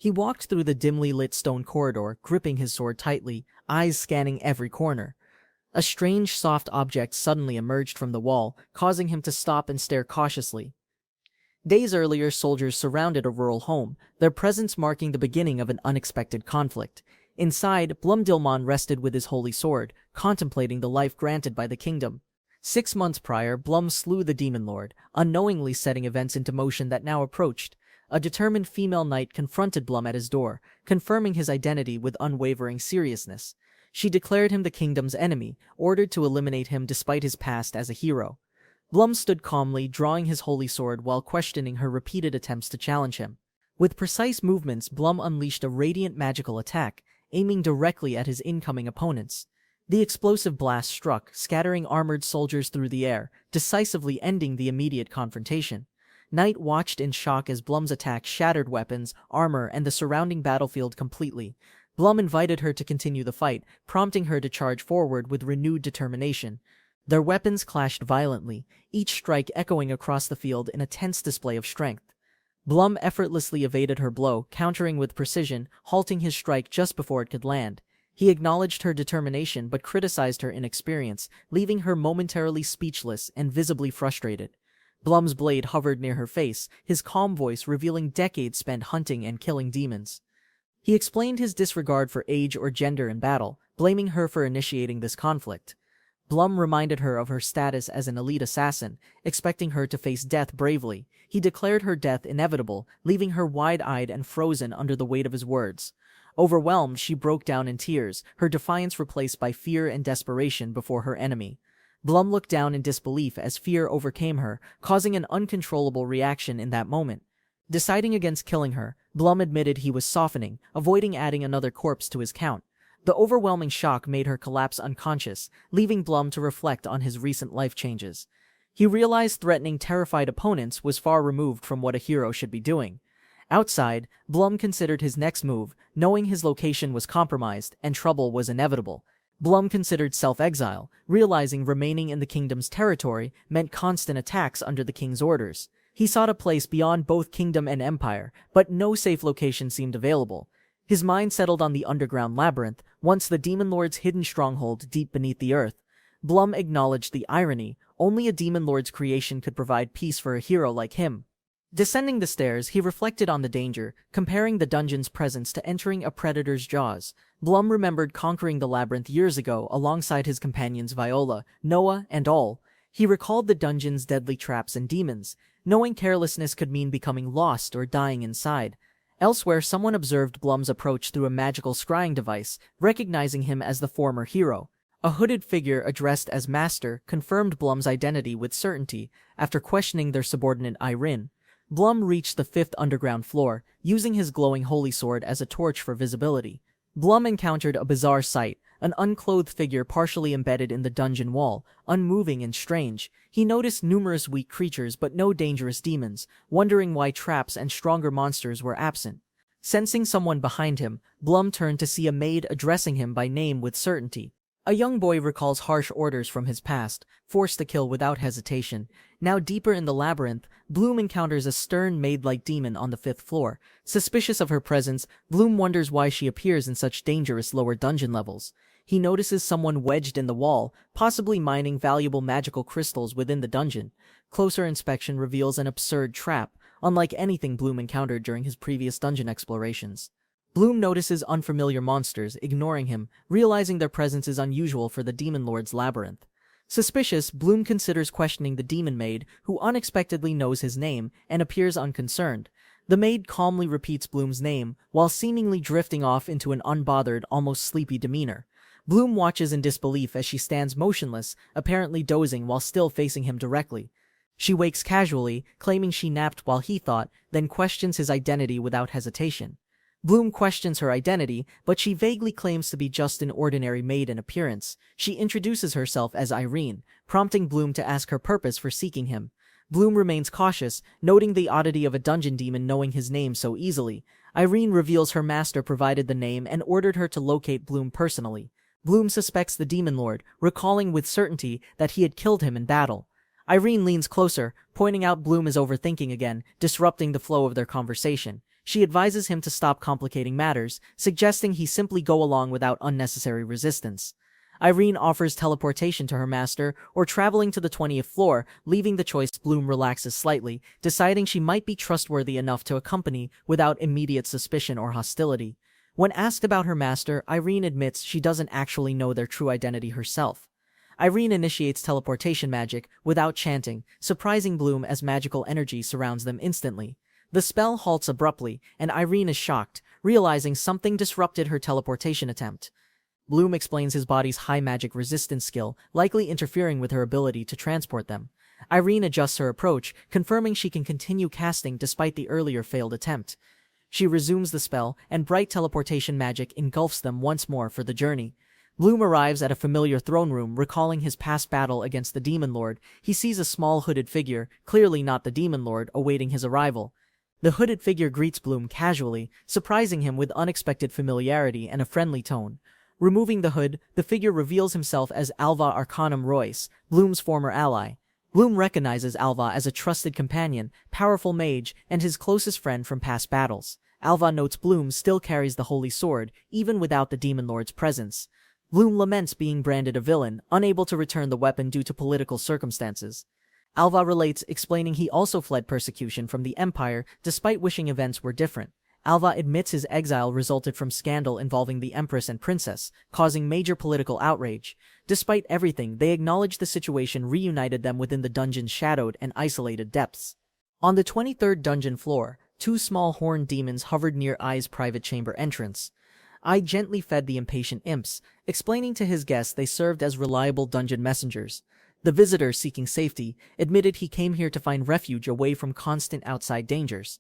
He walked through the dimly lit stone corridor, gripping his sword tightly, eyes scanning every corner. A strange, soft object suddenly emerged from the wall, causing him to stop and stare cautiously. Days earlier, soldiers surrounded a rural home, their presence marking the beginning of an unexpected conflict. Inside, Blumdilman rested with his holy sword, contemplating the life granted by the kingdom. 6 months prior, Blum slew the Demon Lord, unknowingly setting events into motion that now approached. A determined female knight confronted Blum at his door, confirming his identity with unwavering seriousness. She declared him the kingdom's enemy, ordered to eliminate him despite his past as a hero. Blum stood calmly, drawing his holy sword while questioning her repeated attempts to challenge him. With precise movements, Blum unleashed a radiant magical attack, aiming directly at his incoming opponents. The explosive blast struck, scattering armored soldiers through the air, decisively ending the immediate confrontation. Knight watched in shock as Blum's attack shattered weapons, armor, and the surrounding battlefield completely. Blum invited her to continue the fight, prompting her to charge forward with renewed determination. Their weapons clashed violently, each strike echoing across the field in a tense display of strength. Blum effortlessly evaded her blow, countering with precision, halting his strike just before it could land. He acknowledged her determination but criticized her inexperience, leaving her momentarily speechless and visibly frustrated. Blum's blade hovered near her face, his calm voice revealing decades spent hunting and killing demons. He explained his disregard for age or gender in battle, blaming her for initiating this conflict. Blum reminded her of her status as an elite assassin, expecting her to face death bravely. He declared her death inevitable, leaving her wide-eyed and frozen under the weight of his words. Overwhelmed, she broke down in tears, her defiance replaced by fear and desperation before her enemy. Blum looked down in disbelief as fear overcame her, causing an uncontrollable reaction in that moment. Deciding against killing her, Blum admitted he was softening, avoiding adding another corpse to his count. The overwhelming shock made her collapse unconscious, leaving Blum to reflect on his recent life changes. He realized threatening terrified opponents was far removed from what a hero should be doing. Outside, Blum considered his next move, knowing his location was compromised and trouble was inevitable. Blum considered self-exile, realizing remaining in the kingdom's territory meant constant attacks under the king's orders. He sought a place beyond both kingdom and empire, but no safe location seemed available. His mind settled on the underground labyrinth, once the Demon Lord's hidden stronghold deep beneath the earth. Blum acknowledged the irony, only a Demon Lord's creation could provide peace for a hero like him. Descending the stairs, he reflected on the danger, comparing the dungeon's presence to entering a predator's jaws. Blum remembered conquering the labyrinth years ago alongside his companions Viola, Noah, and all. He recalled the dungeon's deadly traps and demons, knowing carelessness could mean becoming lost or dying inside. Elsewhere, someone observed Blum's approach through a magical scrying device, recognizing him as the former hero. A hooded figure addressed as Master confirmed Blum's identity with certainty after questioning their subordinate Irene. Blum reached the 5th underground floor, using his glowing holy sword as a torch for visibility. Blum encountered a bizarre sight, an unclothed figure partially embedded in the dungeon wall, unmoving and strange. He noticed numerous weak creatures but no dangerous demons, wondering why traps and stronger monsters were absent. Sensing someone behind him, Blum turned to see a maid addressing him by name with certainty. A young boy recalls harsh orders from his past, forced to kill without hesitation. Now deeper in the labyrinth, Bloom encounters a stern maid-like demon on the 5th floor. Suspicious of her presence, Bloom wonders why she appears in such dangerous lower dungeon levels. He notices someone wedged in the wall, possibly mining valuable magical crystals within the dungeon. Closer inspection reveals an absurd trap, unlike anything Bloom encountered during his previous dungeon explorations. Bloom notices unfamiliar monsters, ignoring him, realizing their presence is unusual for the Demon Lord's labyrinth. Suspicious, Bloom considers questioning the demon maid, who unexpectedly knows his name and appears unconcerned. The maid calmly repeats Bloom's name, while seemingly drifting off into an unbothered, almost sleepy demeanor. Bloom watches in disbelief as she stands motionless, apparently dozing while still facing him directly. She wakes casually, claiming she napped while he thought, then questions his identity without hesitation. Bloom questions her identity, but she vaguely claims to be just an ordinary maid in appearance. She introduces herself as Irene, prompting Bloom to ask her purpose for seeking him. Bloom remains cautious, noting the oddity of a dungeon demon knowing his name so easily. Irene reveals her master provided the name and ordered her to locate Bloom personally. Bloom suspects the Demon Lord, recalling with certainty that he had killed him in battle. Irene leans closer, pointing out Bloom is overthinking again, disrupting the flow of their conversation. She advises him to stop complicating matters, suggesting he simply go along without unnecessary resistance. Irene offers teleportation to her master or traveling to the 20th floor, leaving the choice. Bloom relaxes slightly, deciding she might be trustworthy enough to accompany without immediate suspicion or hostility. When asked about her master, Irene admits she doesn't actually know their true identity herself. Irene initiates teleportation magic without chanting, surprising Bloom as magical energy surrounds them instantly. The spell halts abruptly, and Irene is shocked, realizing something disrupted her teleportation attempt. Bloom explains his body's high magic resistance skill, likely interfering with her ability to transport them. Irene adjusts her approach, confirming she can continue casting despite the earlier failed attempt. She resumes the spell, and bright teleportation magic engulfs them once more for the journey. Bloom arrives at a familiar throne room, recalling his past battle against the Demon Lord. He sees a small hooded figure, clearly not the Demon Lord, awaiting his arrival. The hooded figure greets Bloom casually, surprising him with unexpected familiarity and a friendly tone. Removing the hood, the figure reveals himself as Alva Arcanum Royce, Bloom's former ally. Bloom recognizes Alva as a trusted companion, powerful mage, and his closest friend from past battles. Alva notes Bloom still carries the Holy Sword, even without the Demon Lord's presence. Bloom laments being branded a villain, unable to return the weapon due to political circumstances. Alva relates, explaining he also fled persecution from the Empire despite wishing events were different. Alva admits his exile resulted from scandal involving the Empress and Princess, causing major political outrage. Despite everything, they acknowledge the situation reunited them within the dungeon's shadowed and isolated depths. On the 23rd dungeon floor, two small horned demons hovered near Ai's private chamber entrance. Ai gently fed the impatient imps, explaining to his guests they served as reliable dungeon messengers. The visitor, seeking safety, admitted he came here to find refuge away from constant outside dangers.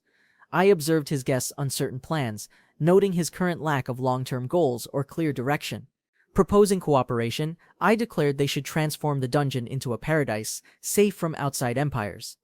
I observed his guests' uncertain plans, noting his current lack of long-term goals or clear direction. Proposing cooperation, I declared they should transform the dungeon into a paradise, safe from outside empires.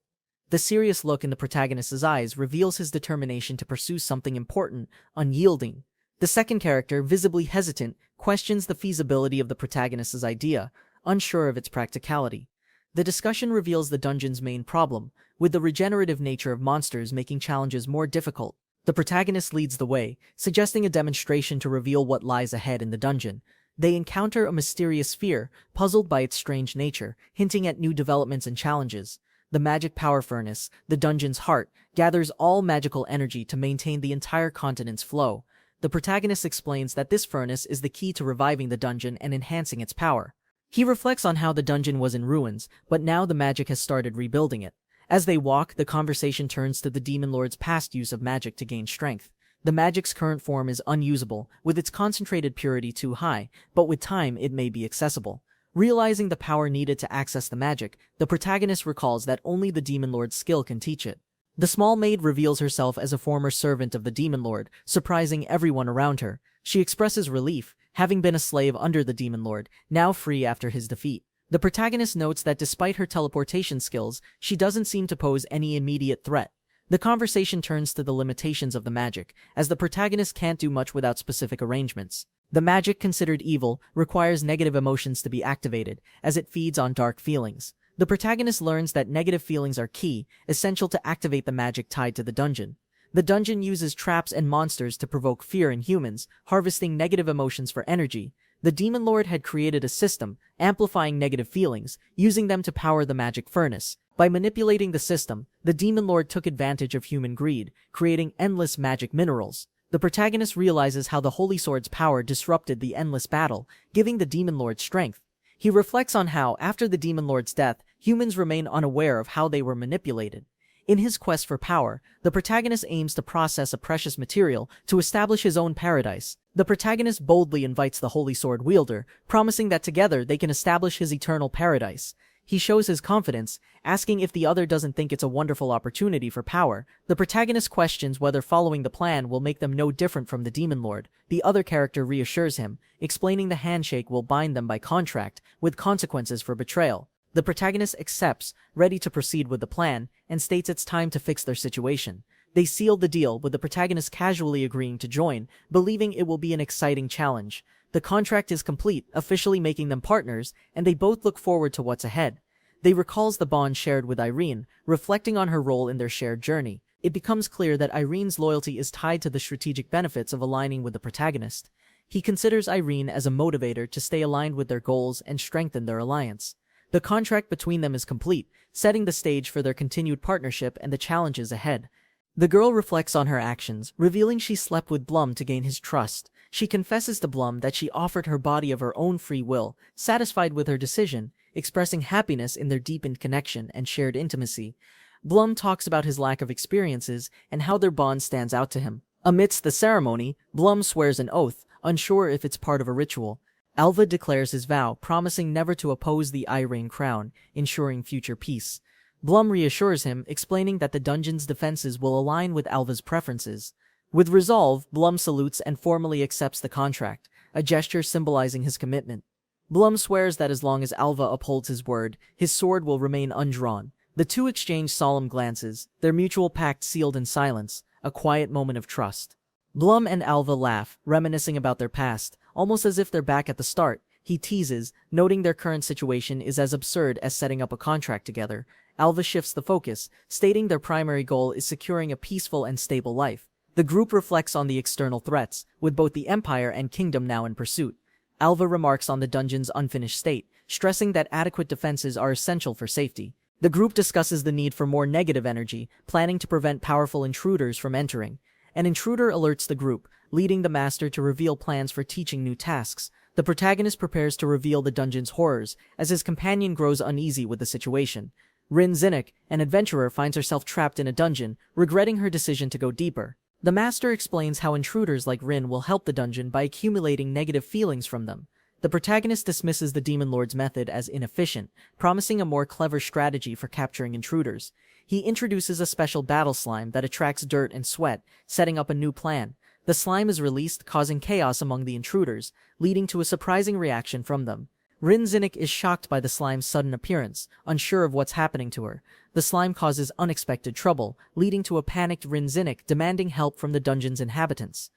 The serious look in the protagonist's eyes reveals his determination to pursue something important, unyielding. The second character, visibly hesitant, questions the feasibility of the protagonist's idea, unsure of its practicality. The discussion reveals the dungeon's main problem, with the regenerative nature of monsters making challenges more difficult. The protagonist leads the way, suggesting a demonstration to reveal what lies ahead in the dungeon. They encounter a mysterious sphere, puzzled by its strange nature, hinting at new developments and challenges. The magic power furnace, the dungeon's heart, gathers all magical energy to maintain the entire continent's flow. The protagonist explains that this furnace is the key to reviving the dungeon and enhancing its power. He reflects on how the dungeon was in ruins, but now the magic has started rebuilding it. As they walk, the conversation turns to the Demon Lord's past use of magic to gain strength. The magic's current form is unusable, with its concentrated purity too high, but with time it may be accessible. Realizing the power needed to access the magic, the protagonist recalls that only the Demon Lord's skill can teach it. The small maid reveals herself as a former servant of the Demon Lord, surprising everyone around her. She expresses relief, having been a slave under the Demon Lord, now free after his defeat. The protagonist notes that despite her teleportation skills, she doesn't seem to pose any immediate threat. The conversation turns to the limitations of the magic, as the protagonist can't do much without specific arrangements. The magic, considered evil, requires negative emotions to be activated, as it feeds on dark feelings. The protagonist learns that negative feelings are key, essential to activate the magic tied to the dungeon. The dungeon uses traps and monsters to provoke fear in humans, harvesting negative emotions for energy. The Demon Lord had created a system, amplifying negative feelings, using them to power the magic furnace. By manipulating the system, the Demon Lord took advantage of human greed, creating endless magic minerals. The protagonist realizes how the Holy Sword's power disrupted the endless battle, giving the Demon Lord strength. He reflects on how, after the Demon Lord's death, humans remain unaware of how they were manipulated. In his quest for power, the protagonist aims to process a precious material to establish his own paradise. The protagonist boldly invites the Holy Sword wielder, promising that together they can establish his eternal paradise. He shows his confidence, asking if the other doesn't think it's a wonderful opportunity for power. The protagonist questions whether following the plan will make them no different from the Demon Lord. The other character reassures him, explaining the handshake will bind them by contract, with consequences for betrayal. The protagonist accepts, ready to proceed with the plan, and states it's time to fix their situation. They seal the deal, with the protagonist casually agreeing to join, believing it will be an exciting challenge. The contract is complete, officially making them partners, and they both look forward to what's ahead. They recalls the bond shared with Irene, reflecting on her role in their shared journey. it becomes clear that Irene's loyalty is tied to the strategic benefits of aligning with the protagonist. He considers Irene as a motivator to stay aligned with their goals and strengthen their alliance. The contract between them is complete, setting the stage for their continued partnership and the challenges ahead. The girl reflects on her actions, revealing she slept with Blum to gain his trust. She confesses to Blum that she offered her body of her own free will, satisfied with her decision, expressing happiness in their deepened connection and shared intimacy. Blum talks about his lack of experiences and how their bond stands out to him. Amidst the ceremony, Blum swears an oath, unsure if it's part of a ritual. Alva declares his vow, promising never to oppose the Irene crown, ensuring future peace. Blum reassures him, explaining that the dungeon's defenses will align with Alva's preferences. With resolve, Blum salutes and formally accepts the contract, a gesture symbolizing his commitment. Blum swears that as long as Alva upholds his word, his sword will remain undrawn. The two exchange solemn glances, their mutual pact sealed in silence, a quiet moment of trust. Blum and Alva laugh, reminiscing about their past, almost as if they're back at the start. He teases, noting their current situation is as absurd as setting up a contract together. Alva shifts the focus, stating their primary goal is securing a peaceful and stable life. The group reflects on the external threats, with both the Empire and Kingdom now in pursuit. Alva remarks on the dungeon's unfinished state, stressing that adequate defenses are essential for safety. The group discusses the need for more negative energy, planning to prevent powerful intruders from entering. An intruder alerts the group, leading the master to reveal plans for teaching new tasks. The protagonist prepares to reveal the dungeon's horrors, as his companion grows uneasy with the situation. Rin Zinnik, an adventurer, finds herself trapped in a dungeon, regretting her decision to go deeper. The master explains how intruders like Rin will help the dungeon by accumulating negative feelings from them. The protagonist dismisses the Demon Lord's method as inefficient, promising a more clever strategy for capturing intruders. He introduces a special battle slime that attracts dirt and sweat, setting up a new plan. The slime is released, causing chaos among the intruders, leading to a surprising reaction from them. Rin Zinnik is shocked by the slime's sudden appearance, unsure of what's happening to her. The slime causes unexpected trouble, leading to a panicked Rin Zinnik demanding help from the dungeon's inhabitants.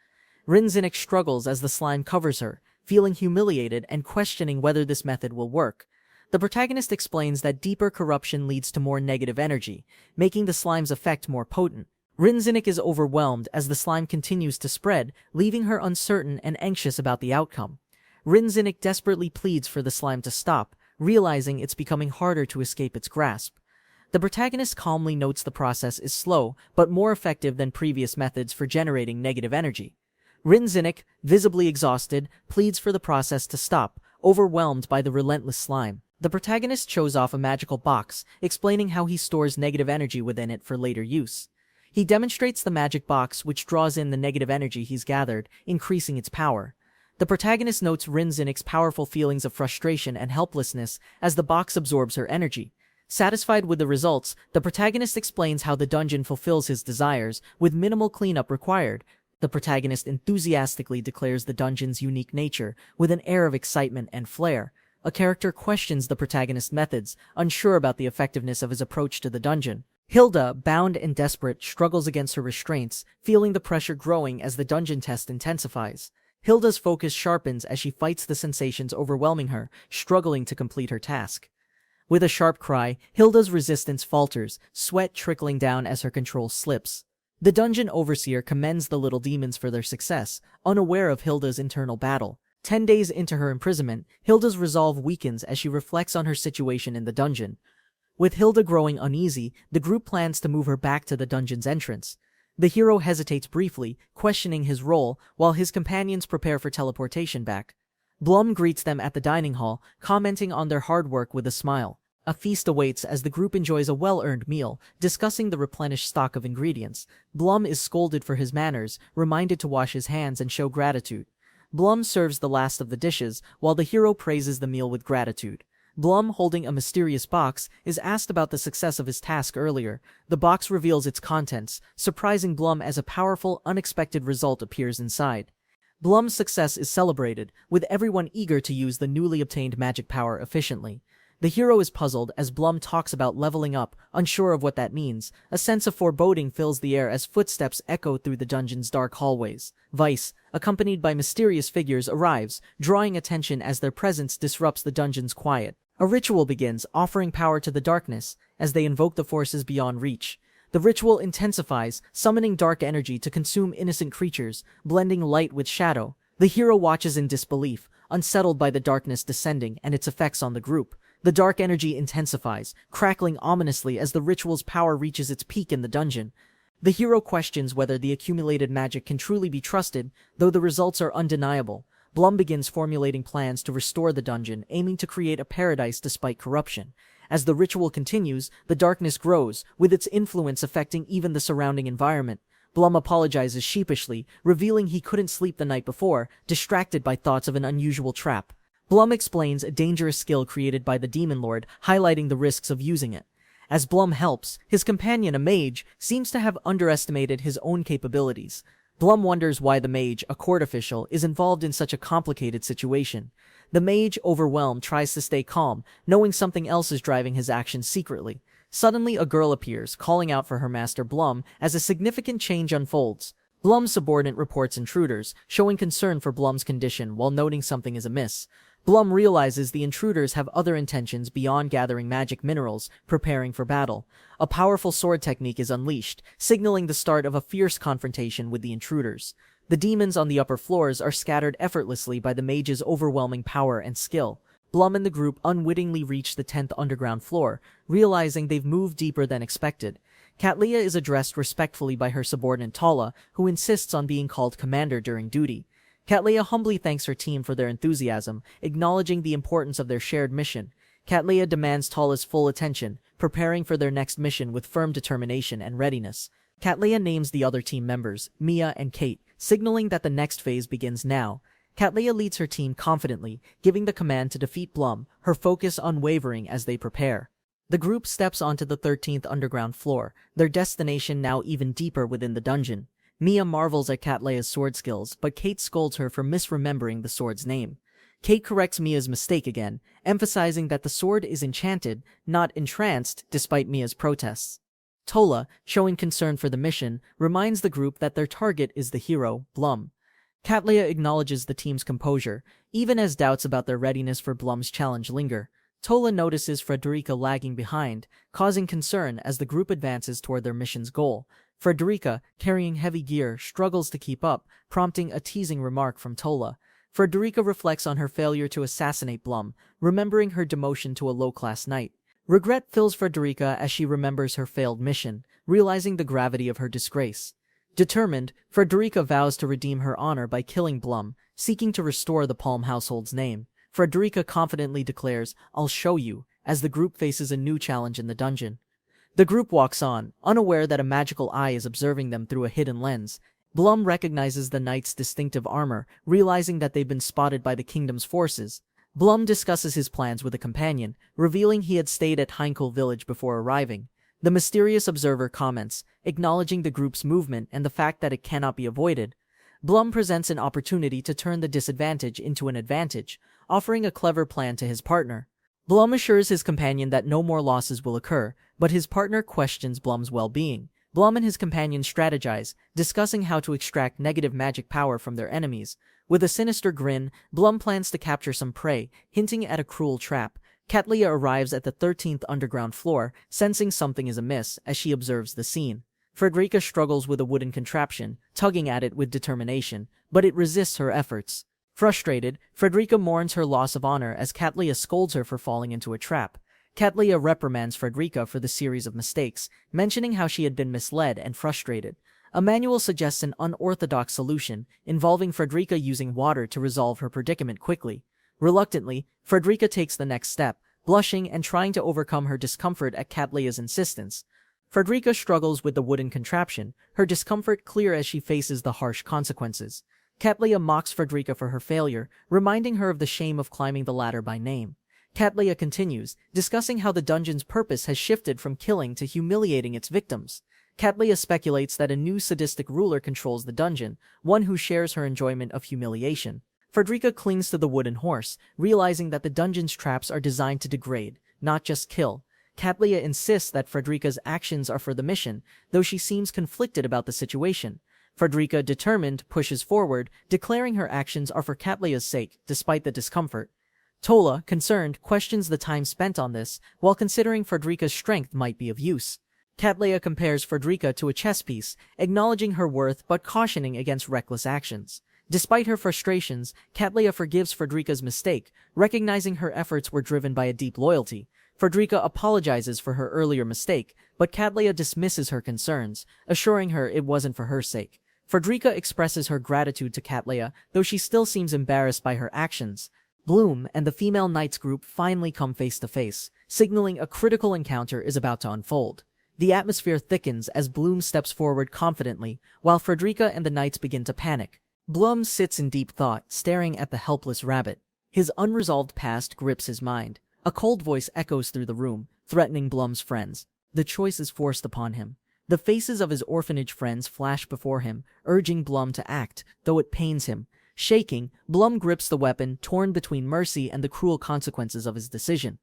Rin Zinnik struggles as the slime covers her, feeling humiliated and questioning whether this method will work. The protagonist explains that deeper corruption leads to more negative energy, making the slime's effect more potent. Rin Zinnik is overwhelmed as the slime continues to spread, leaving her uncertain and anxious about the outcome. Rin Zinnik desperately pleads for the slime to stop, realizing it's becoming harder to escape its grasp. The protagonist calmly notes the process is slow, but more effective than previous methods for generating negative energy. Rin Zinnik, visibly exhausted, pleads for the process to stop, overwhelmed by the relentless slime. The protagonist shows off a magical box, explaining how he stores negative energy within it for later use. He demonstrates the magic box, which draws in the negative energy he's gathered, increasing its power. The protagonist notes Rin Zinnik's powerful feelings of frustration and helplessness as the box absorbs her energy. Satisfied with the results, the protagonist explains how the dungeon fulfills his desires, with minimal cleanup required. The protagonist enthusiastically declares the dungeon's unique nature, with an air of excitement and flair. A character questions the protagonist's methods, unsure about the effectiveness of his approach to the dungeon. Hilda, bound and desperate, struggles against her restraints, feeling the pressure growing as the dungeon test intensifies. Hilda's focus sharpens as she fights the sensations overwhelming her, struggling to complete her task. With a sharp cry, Hilda's resistance falters, sweat trickling down as her control slips. The dungeon overseer commends the little demons for their success, unaware of Hilda's internal battle. 10 days into her imprisonment, Hilda's resolve weakens as she reflects on her situation in the dungeon. With Hilda growing uneasy, the group plans to move her back to the dungeon's entrance. The hero hesitates briefly, questioning his role, while his companions prepare for teleportation back. Blum greets them at the dining hall, commenting on their hard work with a smile. A feast awaits as the group enjoys a well-earned meal, discussing the replenished stock of ingredients. Blum is scolded for his manners, reminded to wash his hands and show gratitude. Blum serves the last of the dishes, while the hero praises the meal with gratitude. Blum, holding a mysterious box, is asked about the success of his task earlier. The box reveals its contents, surprising Blum as a powerful, unexpected result appears inside. Blum's success is celebrated, with everyone eager to use the newly obtained magic power efficiently. The hero is puzzled as Blum talks about leveling up, unsure of what that means. A sense of foreboding fills the air as footsteps echo through the dungeon's dark hallways. Vice, accompanied by mysterious figures, arrives, drawing attention as their presence disrupts the dungeon's quiet. A ritual begins, offering power to the darkness, as they invoke the forces beyond reach. The ritual intensifies, summoning dark energy to consume innocent creatures, blending light with shadow. The hero watches in disbelief, unsettled by the darkness descending and its effects on the group. The dark energy intensifies, crackling ominously as the ritual's power reaches its peak in the dungeon. The hero questions whether the accumulated magic can truly be trusted, though the results are undeniable. Blum begins formulating plans to restore the dungeon, aiming to create a paradise despite corruption. As the ritual continues, the darkness grows, with its influence affecting even the surrounding environment. Blum apologizes sheepishly, revealing he couldn't sleep the night before, distracted by thoughts of an unusual trap. Blum explains a dangerous skill created by the Demon Lord, highlighting the risks of using it. As Blum helps, his companion, a mage, seems to have underestimated his own capabilities. Blum wonders why the mage, a court official, is involved in such a complicated situation. The mage, overwhelmed, tries to stay calm, knowing something else is driving his actions secretly. Suddenly, a girl appears, calling out for her master Blum, as a significant change unfolds. Blum's subordinate reports intruders, showing concern for Blum's condition while noting something is amiss. Blum realizes the intruders have other intentions beyond gathering magic minerals, preparing for battle. A powerful sword technique is unleashed, signaling the start of a fierce confrontation with the intruders. The demons on the upper floors are scattered effortlessly by the mage's overwhelming power and skill. Blum and the group unwittingly reach the 10th underground floor, realizing they've moved deeper than expected. Katlia is addressed respectfully by her subordinate Tala, who insists on being called commander during duty. Katlia humbly thanks her team for their enthusiasm, acknowledging the importance of their shared mission. Katlia demands Tala's full attention, preparing for their next mission with firm determination and readiness. Katlia names the other team members, Mia and Kate, signaling that the next phase begins now. Katlia leads her team confidently, giving the command to defeat Blum, her focus unwavering as they prepare. The group steps onto the 13th underground floor, their destination now even deeper within the dungeon. Mia marvels at Katlia's sword skills, but Kate scolds her for misremembering the sword's name. Kate corrects Mia's mistake again, emphasizing that the sword is enchanted, not entranced, despite Mia's protests. Tola, showing concern for the mission, reminds the group that their target is the hero, Blum. Katlia acknowledges the team's composure, even as doubts about their readiness for Blum's challenge linger. Tola notices Frederica lagging behind, causing concern as the group advances toward their mission's goal. Frederica, carrying heavy gear, struggles to keep up, prompting a teasing remark from Tola. Frederica reflects on her failure to assassinate Blum, remembering her demotion to a low-class knight. Regret fills Frederica as she remembers her failed mission, realizing the gravity of her disgrace. Determined, Frederica vows to redeem her honor by killing Blum, seeking to restore the Palm household's name. Frederica confidently declares, "I'll show you," as the group faces a new challenge in the dungeon. The group walks on, unaware that a magical eye is observing them through a hidden lens. Blum recognizes the knight's distinctive armor, realizing that they've been spotted by the kingdom's forces. Blum discusses his plans with a companion, revealing he had stayed at Heinkel village before arriving. The mysterious observer comments, acknowledging the group's movement and the fact that it cannot be avoided. Blum presents an opportunity to turn the disadvantage into an advantage, offering a clever plan to his partner. Blum assures his companion that no more losses will occur, but his partner questions Blum's well-being. Blum and his companion strategize, discussing how to extract negative magic power from their enemies. With a sinister grin, Blum plans to capture some prey, hinting at a cruel trap. Katlia arrives at the 13th underground floor, sensing something is amiss as she observes the scene. Frederica struggles with a wooden contraption, tugging at it with determination, but it resists her efforts. Frustrated, Frederica mourns her loss of honor as Katlia scolds her for falling into a trap. Katlia reprimands Frederica for the series of mistakes, mentioning how she had been misled and frustrated. A manual suggests an unorthodox solution, involving Frederica using water to resolve her predicament quickly. Reluctantly, Frederica takes the next step, blushing and trying to overcome her discomfort at Katlia's insistence. Frederica struggles with the wooden contraption, her discomfort clear as she faces the harsh consequences. Katlia mocks Frederica for her failure, reminding her of the shame of climbing the ladder by name. Katlia continues, discussing how the dungeon's purpose has shifted from killing to humiliating its victims. Katlia speculates that a new sadistic ruler controls the dungeon, one who shares her enjoyment of humiliation. Frederica clings to the wooden horse, realizing that the dungeon's traps are designed to degrade, not just kill. Katlia insists that Frederica's actions are for the mission, though she seems conflicted about the situation. Frederica, determined, pushes forward, declaring her actions are for Katlia's sake, despite the discomfort. Tola, concerned, questions the time spent on this, while considering Frederica's strength might be of use. Cattleya compares Frederica to a chess piece, acknowledging her worth but cautioning against reckless actions. Despite her frustrations, Cattleya forgives Frederica's mistake, recognizing her efforts were driven by a deep loyalty. Frederica apologizes for her earlier mistake, but Cattleya dismisses her concerns, assuring her it wasn't for her sake. Frederica expresses her gratitude to Cattleya, though she still seems embarrassed by her actions. Bloom and the female knights group finally come face to face, signaling a critical encounter is about to unfold. The atmosphere thickens as Bloom steps forward confidently, while Frederica and the knights begin to panic. Bloom sits in deep thought, staring at the helpless rabbit. His unresolved past grips his mind. A cold voice echoes through the room, threatening Blum's friends. The choice is forced upon him. The faces of his orphanage friends flash before him, urging Blum to act, though it pains him. Shaking, Blum grips the weapon, torn between mercy and the cruel consequences of his decision.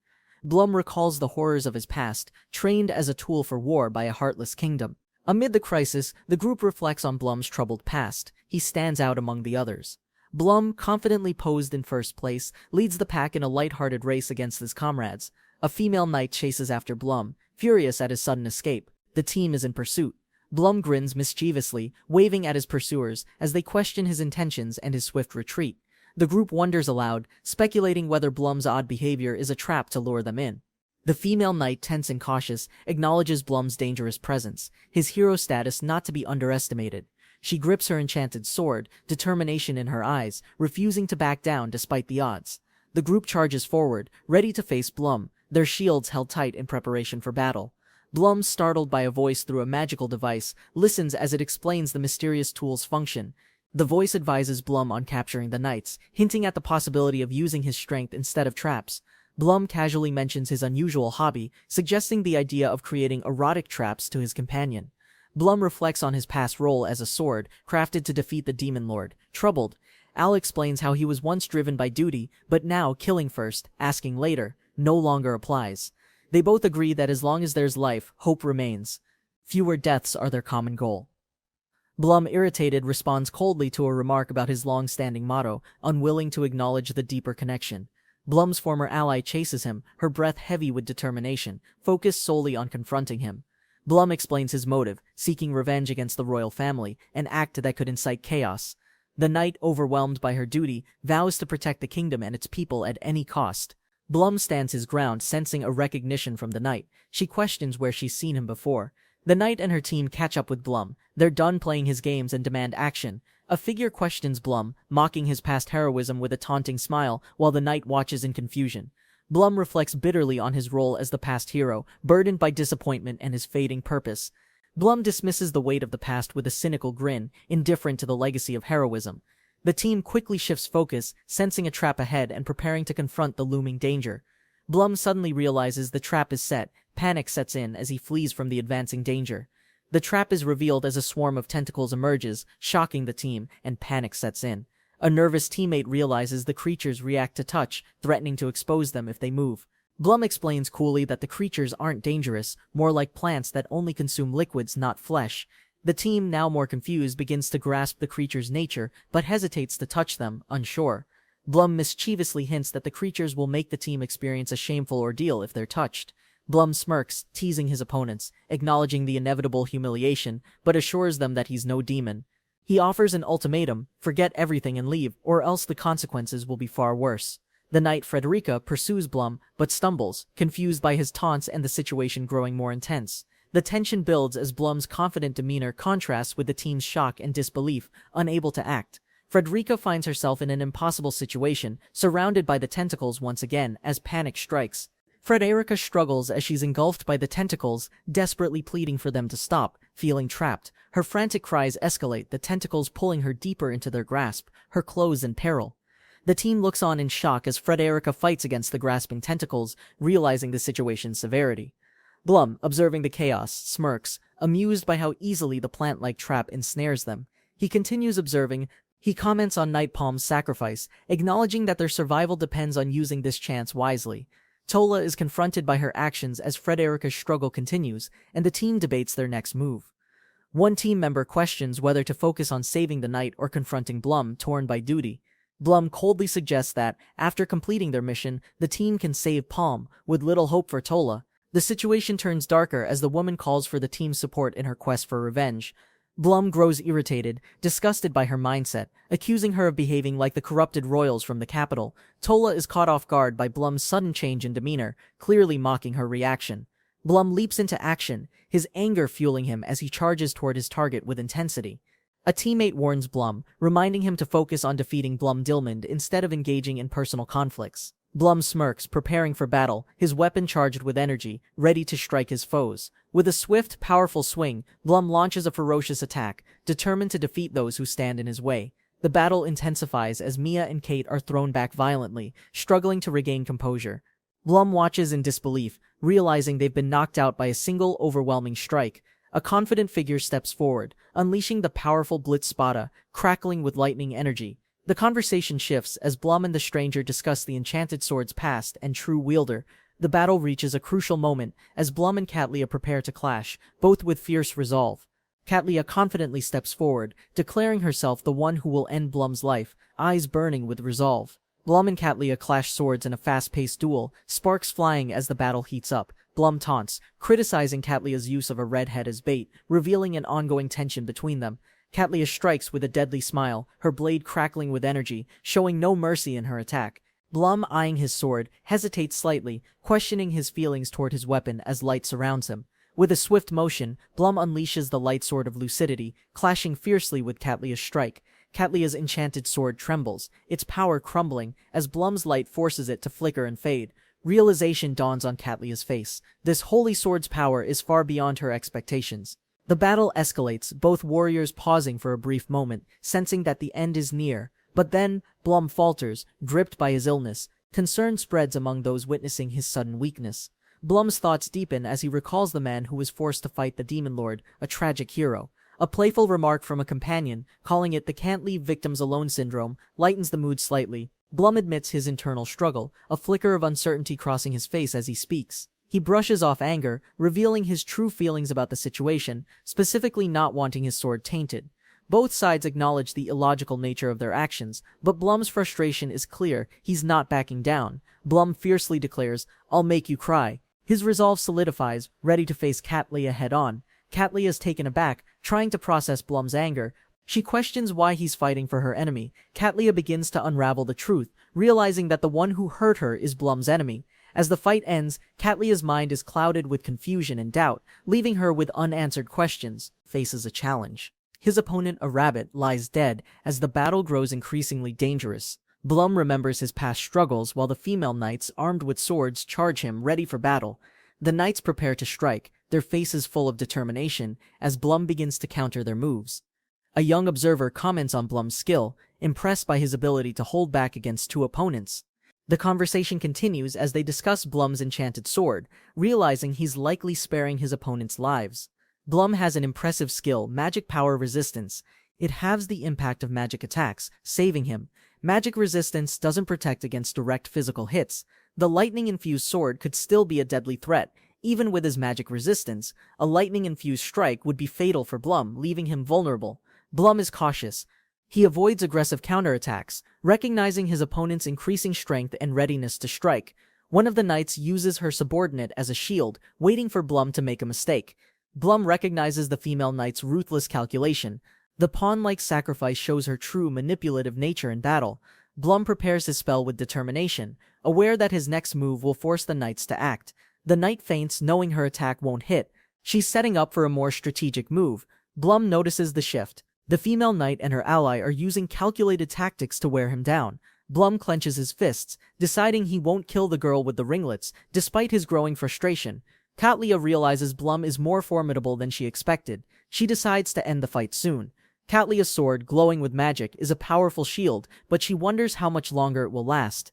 Blum recalls the horrors of his past, trained as a tool for war by a heartless kingdom. Amid the crisis, the group reflects on Blum's troubled past. He stands out among the others. Blum, confidently posed in first place, leads the pack in a light-hearted race against his comrades. A female knight chases after Blum, furious at his sudden escape. The team is in pursuit. Blum grins mischievously, waving at his pursuers as they question his intentions and his swift retreat. The group wonders aloud, speculating whether Blum's odd behavior is a trap to lure them in. The female knight, tense and cautious, acknowledges Blum's dangerous presence, his hero status not to be underestimated. She grips her enchanted sword, determination in her eyes, refusing to back down despite the odds. The group charges forward, ready to face Blum, their shields held tight in preparation for battle. Blum, startled by a voice through a magical device, listens as it explains the mysterious tool's function. The voice advises Blum on capturing the knights, hinting at the possibility of using his strength instead of traps. Blum casually mentions his unusual hobby, suggesting the idea of creating erotic traps to his companion. Blum reflects on his past role as a sword, crafted to defeat the Demon Lord. Troubled, Al explains how he was once driven by duty, but now killing first, asking later, no longer applies. They both agree that as long as there's life, hope remains. Fewer deaths are their common goal. Blum, irritated, responds coldly to a remark about his long-standing motto, unwilling to acknowledge the deeper connection. Blum's former ally chases him, her breath heavy with determination, focused solely on confronting him. Blum explains his motive, seeking revenge against the royal family, an act that could incite chaos. The knight, overwhelmed by her duty, vows to protect the kingdom and its people at any cost. Blum stands his ground, sensing a recognition from the knight. She questions where she's seen him before. The knight and her team catch up with Blum. They're done playing his games and demand action. A figure questions Blum, mocking his past heroism with a taunting smile, while the knight watches in confusion. Blum reflects bitterly on his role as the past hero, burdened by disappointment and his fading purpose. Blum dismisses the weight of the past with a cynical grin, indifferent to the legacy of heroism. The team quickly shifts focus, sensing a trap ahead and preparing to confront the looming danger. Blum suddenly realizes the trap is set. Panic sets in as he flees from the advancing danger. The trap is revealed as a swarm of tentacles emerges, shocking the team, and panic sets in. A nervous teammate realizes the creatures react to touch, threatening to expose them if they move. Blum explains coolly that the creatures aren't dangerous, more like plants that only consume liquids, not flesh. The team, now more confused, begins to grasp the creatures' nature, but hesitates to touch them, unsure. Blum mischievously hints that the creatures will make the team experience a shameful ordeal if they're touched. Blum smirks, teasing his opponents, acknowledging the inevitable humiliation, but assures them that he's no demon. He offers an ultimatum: forget everything and leave, or else the consequences will be far worse. The knight Frederica pursues Blum, but stumbles, confused by his taunts and the situation growing more intense. The tension builds as Blum's confident demeanor contrasts with the team's shock and disbelief, unable to act. Frederica finds herself in an impossible situation, surrounded by the tentacles once again, as panic strikes. Frederica struggles as she's engulfed by the tentacles, desperately pleading for them to stop, feeling trapped. Her frantic cries escalate, the tentacles pulling her deeper into their grasp, her clothes in peril. The team looks on in shock as Frederica fights against the grasping tentacles, realizing the situation's severity. Blum, observing the chaos, smirks, amused by how easily the plant-like trap ensnares them. He continues observing. He comments on Night Palm's sacrifice, acknowledging that their survival depends on using this chance wisely. Tola is confronted by her actions as Frederica's struggle continues, and the team debates their next move. One team member questions whether to focus on saving the knight or confronting Blum, torn by duty. Blum coldly suggests that, after completing their mission, the team can save Palm, with little hope for Tola. The situation turns darker as the woman calls for the team's support in her quest for revenge. Blum grows irritated, disgusted by her mindset, accusing her of behaving like the corrupted royals from the capital. Tola is caught off guard by Blum's sudden change in demeanor, clearly mocking her reaction. Blum leaps into action, his anger fueling him as he charges toward his target with intensity. A teammate warns Blum, reminding him to focus on defeating Blum Dillmond instead of engaging in personal conflicts. Blum smirks, preparing for battle, his weapon charged with energy, ready to strike his foes. With a swift, powerful swing, Blum launches a ferocious attack, determined to defeat those who stand in his way. The battle intensifies as Mia and Kate are thrown back violently, struggling to regain composure. Blum watches in disbelief, realizing they've been knocked out by a single overwhelming strike. A confident figure steps forward, unleashing the powerful Blitz Spada, crackling with lightning energy. The conversation shifts as Blum and the stranger discuss the enchanted sword's past and true wielder. The battle reaches a crucial moment as Blum and Katlia prepare to clash, both with fierce resolve. Katlia confidently steps forward, declaring herself the one who will end Blum's life, eyes burning with resolve. Blum and Katlia clash swords in a fast-paced duel, sparks flying as the battle heats up. Blum taunts, criticizing Katlia's use of a redhead as bait, revealing an ongoing tension between them. Katlia strikes with a deadly smile, her blade crackling with energy, showing no mercy in her attack. Blum, eyeing his sword, hesitates slightly, questioning his feelings toward his weapon as light surrounds him. With a swift motion, Blum unleashes the light sword of lucidity, clashing fiercely with Katlia's strike. Katlia's enchanted sword trembles, its power crumbling, as Blum's light forces it to flicker and fade. Realization dawns on Katlia's face. This holy sword's power is far beyond her expectations. The battle escalates, both warriors pausing for a brief moment, sensing that the end is near. But then, Blum falters, gripped by his illness. Concern spreads among those witnessing his sudden weakness. Blum's thoughts deepen as he recalls the man who was forced to fight the Demon Lord, a tragic hero. A playful remark from a companion, calling it the can't leave victims alone syndrome, lightens the mood slightly. Blum admits his internal struggle, a flicker of uncertainty crossing his face as he speaks. He brushes off anger, revealing his true feelings about the situation, specifically not wanting his sword tainted. Both sides acknowledge the illogical nature of their actions, but Blum's frustration is clear. He's not backing down. Blum fiercely declares, "I'll make you cry." His resolve solidifies, ready to face Katlia head-on. Katlia is taken aback, trying to process Blum's anger. She questions why he's fighting for her enemy. Katlia begins to unravel the truth, realizing that the one who hurt her is Blum's enemy. As the fight ends, Katlia's mind is clouded with confusion and doubt, leaving her with unanswered questions. Faces a challenge. His opponent, a rabbit, lies dead as the battle grows increasingly dangerous. Blum remembers his past struggles while the female knights, armed with swords, charge him, ready for battle. The knights prepare to strike, their faces full of determination, as Blum begins to counter their moves. A young observer comments on Blum's skill, impressed by his ability to hold back against two opponents. The conversation continues as they discuss Blum's enchanted sword, realizing he's likely sparing his opponent's lives. Blum has an impressive skill, magic power resistance. It halves the impact of magic attacks, saving him. Magic resistance doesn't protect against direct physical hits. The lightning-infused sword could still be a deadly threat. Even with his magic resistance, a lightning-infused strike would be fatal for Blum, leaving him vulnerable. Blum is cautious. He avoids aggressive counterattacks, recognizing his opponent's increasing strength and readiness to strike. One of the knights uses her subordinate as a shield, waiting for Blum to make a mistake. Blum recognizes the female knight's ruthless calculation. The pawn-like sacrifice shows her true manipulative nature in battle. Blum prepares his spell with determination, aware that his next move will force the knights to act. The knight feints, knowing her attack won't hit. She's setting up for a more strategic move. Blum notices the shift. The female knight and her ally are using calculated tactics to wear him down. Blum clenches his fists, deciding he won't kill the girl with the ringlets, despite his growing frustration. Katlia realizes Blum is more formidable than she expected. She decides to end the fight soon. Katlia's sword, glowing with magic, is a powerful shield, but she wonders how much longer it will last.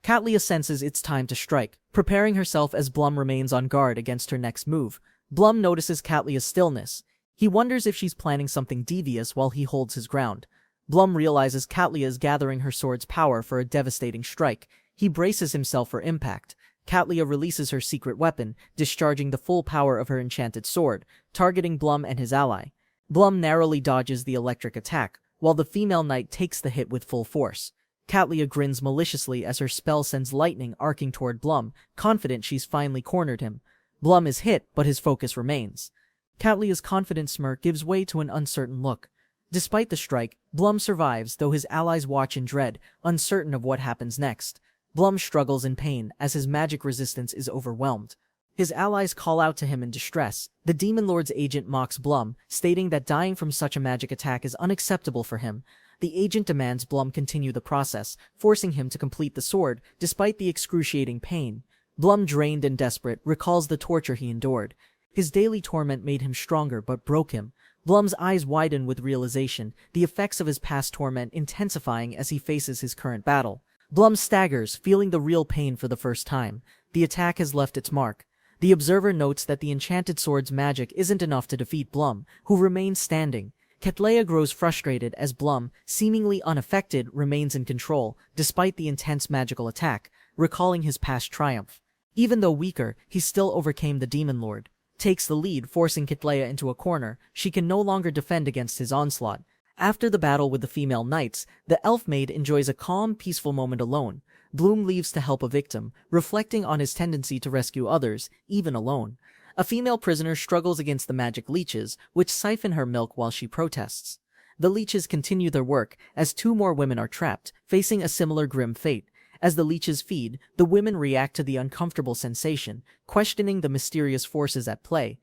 Katlia senses it's time to strike, preparing herself as Blum remains on guard against her next move. Blum notices Katlia's stillness. He wonders if she's planning something devious while he holds his ground. Blum realizes Katlia is gathering her sword's power for a devastating strike. He braces himself for impact. Katlia releases her secret weapon, discharging the full power of her enchanted sword, targeting Blum and his ally. Blum narrowly dodges the electric attack, while the female knight takes the hit with full force. Katlia grins maliciously as her spell sends lightning arcing toward Blum, confident she's finally cornered him. Blum is hit, but his focus remains. Katlea's confident smirk gives way to an uncertain look. Despite the strike, Blum survives, though his allies watch in dread, uncertain of what happens next. Blum struggles in pain as his magic resistance is overwhelmed. His allies call out to him in distress. The Demon Lord's agent mocks Blum, stating that dying from such a magic attack is unacceptable for him. The agent demands Blum continue the process, forcing him to complete the sword, despite the excruciating pain. Blum, drained and desperate, recalls the torture he endured. His daily torment made him stronger but broke him. Blum's eyes widen with realization, the effects of his past torment intensifying as he faces his current battle. Blum staggers, feeling the real pain for the first time. The attack has left its mark. The observer notes that the enchanted sword's magic isn't enough to defeat Blum, who remains standing. Katlea grows frustrated as Blum, seemingly unaffected, remains in control, despite the intense magical attack, recalling his past triumph. Even though weaker, he still overcame the Demon Lord. Takes the lead, forcing Katlea into a corner. She can no longer defend against his onslaught. After the battle with the female knights, the elf maid enjoys a calm, peaceful moment alone. Bloom leaves to help a victim, reflecting on his tendency to rescue others, even alone. A female prisoner struggles against the magic leeches, which siphon her milk while she protests. The leeches continue their work, as 2 more women are trapped, facing a similar grim fate. As the leeches feed, the women react to the uncomfortable sensation, questioning the mysterious forces at play.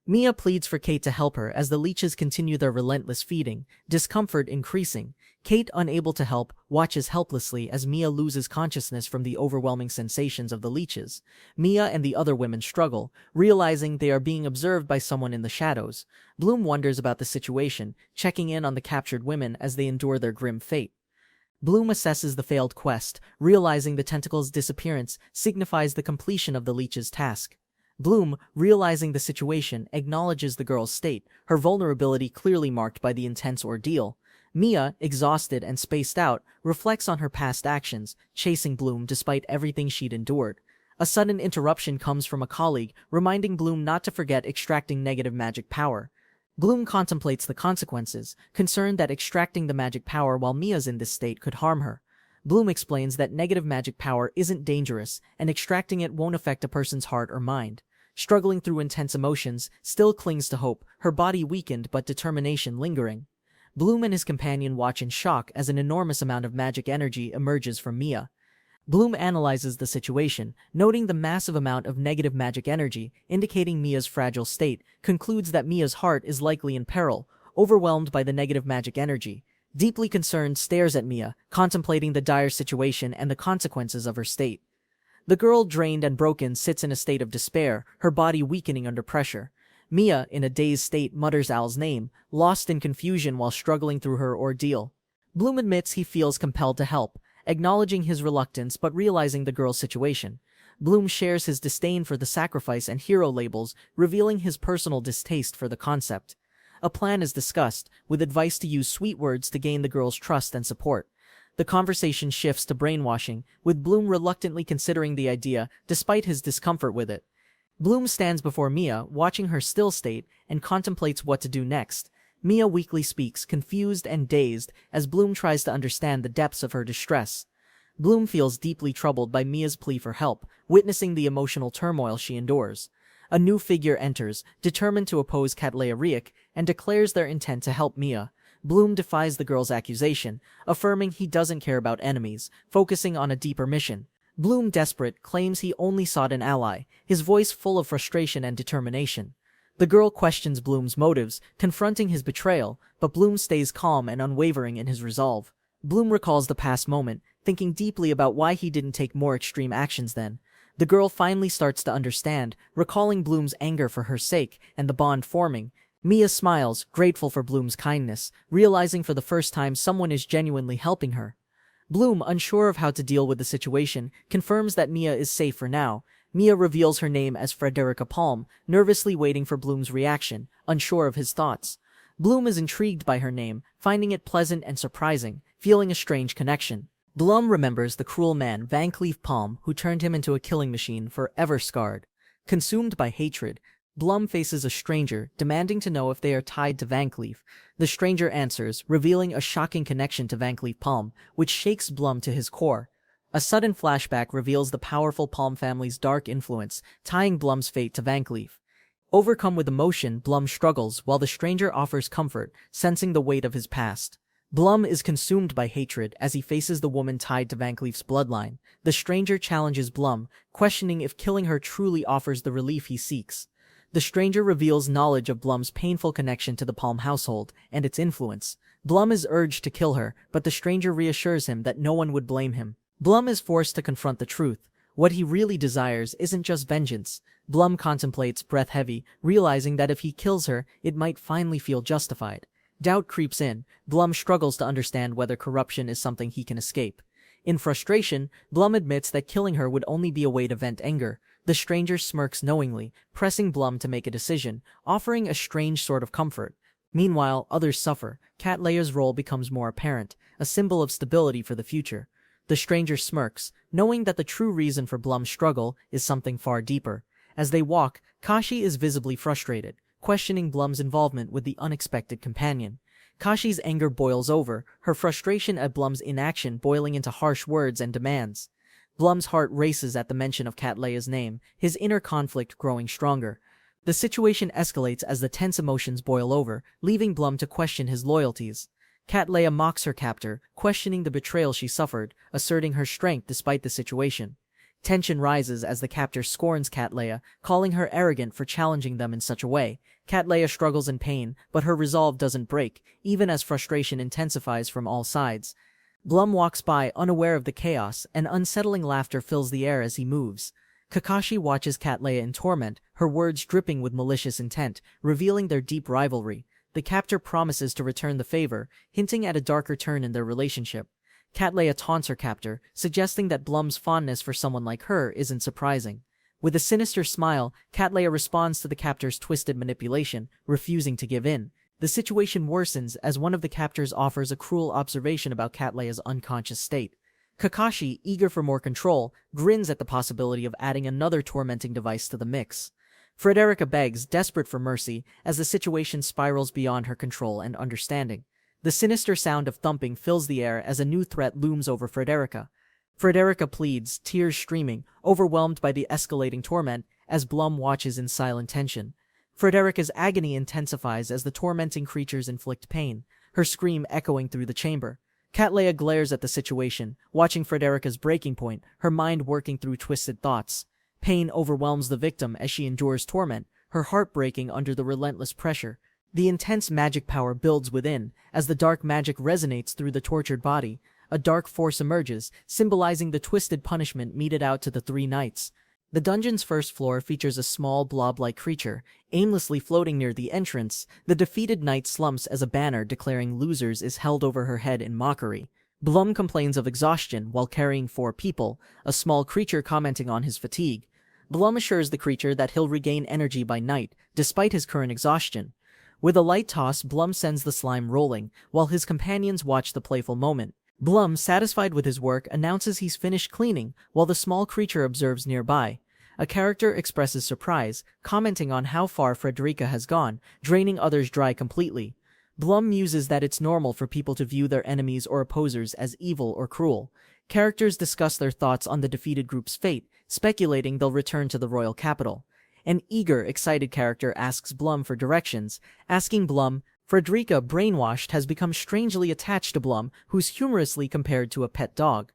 Mia pleads for Kate to help her as the leeches continue their relentless feeding, discomfort increasing. Kate, unable to help, watches helplessly as Mia loses consciousness from the overwhelming sensations of the leeches. Mia and the other women struggle, realizing they are being observed by someone in the shadows. Bloom wonders about the situation, checking in on the captured women as they endure their grim fate. Bloom assesses the failed quest, realizing the tentacle's disappearance signifies the completion of the leech's task. Bloom, realizing the situation, acknowledges the girl's state, her vulnerability clearly marked by the intense ordeal. Mia, exhausted and spaced out, reflects on her past actions, chasing Bloom despite everything she'd endured. A sudden interruption comes from a colleague, reminding Bloom not to forget extracting negative magic power. Bloom contemplates the consequences, concerned that extracting the magic power while Mia's in this state could harm her. Bloom explains that negative magic power isn't dangerous, and extracting it won't affect a person's heart or mind. Struggling through intense emotions, still clings to hope, her body weakened but determination lingering. Bloom and his companion watch in shock as an enormous amount of magic energy emerges from Mia. Bloom analyzes the situation, noting the massive amount of negative magic energy, indicating Mia's fragile state, concludes that Mia's heart is likely in peril, overwhelmed by the negative magic energy. Deeply concerned, stares at Mia, contemplating the dire situation and the consequences of her state. The girl, drained and broken, sits in a state of despair, her body weakening under pressure. Mia, in a dazed state, mutters Al's name, lost in confusion while struggling through her ordeal. Bloom admits he feels compelled to help, acknowledging his reluctance but realizing the girl's situation. Bloom shares his disdain for the sacrifice and hero labels, revealing his personal distaste for the concept. A plan is discussed, with advice to use sweet words to gain the girl's trust and support. The conversation shifts to brainwashing, with Bloom reluctantly considering the idea, despite his discomfort with it. Bloom stands before Mia, watching her still state, and contemplates what to do next. Mia weakly speaks, confused and dazed, as Bloom tries to understand the depths of her distress. Bloom feels deeply troubled by Mia's plea for help, witnessing the emotional turmoil she endures. A new figure enters, determined to oppose Katlea and declares their intent to help Mia. Bloom defies the girl's accusation, affirming he doesn't care about enemies, focusing on a deeper mission. Bloom, desperate, claims he only sought an ally, his voice full of frustration and determination. The girl questions Bloom's motives, confronting his betrayal, but Bloom stays calm and unwavering in his resolve. Bloom recalls the past moment, thinking deeply about why he didn't take more extreme actions then. The girl finally starts to understand, recalling Bloom's anger for her sake and the bond forming. Mia smiles, grateful for Bloom's kindness, realizing for the first time someone is genuinely helping her. Bloom, unsure of how to deal with the situation, confirms that Mia is safe for now. Mia reveals her name as Frederica Palm, nervously waiting for Bloom's reaction, unsure of his thoughts. Bloom is intrigued by her name, finding it pleasant and surprising, feeling a strange connection. Bloom remembers the cruel man Van Cleef Palm who turned him into a killing machine, forever scarred. Consumed by hatred, Bloom faces a stranger, demanding to know if they are tied to Van Cleef. The stranger answers, revealing a shocking connection to Van Cleef Palm, which shakes Bloom to his core. A sudden flashback reveals the powerful Palm family's dark influence, tying Blum's fate to Van Cleef. Overcome with emotion, Blum struggles while the stranger offers comfort, sensing the weight of his past. Blum is consumed by hatred as he faces the woman tied to Van Cleef's bloodline. The stranger challenges Blum, questioning if killing her truly offers the relief he seeks. The stranger reveals knowledge of Blum's painful connection to the Palm household and its influence. Blum is urged to kill her, but the stranger reassures him that no one would blame him. Blum is forced to confront the truth. What he really desires isn't just vengeance. Blum contemplates, breath heavy, realizing that if he kills her, it might finally feel justified. Doubt creeps in. Blum struggles to understand whether corruption is something he can escape. In frustration, Blum admits that killing her would only be a way to vent anger. The stranger smirks knowingly, pressing Blum to make a decision, offering a strange sort of comfort. Meanwhile, others suffer. Cat Leia's role becomes more apparent, a symbol of stability for the future. The stranger smirks, knowing that the true reason for Blum's struggle is something far deeper. As they walk, Kashi is visibly frustrated, questioning Blum's involvement with the unexpected companion. Kashi's anger boils over, her frustration at Blum's inaction boiling into harsh words and demands. Blum's heart races at the mention of Cat Leia's name, his inner conflict growing stronger. The situation escalates as the tense emotions boil over, leaving Blum to question his loyalties. Cat Leia mocks her captor, questioning the betrayal she suffered, asserting her strength despite the situation. Tension rises as the captor scorns Cat Leia, calling her arrogant for challenging them in such a way. Cat Leia struggles in pain, but her resolve doesn't break, even as frustration intensifies from all sides. Blum walks by, unaware of the chaos, and unsettling laughter fills the air as he moves. Kakashi watches Cat Leia in torment, her words dripping with malicious intent, revealing their deep rivalry. The captor promises to return the favor, hinting at a darker turn in their relationship. Cat Leia taunts her captor, suggesting that Blum's fondness for someone like her isn't surprising. With a sinister smile, Cat Leia responds to the captor's twisted manipulation, refusing to give in. The situation worsens as one of the captors offers a cruel observation about Cat Leia's unconscious state. Kakashi, eager for more control, grins at the possibility of adding another tormenting device to the mix. Frederica begs, desperate for mercy, as the situation spirals beyond her control and understanding. The sinister sound of thumping fills the air as a new threat looms over Frederica. Frederica pleads, tears streaming, overwhelmed by the escalating torment, as Blum watches in silent tension. Frederica's agony intensifies as the tormenting creatures inflict pain, her scream echoing through the chamber. Cat Leia glares at the situation, watching Frederica's breaking point, her mind working through twisted thoughts. Pain overwhelms the victim as she endures torment, her heart breaking under the relentless pressure. The intense magic power builds within, as the dark magic resonates through the tortured body. A dark force emerges, symbolizing the twisted punishment meted out to the three knights. The dungeon's first floor features a small blob-like creature, aimlessly floating near the entrance. The defeated knight slumps as a banner declaring losers is held over her head in mockery. Blum complains of exhaustion while carrying 4 people, a small creature commenting on his fatigue. Blum assures the creature that he'll regain energy by night, despite his current exhaustion. With a light toss, Blum sends the slime rolling, while his companions watch the playful moment. Blum, satisfied with his work, announces he's finished cleaning, while the small creature observes nearby. A character expresses surprise, commenting on how far Frederica has gone, draining others dry completely. Blum muses that it's normal for people to view their enemies or opposers as evil or cruel. Characters discuss their thoughts on the defeated group's fate, speculating they'll return to the royal capital. An eager, excited character asks Blum for directions, asking Blum, Frederica, brainwashed, has become strangely attached to Blum, who's humorously compared to a pet dog.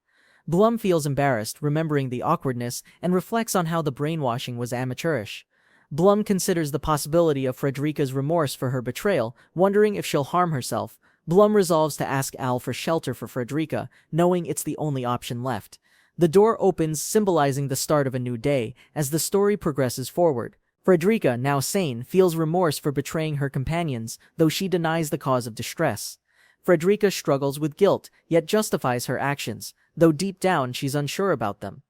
Blum feels embarrassed, remembering the awkwardness, and reflects on how the brainwashing was amateurish. Blum considers the possibility of Frederica's remorse for her betrayal, wondering if she'll harm herself. Blum resolves to ask Al for shelter for Frederica, knowing it's the only option left. The door opens, symbolizing the start of a new day, as the story progresses forward. Frederica, now sane, feels remorse for betraying her companions, though she denies the cause of distress. Frederica struggles with guilt, yet justifies her actions, though deep down she's unsure about them.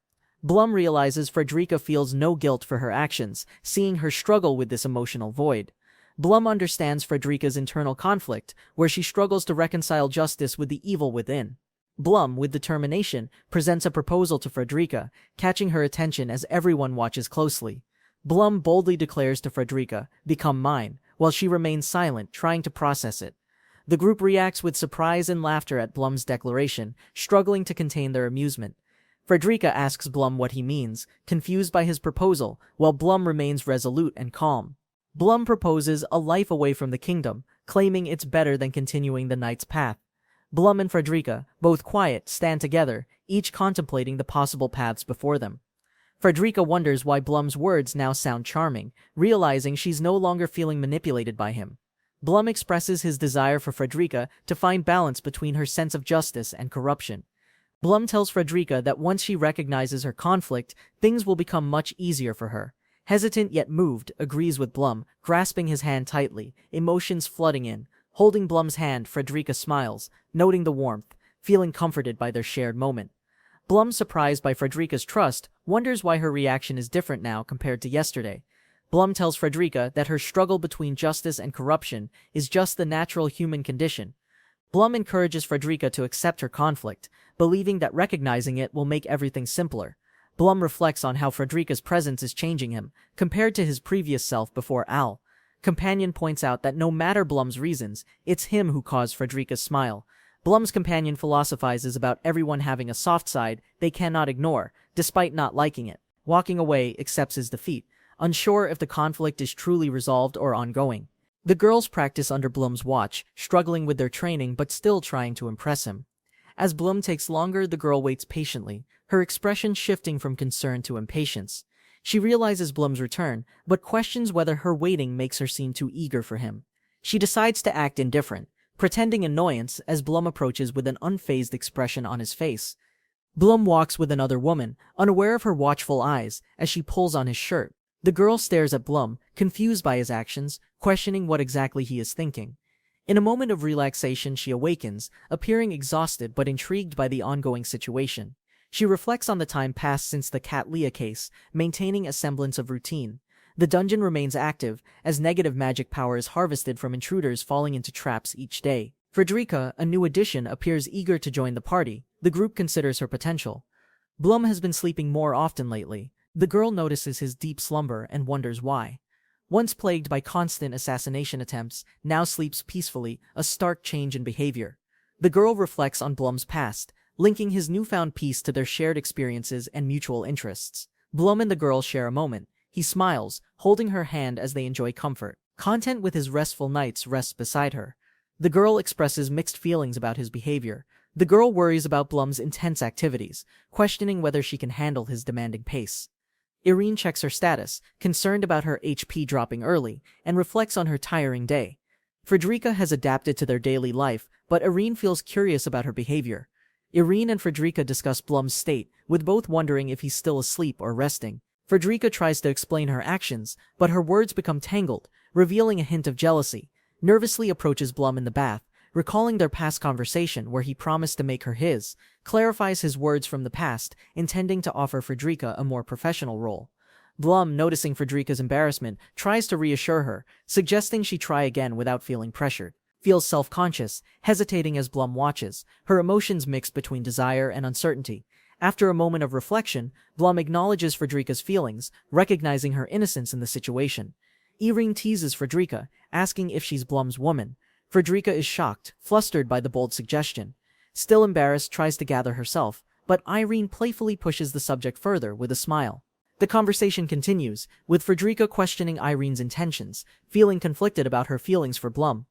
Blum realizes Frederica feels no guilt for her actions, seeing her struggle with this emotional void. Blum understands Frederica's internal conflict, where she struggles to reconcile justice with the evil within. Blum, with determination, presents a proposal to Frederica, catching her attention as everyone watches closely. Blum boldly declares to Frederica, "Become mine," while she remains silent, trying to process it. The group reacts with surprise and laughter at Blum's declaration, struggling to contain their amusement. Frederica asks Blum what he means, confused by his proposal, while Blum remains resolute and calm. Blum proposes a life away from the kingdom, claiming it's better than continuing the knight's path. Blum and Frederica, both quiet, stand together, each contemplating the possible paths before them. Frederica wonders why Blum's words now sound charming, realizing she's no longer feeling manipulated by him. Blum expresses his desire for Frederica to find balance between her sense of justice and corruption. Blum tells Frederica that once she recognizes her conflict, things will become much easier for her. Hesitant yet moved, agrees with Blum, grasping his hand tightly, emotions flooding in. Holding Blum's hand, Frederica smiles, noting the warmth, feeling comforted by their shared moment. Blum, surprised by Frederica's trust, wonders why her reaction is different now compared to yesterday. Blum tells Frederica that her struggle between justice and corruption is just the natural human condition. Blum encourages Frederica to accept her conflict, believing that recognizing it will make everything simpler. Blum reflects on how Frederica's presence is changing him, compared to his previous self before Al. Companion points out that no matter Blum's reasons, it's him who caused Frederica's smile. Blum's companion philosophizes about everyone having a soft side they cannot ignore, despite not liking it. Walking away, accepts his defeat, unsure if the conflict is truly resolved or ongoing. The girls practice under Blum's watch, struggling with their training but still trying to impress him. As Blum takes longer, the girl waits patiently, her expression shifting from concern to impatience. She realizes Blum's return, but questions whether her waiting makes her seem too eager for him. She decides to act indifferent, pretending annoyance as Blum approaches with an unfazed expression on his face. Blum walks with another woman, unaware of her watchful eyes, as she pulls on his shirt. The girl stares at Blum, confused by his actions, questioning what exactly he is thinking. In a moment of relaxation, she awakens, appearing exhausted but intrigued by the ongoing situation. She reflects on the time passed since the Cat Leah case, maintaining a semblance of routine. The dungeon remains active, as negative magic power is harvested from intruders falling into traps each day. Frederica, a new addition, appears eager to join the party. The group considers her potential. Blum has been sleeping more often lately. The girl notices his deep slumber and wonders why. Once plagued by constant assassination attempts, now sleeps peacefully, a stark change in behavior. The girl reflects on Blum's past, linking his newfound peace to their shared experiences and mutual interests. Blum and the girl share a moment. He smiles, holding her hand as they enjoy comfort. Content with his restful nights, rests beside her. The girl expresses mixed feelings about his behavior. The girl worries about Blum's intense activities, questioning whether she can handle his demanding pace. Irene checks her status, concerned about her HP dropping early, and reflects on her tiring day. Frederica has adapted to their daily life, but Irene feels curious about her behavior. Irene and Frederica discuss Blum's state, with both wondering if he's still asleep or resting. Frederica tries to explain her actions, but her words become tangled, revealing a hint of jealousy. Nervously approaches Blum in the bath, recalling their past conversation where he promised to make her his, clarifies his words from the past, intending to offer Frederica a more professional role. Blum, noticing Frederica's embarrassment, tries to reassure her, suggesting she try again without feeling pressured. Feels self-conscious, hesitating as Blum watches, her emotions mixed between desire and uncertainty. After a moment of reflection, Blum acknowledges Frederica's feelings, recognizing her innocence in the situation. Irene teases Frederica, asking if she's Blum's woman. Frederica is shocked, flustered by the bold suggestion. Still embarrassed, tries to gather herself, but Irene playfully pushes the subject further with a smile. The conversation continues, with Frederica questioning Irene's intentions, feeling conflicted about her feelings for Blum.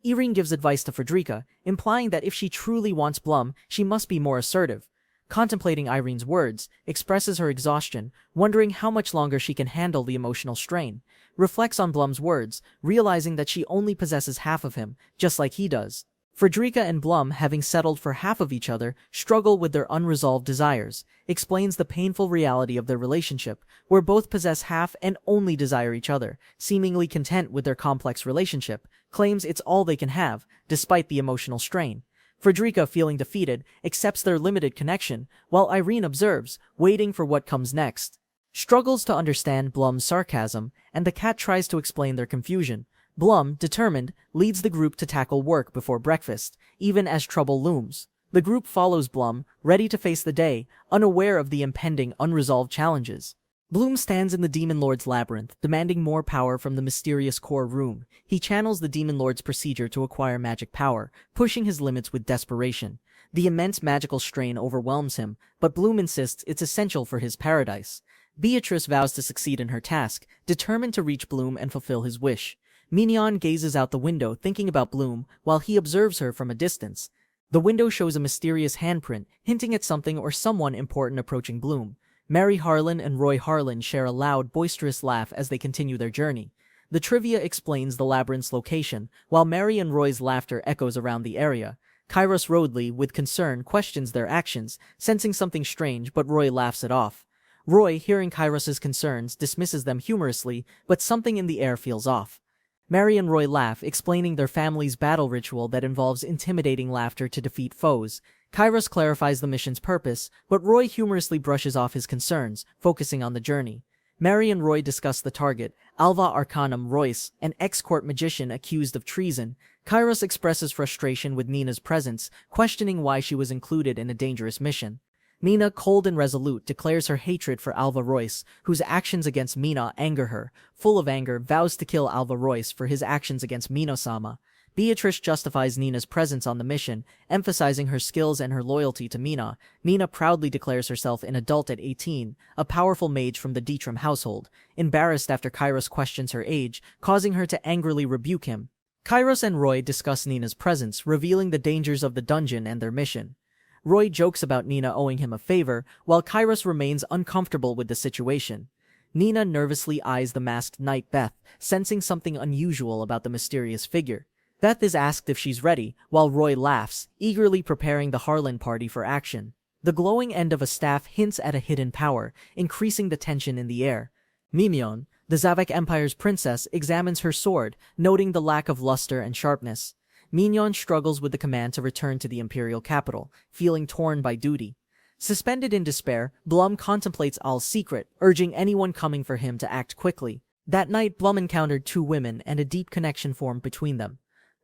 Irene gives advice to Frederica, implying that if she truly wants Blum, she must be more assertive. Contemplating Irene's words, expresses her exhaustion, wondering how much longer she can handle the emotional strain. Reflects on Blum's words, realizing that she only possesses half of him, just like he does. Frederica and Blum, having settled for half of each other, struggle with their unresolved desires. Explains the painful reality of their relationship, where both possess half and only desire each other, seemingly content with their complex relationship. Claims it's all they can have, despite the emotional strain. Frederica, feeling defeated, accepts their limited connection, while Irene observes, waiting for what comes next. Struggles to understand Blum's sarcasm, and the cat tries to explain their confusion. Blum, determined, leads the group to tackle work before breakfast, even as trouble looms. The group follows Blum, ready to face the day, unaware of the impending unresolved challenges. Bloom stands in the Demon Lord's labyrinth, demanding more power from the mysterious core room. He channels the Demon Lord's procedure to acquire magic power, pushing his limits with desperation. The immense magical strain overwhelms him, but Bloom insists it's essential for his paradise. Beatrice vows to succeed in her task, determined to reach Bloom and fulfill his wish. Mignon gazes out the window thinking about Bloom while he observes her from a distance. The window shows a mysterious handprint, hinting at something or someone important approaching Bloom. Mary Harlan and Roy Harlan share a loud, boisterous laugh as they continue their journey. The trivia explains the labyrinth's location, while Mary and Roy's laughter echoes around the area. Kairos Rodley, with concern, questions their actions, sensing something strange, but Roy laughs it off. Roy, hearing Kairos's concerns, dismisses them humorously, but something in the air feels off. Mary and Roy laugh, explaining their family's battle ritual that involves intimidating laughter to defeat foes. Kairos clarifies the mission's purpose, but Roy humorously brushes off his concerns, focusing on the journey. Mary and Roy discuss the target, Alva Arcanum Royce, an ex-court magician accused of treason. Kairos expresses frustration with Nina's presence, questioning why she was included in a dangerous mission. Nina, cold and resolute, declares her hatred for Alva Royce, whose actions against Mina anger her. Full of anger, vows to kill Alva Royce for his actions against Mino-sama. Beatrice justifies Nina's presence on the mission, emphasizing her skills and her loyalty to Mina. Nina proudly declares herself an adult at 18, a powerful mage from the Dietram household, embarrassed after Kairos questions her age, causing her to angrily rebuke him. Kairos and Roy discuss Nina's presence, revealing the dangers of the dungeon and their mission. Roy jokes about Nina owing him a favor, while Kairos remains uncomfortable with the situation. Nina nervously eyes the masked knight Beth, sensing something unusual about the mysterious figure. Beth is asked if she's ready, while Roy laughs, eagerly preparing the Harlan party for action. The glowing end of a staff hints at a hidden power, increasing the tension in the air. Mimyon, the Zavek Empire's princess, examines her sword, noting the lack of luster and sharpness. Mignon struggles with the command to return to the imperial capital, feeling torn by duty. Suspended in despair, Blum contemplates Al's secret, urging anyone coming for him to act quickly. That night, Blum encountered two women and a deep connection formed between them.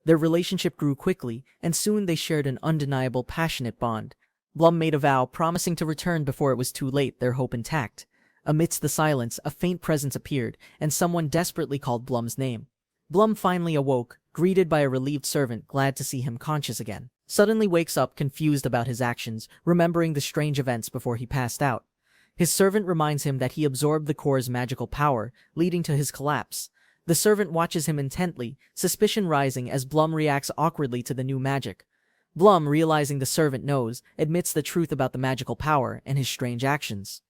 Their relationship grew quickly, and soon they shared an undeniable, passionate bond. Blum made a vow, promising to return before it was too late, their hope intact. Amidst the silence, a faint presence appeared, and someone desperately called Blum's name. Blum finally awoke, greeted by a relieved servant glad to see him conscious again. Suddenly wakes up, confused about his actions, remembering the strange events before he passed out. His servant reminds him that he absorbed the core's magical power, leading to his collapse. The servant watches him intently, suspicion rising as Blum reacts awkwardly to the new magic. Blum, realizing the servant knows, admits the truth about the magical power and his strange actions.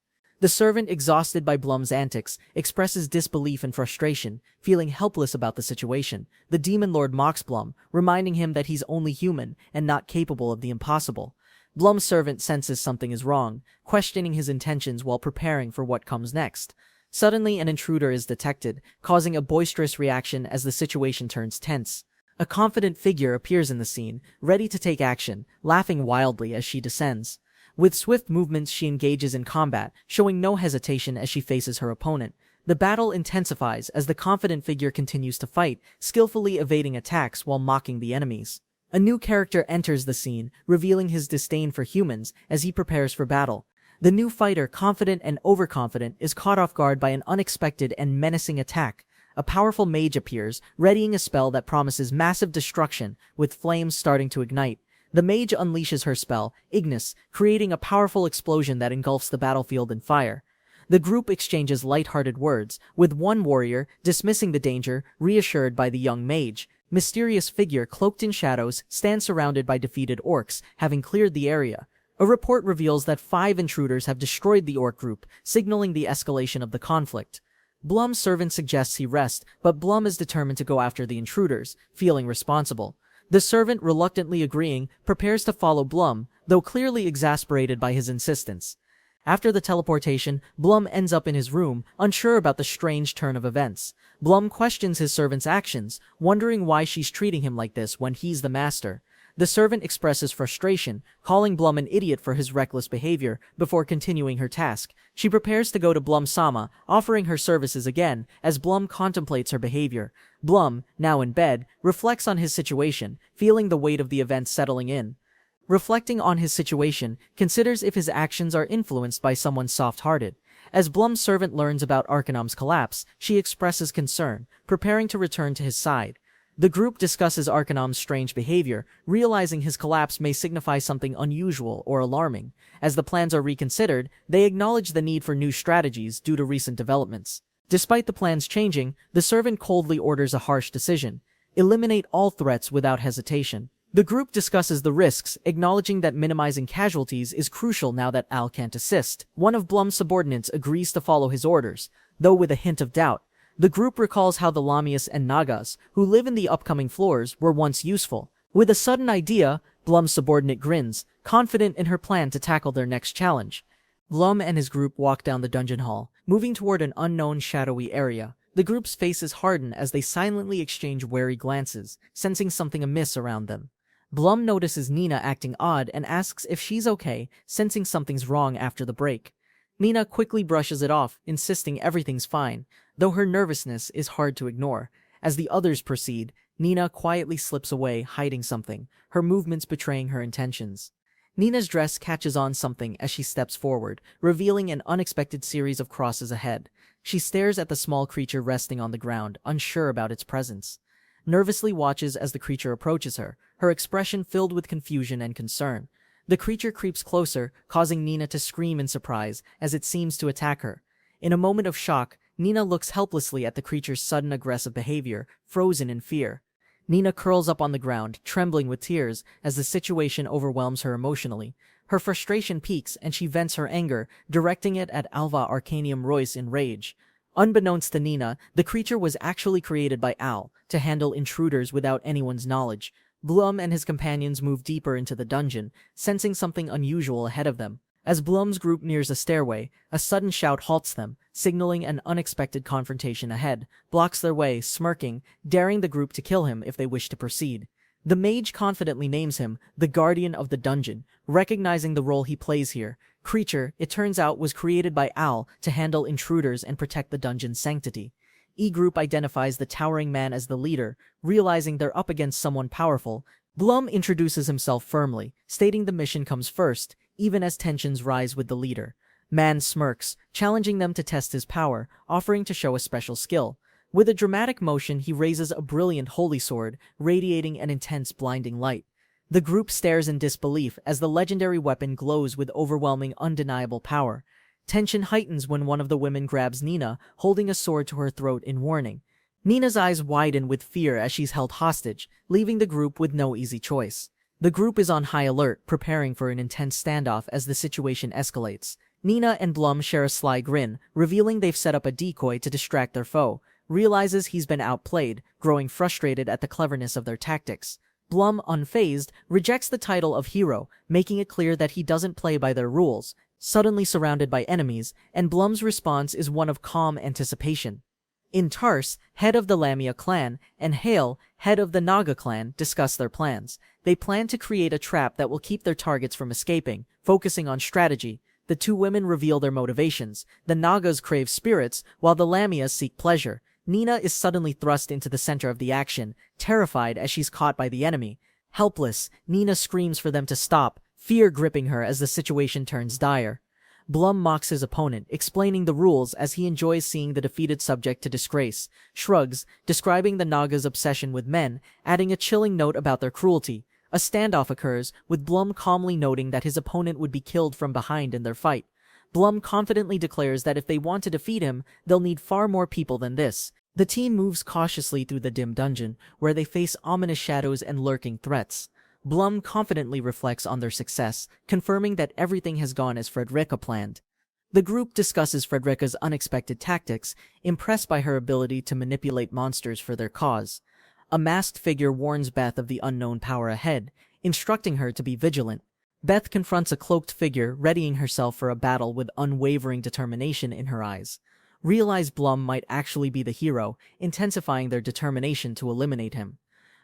The servant, exhausted by Blum's antics, expresses disbelief and frustration, feeling helpless about the situation. The demon lord mocks Blum, reminding him that he's only human and not capable of the impossible. Blum's servant senses something is wrong, questioning his intentions while preparing for what comes next. Suddenly, an intruder is detected, causing a boisterous reaction as the situation turns tense. A confident figure appears in the scene, ready to take action, laughing wildly as she descends. With swift movements, she engages in combat, showing no hesitation as she faces her opponent. The battle intensifies as the confident figure continues to fight, skillfully evading attacks while mocking the enemies. A new character enters the scene, revealing his disdain for humans as he prepares for battle. The new fighter, confident and overconfident, is caught off guard by an unexpected and menacing attack. A powerful mage appears, readying a spell that promises massive destruction, with flames starting to ignite. The mage unleashes her spell, Ignis, creating a powerful explosion that engulfs the battlefield in fire. The group exchanges light-hearted words, with one warrior dismissing the danger, reassured by the young mage. Mysterious figure cloaked in shadows stands surrounded by defeated orcs, having cleared the area. A report reveals that 5 intruders have destroyed the orc group, signaling the escalation of the conflict. Blum's servant suggests he rest, but Blum is determined to go after the intruders, feeling responsible. The servant, reluctantly agreeing, prepares to follow Blum, though clearly exasperated by his insistence. After the teleportation, Blum ends up in his room, unsure about the strange turn of events. Blum questions his servant's actions, wondering why she's treating him like this when he's the master. The servant expresses frustration, calling Blum an idiot for his reckless behavior, before continuing her task. She prepares to go to Blum-sama, offering her services again, as Blum contemplates her behavior. Blum, now in bed, reflects on his situation, feeling the weight of the events settling in. Reflecting on his situation, considers if his actions are influenced by someone soft-hearted. As Blum's servant learns about Arcanum's collapse, she expresses concern, preparing to return to his side. The group discusses Arcanum's strange behavior, realizing his collapse may signify something unusual or alarming. As the plans are reconsidered, they acknowledge the need for new strategies due to recent developments. Despite the plans changing, the servant coldly orders a harsh decision: eliminate all threats without hesitation. The group discusses the risks, acknowledging that minimizing casualties is crucial now that Al can't assist. One of Blum's subordinates agrees to follow his orders, though with a hint of doubt. The group recalls how the Lamias and Nagas, who live in the upcoming floors, were once useful. With a sudden idea, Blum's subordinate grins, confident in her plan to tackle their next challenge. Blum and his group walk down the dungeon hall, moving toward an unknown shadowy area. The group's faces harden as they silently exchange wary glances, sensing something amiss around them. Blum notices Nina acting odd and asks if she's okay, sensing something's wrong after the break. Nina quickly brushes it off, insisting everything's fine, though her nervousness is hard to ignore. As the others proceed, Nina quietly slips away, hiding something, her movements betraying her intentions. Nina's dress catches on something as she steps forward, revealing an unexpected series of crosses ahead. She stares at the small creature resting on the ground, unsure about its presence. Nervously watches as the creature approaches her, her expression filled with confusion and concern. The creature creeps closer, causing Nina to scream in surprise as it seems to attack her. In a moment of shock, Nina looks helplessly at the creature's sudden aggressive behavior, frozen in fear. Nina curls up on the ground, trembling with tears as the situation overwhelms her emotionally. Her frustration peaks and she vents her anger, directing it at Alva Arcanium Royce in rage. Unbeknownst to Nina, the creature was actually created by Al to handle intruders without anyone's knowledge. Blum and his companions move deeper into the dungeon, sensing something unusual ahead of them. As Blum's group nears a stairway, a sudden shout halts them, signaling an unexpected confrontation ahead. Blocks their way, smirking, daring the group to kill him if they wish to proceed. The mage confidently names him the Guardian of the Dungeon, recognizing the role he plays here. Creature, it turns out, was created by Al to handle intruders and protect the dungeon's sanctity. E-Group identifies the towering man as the leader, realizing they're up against someone powerful. Blum introduces himself firmly, stating the mission comes first, even as tensions rise with the leader. Man smirks, challenging them to test his power, offering to show a special skill. With a dramatic motion, he raises a brilliant holy sword, radiating an intense blinding light. The group stares in disbelief as the legendary weapon glows with overwhelming, undeniable power. Tension heightens when one of the women grabs Nina, holding a sword to her throat in warning. Nina's eyes widen with fear as she's held hostage, leaving the group with no easy choice. The group is on high alert, preparing for an intense standoff as the situation escalates. Nina and Blum share a sly grin, revealing they've set up a decoy to distract their foe. Realizes he's been outplayed, growing frustrated at the cleverness of their tactics. Blum, unfazed, rejects the title of hero, making it clear that he doesn't play by their rules. Suddenly surrounded by enemies, and Blum's response is one of calm anticipation. In Tars, head of the Lamia clan, and Hale, head of the Naga clan, discuss their plans. They plan to create a trap that will keep their targets from escaping, focusing on strategy. The two women reveal their motivations. The Nagas crave spirits, while the Lamias seek pleasure. Nina is suddenly thrust into the center of the action, terrified as she's caught by the enemy. Helpless, Nina screams for them to stop, fear gripping her as the situation turns dire. Blum mocks his opponent, explaining the rules as he enjoys seeing the defeated subject to disgrace. Shrugs, describing the Naga's obsession with men, adding a chilling note about their cruelty. A standoff occurs, with Blum calmly noting that his opponent would be killed from behind in their fight. Blum confidently declares that if they want to defeat him, they'll need far more people than this. The team moves cautiously through the dim dungeon, where they face ominous shadows and lurking threats. Blum confidently reflects on their success, confirming that everything has gone as Frederica planned. The group discusses Frederica's unexpected tactics, impressed by her ability to manipulate monsters for their cause. A masked figure warns Beth of the unknown power ahead, instructing her to be vigilant. Beth confronts a cloaked figure, readying herself for a battle with unwavering determination in her eyes. Realize Blum might actually be the hero, intensifying their determination to eliminate him.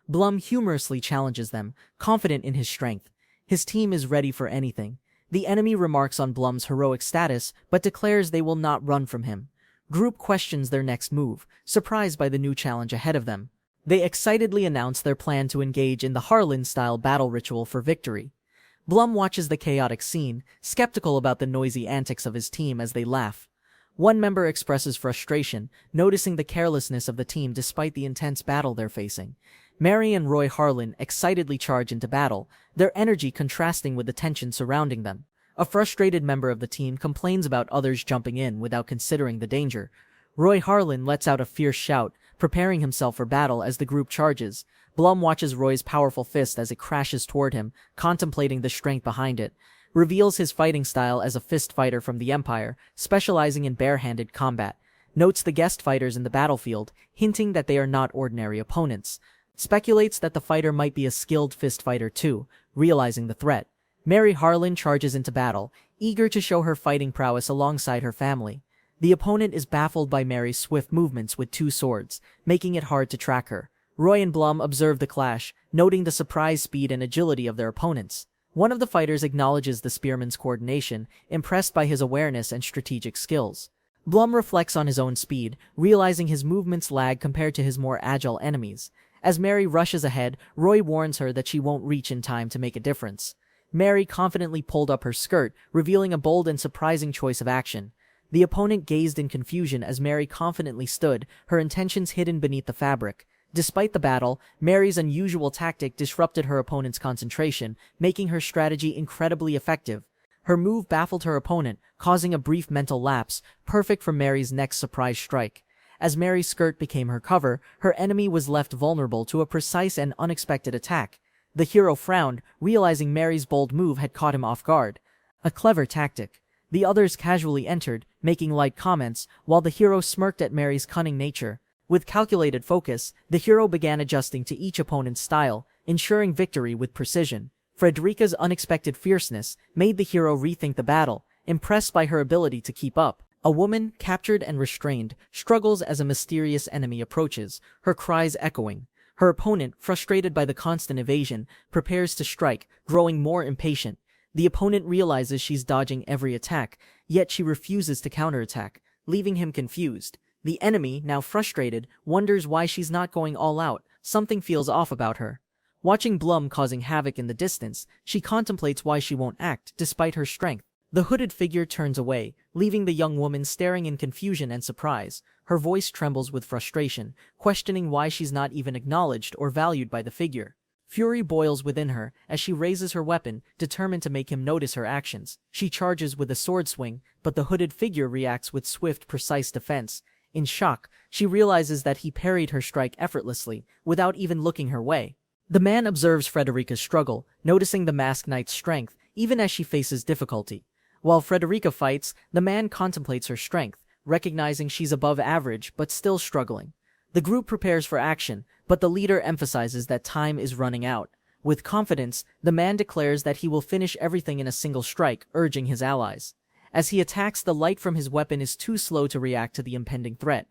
Blum humorously challenges them, confident in his strength. His team is ready for anything. The enemy remarks on Blum's heroic status, but declares they will not run from him. Group questions their next move, surprised by the new challenge ahead of them. They excitedly announce their plan to engage in the Harlan-style battle ritual for victory. Blum watches the chaotic scene, skeptical about the noisy antics of his team as they laugh. One member expresses frustration, noticing the carelessness of the team despite the intense battle they're facing. Mary and Roy Harlan excitedly charge into battle, their energy contrasting with the tension surrounding them. A frustrated member of the team complains about others jumping in without considering the danger. Roy Harlan lets out a fierce shout, preparing himself for battle as the group charges. Blum watches Roy's powerful fist as it crashes toward him, contemplating the strength behind it. Reveals his fighting style as a fist fighter from the Empire, specializing in bare-handed combat. Notes the guest fighters in the battlefield, hinting that they are not ordinary opponents. Speculates that the fighter might be a skilled fist fighter too, realizing the threat. Mary Harlan charges into battle, eager to show her fighting prowess alongside her family. The opponent is baffled by Mary's swift movements with two swords, making it hard to track her. Roy and Blum observe the clash, noting the surprise speed and agility of their opponents. One of the fighters acknowledges the spearman's coordination, impressed by his awareness and strategic skills. Blum reflects on his own speed, realizing his movements lag compared to his more agile enemies. As Mary rushes ahead, Roy warns her that she won't reach in time to make a difference. Mary confidently pulled up her skirt, revealing a bold and surprising choice of action. The opponent gazed in confusion as Mary confidently stood, her intentions hidden beneath the fabric. Despite the battle, Mary's unusual tactic disrupted her opponent's concentration, making her strategy incredibly effective. Her move baffled her opponent, causing a brief mental lapse, perfect for Mary's next surprise strike. As Mary's skirt became her cover, her enemy was left vulnerable to a precise and unexpected attack. The hero frowned, realizing Mary's bold move had caught him off guard. A clever tactic. The others casually entered, making light comments, while the hero smirked at Mary's cunning nature. With calculated focus, the hero began adjusting to each opponent's style, ensuring victory with precision. Frederica's unexpected fierceness made the hero rethink the battle, impressed by her ability to keep up. A woman, captured and restrained, struggles as a mysterious enemy approaches, her cries echoing. Her opponent, frustrated by the constant evasion, prepares to strike, growing more impatient. The opponent realizes she's dodging every attack, yet she refuses to counterattack, leaving him confused. The enemy, now frustrated, wonders why she's not going all out. Something feels off about her. Watching Blum causing havoc in the distance, she contemplates why she won't act, despite her strength. The hooded figure turns away, leaving the young woman staring in confusion and surprise. Her voice trembles with frustration, questioning why she's not even acknowledged or valued by the figure. Fury boils within her as she raises her weapon, determined to make him notice her actions. She charges with a sword swing, but the hooded figure reacts with swift, precise defense. In shock, she realizes that he parried her strike effortlessly, without even looking her way. The man observes Frederica's struggle, noticing the masked knight's strength, even as she faces difficulty. While Frederica fights, the man contemplates her strength, recognizing she's above average but still struggling. The group prepares for action, but the leader emphasizes that time is running out. With confidence, the man declares that he will finish everything in a single strike, urging his allies. As he attacks, the light from his weapon is too slow to react to the impending threat.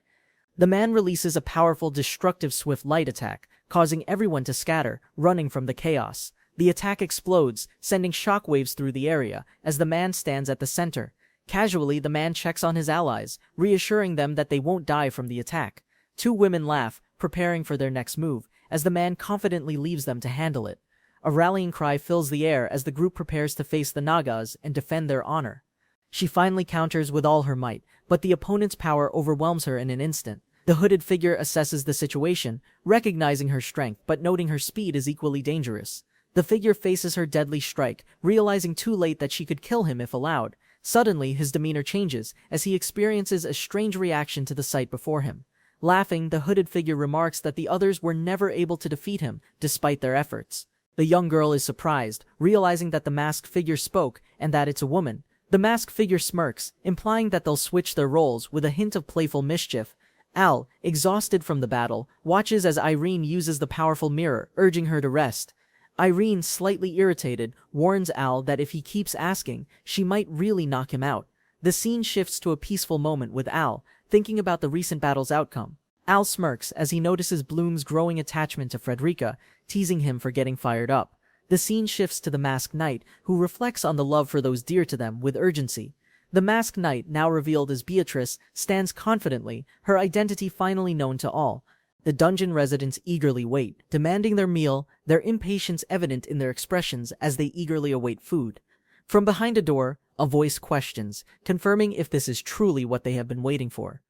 The man releases a powerful, destructive swift light attack, causing everyone to scatter, running from the chaos. The attack explodes, sending shockwaves through the area, as the man stands at the center. Casually, the man checks on his allies, reassuring them that they won't die from the attack. Two women laugh, preparing for their next move, as the man confidently leaves them to handle it. A rallying cry fills the air as the group prepares to face the Nagas and defend their honor. She finally counters with all her might, but the opponent's power overwhelms her in an instant. The hooded figure assesses the situation, recognizing her strength but noting her speed is equally dangerous. The figure faces her deadly strike, realizing too late that she could kill him if allowed. Suddenly, his demeanor changes, as he experiences a strange reaction to the sight before him. Laughing, the hooded figure remarks that the others were never able to defeat him, despite their efforts. The young girl is surprised, realizing that the masked figure spoke, and that it's a woman. The masked figure smirks, implying that they'll switch their roles, with a hint of playful mischief. Al, exhausted from the battle, watches as Irene uses the powerful mirror, urging her to rest. Irene, slightly irritated, warns Al that if he keeps asking, she might really knock him out. The scene shifts to a peaceful moment with Al, thinking about the recent battle's outcome. Al smirks as he notices Bloom's growing attachment to Frederica, teasing him for getting fired up. The scene shifts to the masked knight, who reflects on the love for those dear to them with urgency. The masked knight, now revealed as Beatrice, stands confidently, her identity finally known to all. The dungeon residents eagerly wait, demanding their meal, their impatience evident in their expressions as they eagerly await food. From behind a door, A voice questions, confirming if this is truly what they have been waiting for.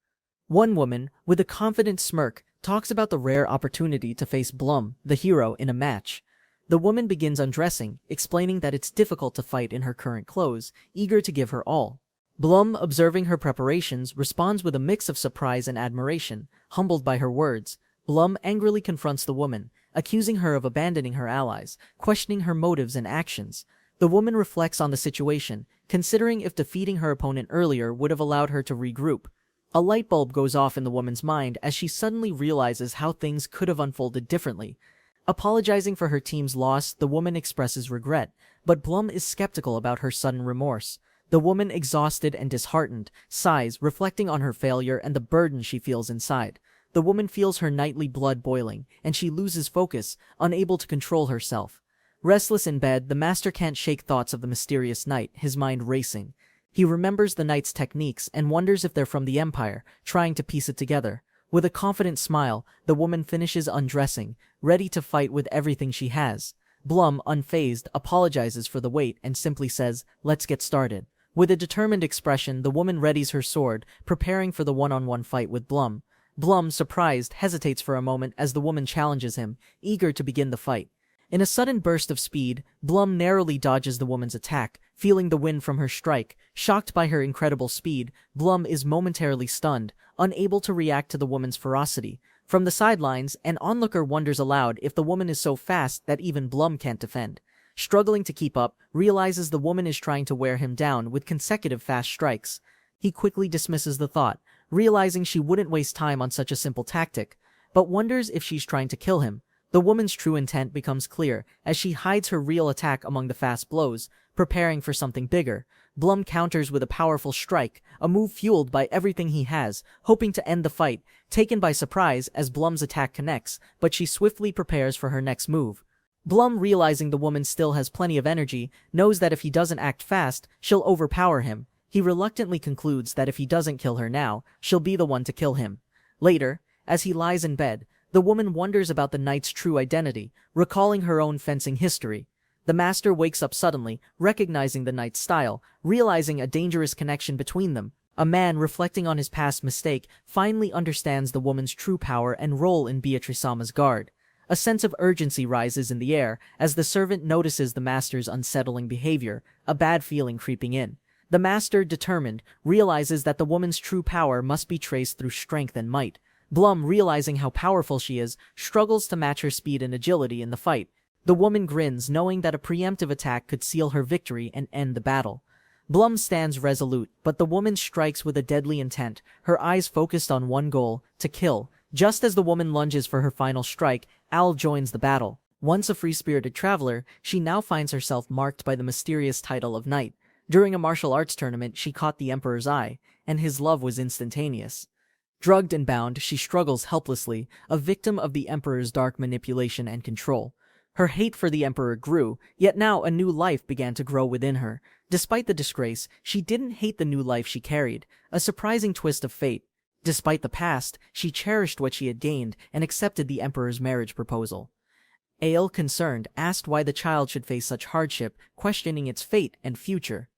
One woman, with a confident smirk, talks about the rare opportunity to face Blum, the hero, in a match. The woman begins undressing, explaining that it's difficult to fight in her current clothes, eager to give her all. Blum, observing her preparations, responds with a mix of surprise and admiration, humbled by her words. Blum angrily confronts the woman, accusing her of abandoning her allies, questioning her motives and actions. The woman reflects on the situation, considering if defeating her opponent earlier would have allowed her to regroup. A light bulb goes off in the woman's mind as she suddenly realizes how things could have unfolded differently. Apologizing for her team's loss, the woman expresses regret, but Blum is skeptical about her sudden remorse. The woman, exhausted and disheartened, sighs, reflecting on her failure and the burden she feels inside. The woman feels her nightly blood boiling, and she loses focus, unable to control herself. Restless in bed, the master can't shake thoughts of the mysterious knight, his mind racing. He remembers the knight's techniques and wonders if they're from the Empire, trying to piece it together. With a confident smile, the woman finishes undressing, ready to fight with everything she has. Blum, unfazed, apologizes for the wait and simply says, "Let's get started." With a determined expression, the woman readies her sword, preparing for the one-on-one fight with Blum. Blum, surprised, hesitates for a moment as the woman challenges him, eager to begin the fight. In a sudden burst of speed, Blum narrowly dodges the woman's attack, feeling the wind from her strike. Shocked by her incredible speed, Blum is momentarily stunned, unable to react to the woman's ferocity. From the sidelines, an onlooker wonders aloud if the woman is so fast that even Blum can't defend. Struggling to keep up, realizes the woman is trying to wear him down with consecutive fast strikes. He quickly dismisses the thought, realizing she wouldn't waste time on such a simple tactic, but wonders if she's trying to kill him. The woman's true intent becomes clear as she hides her real attack among the fast blows, preparing for something bigger. Blum counters with a powerful strike, a move fueled by everything he has, hoping to end the fight, taken by surprise as Blum's attack connects, but she swiftly prepares for her next move. Blum, realizing the woman still has plenty of energy, knows that if he doesn't act fast, she'll overpower him. He reluctantly concludes that if he doesn't kill her now, she'll be the one to kill him. Later, as he lies in bed, the woman wonders about the knight's true identity, recalling her own fencing history. The master wakes up suddenly, recognizing the knight's style, realizing a dangerous connection between them. A man, reflecting on his past mistake, finally understands the woman's true power and role in Beatrice-sama's guard. A sense of urgency rises in the air as the servant notices the master's unsettling behavior, a bad feeling creeping in. The master, determined, realizes that the woman's true power must be traced through strength and might. Blum, realizing how powerful she is, struggles to match her speed and agility in the fight. The woman grins, knowing that a preemptive attack could seal her victory and end the battle. Blum stands resolute, but the woman strikes with a deadly intent, her eyes focused on one goal, to kill. Just as the woman lunges for her final strike, Al joins the battle. Once a free-spirited traveler, she now finds herself marked by the mysterious title of knight. During a martial arts tournament, she caught the Emperor's eye, and his love was instantaneous. Drugged and bound, she struggles helplessly, a victim of the Emperor's dark manipulation and control. Her hate for the Emperor grew, yet now a new life began to grow within her. Despite the disgrace, she didn't hate the new life she carried, a surprising twist of fate. Despite the past, she cherished what she had gained and accepted the Emperor's marriage proposal. Ale, concerned, asked why the child should face such hardship, questioning its fate and future.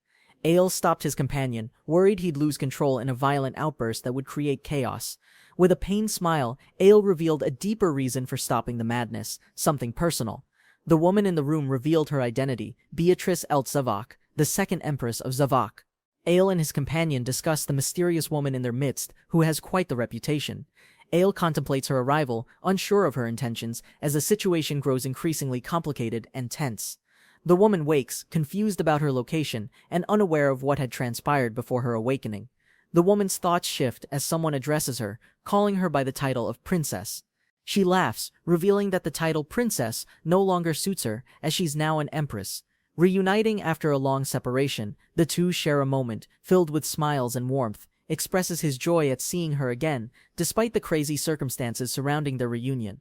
Ale stopped his companion, worried he'd lose control in a violent outburst that would create chaos. With a pained smile, Ale revealed a deeper reason for stopping the madness, something personal. The woman in the room revealed her identity, Beatrice El Zavak, the second empress of Zavak. Ale and his companion discuss the mysterious woman in their midst, who has quite the reputation. Ale contemplates her arrival, unsure of her intentions, as the situation grows increasingly complicated and tense. The woman wakes, confused about her location, and unaware of what had transpired before her awakening. The woman's thoughts shift as someone addresses her, calling her by the title of princess. She laughs, revealing that the title princess no longer suits her, as she's now an empress. Reuniting after a long separation, the two share a moment, filled with smiles and warmth, expresses his joy at seeing her again, despite the crazy circumstances surrounding their reunion.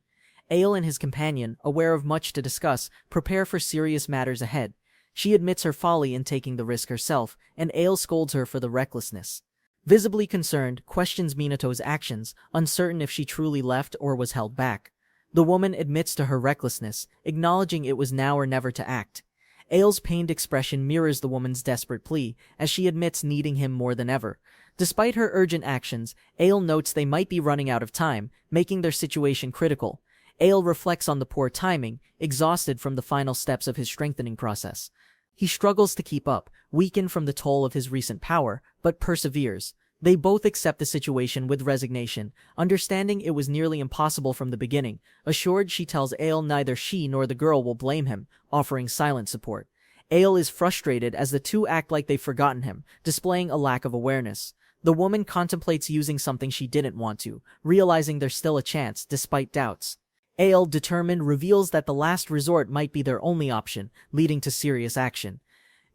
Ale and his companion, aware of much to discuss, prepare for serious matters ahead. She admits her folly in taking the risk herself, and Ale scolds her for the recklessness. Visibly concerned, questions Minato's actions, uncertain if she truly left or was held back. The woman admits to her recklessness, acknowledging it was now or never to act. Ail's pained expression mirrors the woman's desperate plea, as she admits needing him more than ever. Despite her urgent actions, Ail notes they might be running out of time, making their situation critical. Ail reflects on the poor timing, exhausted from the final steps of his strengthening process. He struggles to keep up, weakened from the toll of his recent power, but perseveres. They both accept the situation with resignation, understanding it was nearly impossible from the beginning. Assured, she tells Ail neither she nor the girl will blame him, offering silent support. Ail is frustrated as the two act like they've forgotten him, displaying a lack of awareness. The woman contemplates using something she didn't want to, realizing there's still a chance, despite doubts. Ail, determined, reveals that the last resort might be their only option, leading to serious action.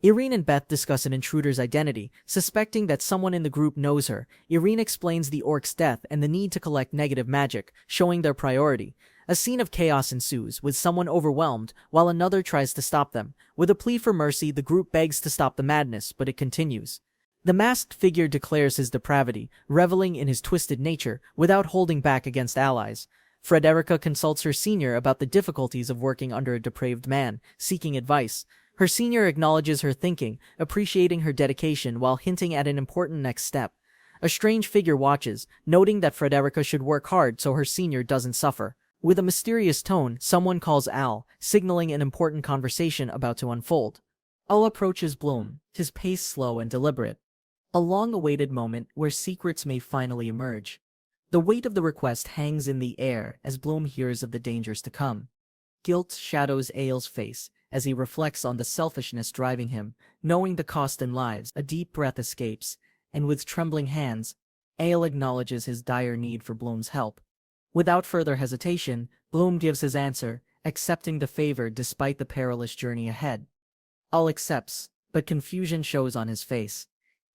Irene and Beth discuss an intruder's identity, suspecting that someone in the group knows her. Irene explains the orc's death and the need to collect negative magic, showing their priority. A scene of chaos ensues, with someone overwhelmed, while another tries to stop them. With a plea for mercy, the group begs to stop the madness, but it continues. The masked figure declares his depravity, reveling in his twisted nature, without holding back against allies. Frederica consults her senior about the difficulties of working under a depraved man, seeking advice. Her senior acknowledges her thinking, appreciating her dedication while hinting at an important next step. A strange figure watches, noting that Frederica should work hard so her senior doesn't suffer. With a mysterious tone, someone calls Al, signaling an important conversation about to unfold. Al approaches Bloom, his pace slow and deliberate. A long-awaited moment where secrets may finally emerge. The weight of the request hangs in the air as Bloom hears of the dangers to come. Guilt shadows Ail's face as he reflects on the selfishness driving him, knowing the cost in lives. A deep breath escapes, and with trembling hands, Ail acknowledges his dire need for Bloom's help. Without further hesitation, Bloom gives his answer, accepting the favor despite the perilous journey ahead. Al accepts, but confusion shows on his face.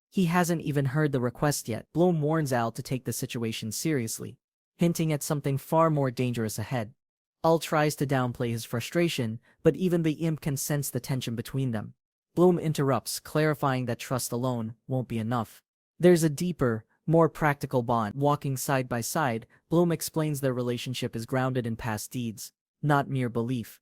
He hasn't even heard the request yet. Bloom warns Al to take the situation seriously, hinting at something far more dangerous ahead. Al tries to downplay his frustration, but even the imp can sense the tension between them. Bloom interrupts, clarifying that trust alone won't be enough. There's a deeper, more practical bond. Walking side by side, Bloom explains their relationship is grounded in past deeds, not mere belief.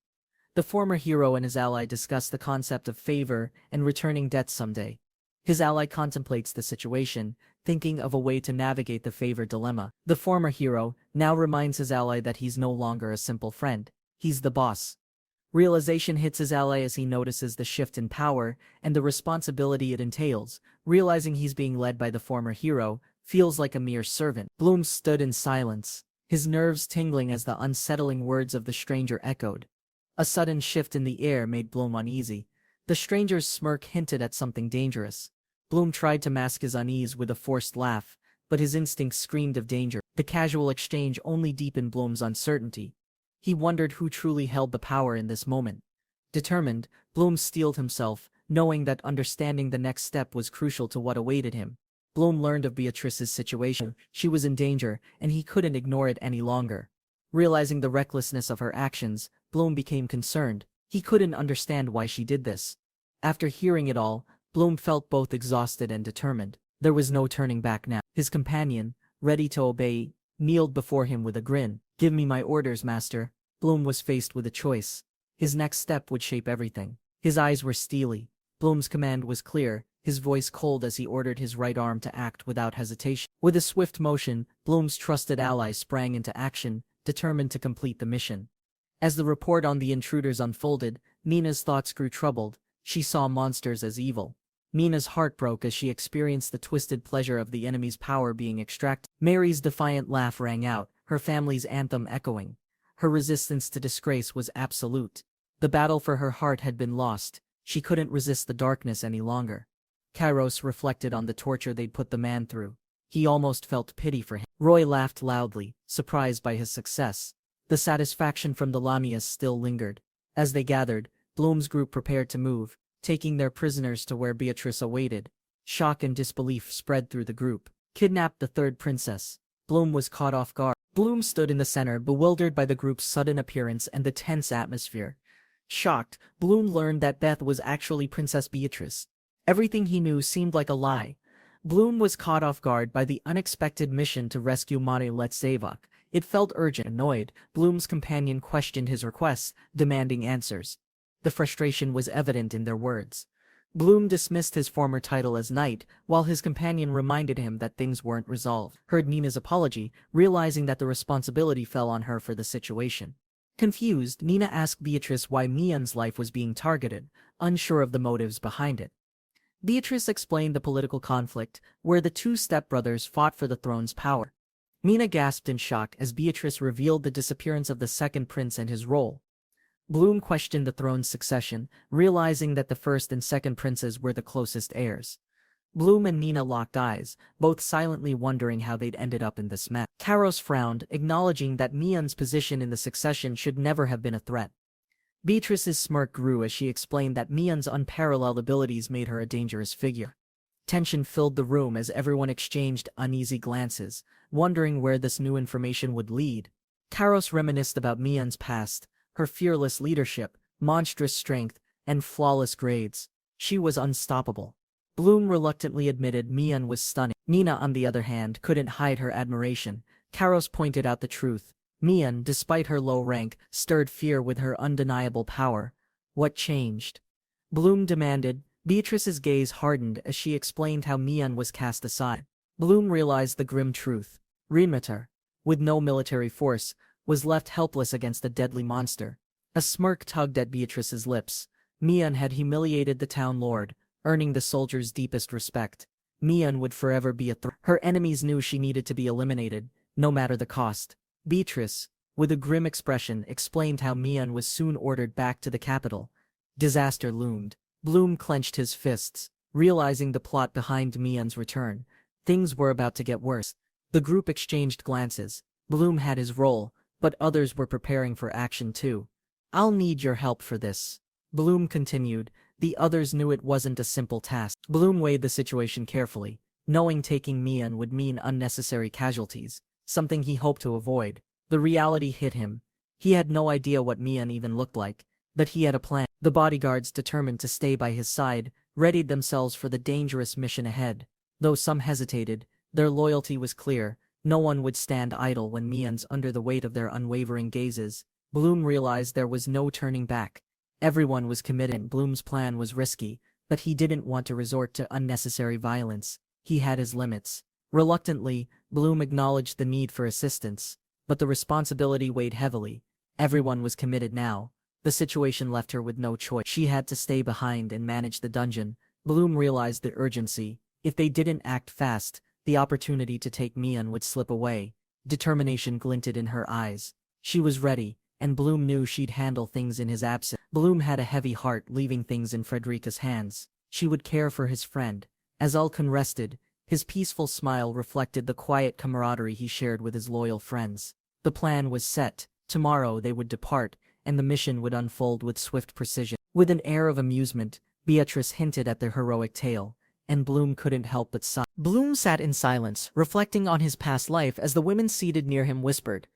The former hero and his ally discuss the concept of favor and returning debts someday. His ally contemplates the situation, thinking of a way to navigate the favor dilemma. The former hero now reminds his ally that he's no longer a simple friend. He's the boss. Realization hits his ally as he notices the shift in power and the responsibility it entails. Realizing he's being led by the former hero feels like a mere servant. Bloom stood in silence, his nerves tingling as the unsettling words of the stranger echoed. A sudden shift in the air made Bloom uneasy. The stranger's smirk hinted at something dangerous. Bloom tried to mask his unease with a forced laugh, but his instincts screamed of danger. The casual exchange only deepened Bloom's uncertainty. He wondered who truly held the power in this moment. Determined, Bloom steeled himself, knowing that understanding the next step was crucial to what awaited him. Bloom learned of Beatrice's situation. She was in danger, and he couldn't ignore it any longer. Realizing the recklessness of her actions, Bloom became concerned. He couldn't understand why she did this. After hearing it all, Bloom felt both exhausted and determined. There was no turning back now. His companion, ready to obey, kneeled before him with a grin. "Give me my orders, master." Bloom was faced with a choice. His next step would shape everything. His eyes were steely. Bloom's command was clear, his voice cold as he ordered his right arm to act without hesitation. With a swift motion, Bloom's trusted ally sprang into action, determined to complete the mission. As the report on the intruders unfolded, Nina's thoughts grew troubled. She saw monsters as evil. Nina's heart broke as she experienced the twisted pleasure of the enemy's power being extracted. Mary's defiant laugh rang out, her family's anthem echoing. Her resistance to disgrace was absolute. The battle for her heart had been lost. She couldn't resist the darkness any longer. Kairos reflected on the torture they'd put the man through. He almost felt pity for him. Roy laughed loudly, surprised by his success. The satisfaction from the Lamias still lingered. As they gathered, Bloom's group prepared to move, taking their prisoners to where Beatrice awaited. Shock and disbelief spread through the group. Kidnapped the third princess. Bloom was caught off guard. Bloom stood in the center, bewildered by the group's sudden appearance and the tense atmosphere. Shocked, Bloom learned that Beth was actually Princess Beatrice. Everything he knew seemed like a lie. Bloom was caught off guard by the unexpected mission to rescue Mari Letsevak. It felt urgent. Annoyed, Bloom's companion questioned his requests, demanding answers. The frustration was evident in their words. Bloom dismissed his former title as knight, while his companion reminded him that things weren't resolved. Heard Nina's apology, realizing that the responsibility fell on her for the situation. Confused, Nina asked Beatrice why Mian's life was being targeted, unsure of the motives behind it. Beatrice explained the political conflict, where the two stepbrothers fought for the throne's power. Nina gasped in shock as Beatrice revealed the disappearance of the second prince and his role. Bloom questioned the throne's succession, realizing that the first and second princes were the closest heirs. Bloom and Nina locked eyes, both silently wondering how they'd ended up in this mess. Karos frowned, acknowledging that Mian's position in the succession should never have been a threat. Beatrice's smirk grew as she explained that Mian's unparalleled abilities made her a dangerous figure. Tension filled the room as everyone exchanged uneasy glances, wondering where this new information would lead. Karos reminisced about Mian's past, her fearless leadership, monstrous strength, and flawless grades. She was unstoppable. Bloom reluctantly admitted Mian was stunning. Nina, on the other hand, couldn't hide her admiration. Karos pointed out the truth. Mian, despite her low rank, stirred fear with her undeniable power. What changed? Bloom demanded. Beatrice's gaze hardened as she explained how Mian was cast aside. Bloom realized the grim truth. Rinmatar, with no military force, was left helpless against the deadly monster. A smirk tugged at Beatrice's lips. Mian had humiliated the town lord, earning the soldiers' deepest respect. Mian would forever be a threat. Her enemies knew she needed to be eliminated, no matter the cost. Beatrice, with a grim expression, explained how Mian was soon ordered back to the capital. Disaster loomed. Bloom clenched his fists, realizing the plot behind Mian's return. Things were about to get worse. The group exchanged glances. Bloom had his role, but others were preparing for action too. "I'll need your help for this," Bloom continued. The others knew it wasn't a simple task. Bloom weighed the situation carefully, knowing taking Mian would mean unnecessary casualties, something he hoped to avoid. The reality hit him. He had no idea what Mian even looked like, but he had a plan. The bodyguards, determined to stay by his side, readied themselves for the dangerous mission ahead. Though some hesitated, their loyalty was clear. No one would stand idle when Mian's under the weight of their unwavering gazes. Bloom realized there was no turning back. Everyone was committed. Bloom's plan was risky, but he didn't want to resort to unnecessary violence. He had his limits. Reluctantly, Bloom acknowledged the need for assistance, but the responsibility weighed heavily. Everyone was committed now. The situation left her with no choice. She had to stay behind and manage the dungeon. Bloom realized the urgency. If they didn't act fast, the opportunity to take Mian would slip away. Determination glinted in her eyes. She was ready, and Bloom knew she'd handle things in his absence. Bloom had a heavy heart, leaving things in Frederica's hands. She would care for his friend. As Ulkan rested, his peaceful smile reflected the quiet camaraderie he shared with his loyal friends. The plan was set. Tomorrow they would depart, and the mission would unfold with swift precision. With an air of amusement, Beatrice hinted at their heroic tale, and Bloom couldn't help but sigh. Bloom sat in silence, reflecting on his past life as the women seated near him whispered.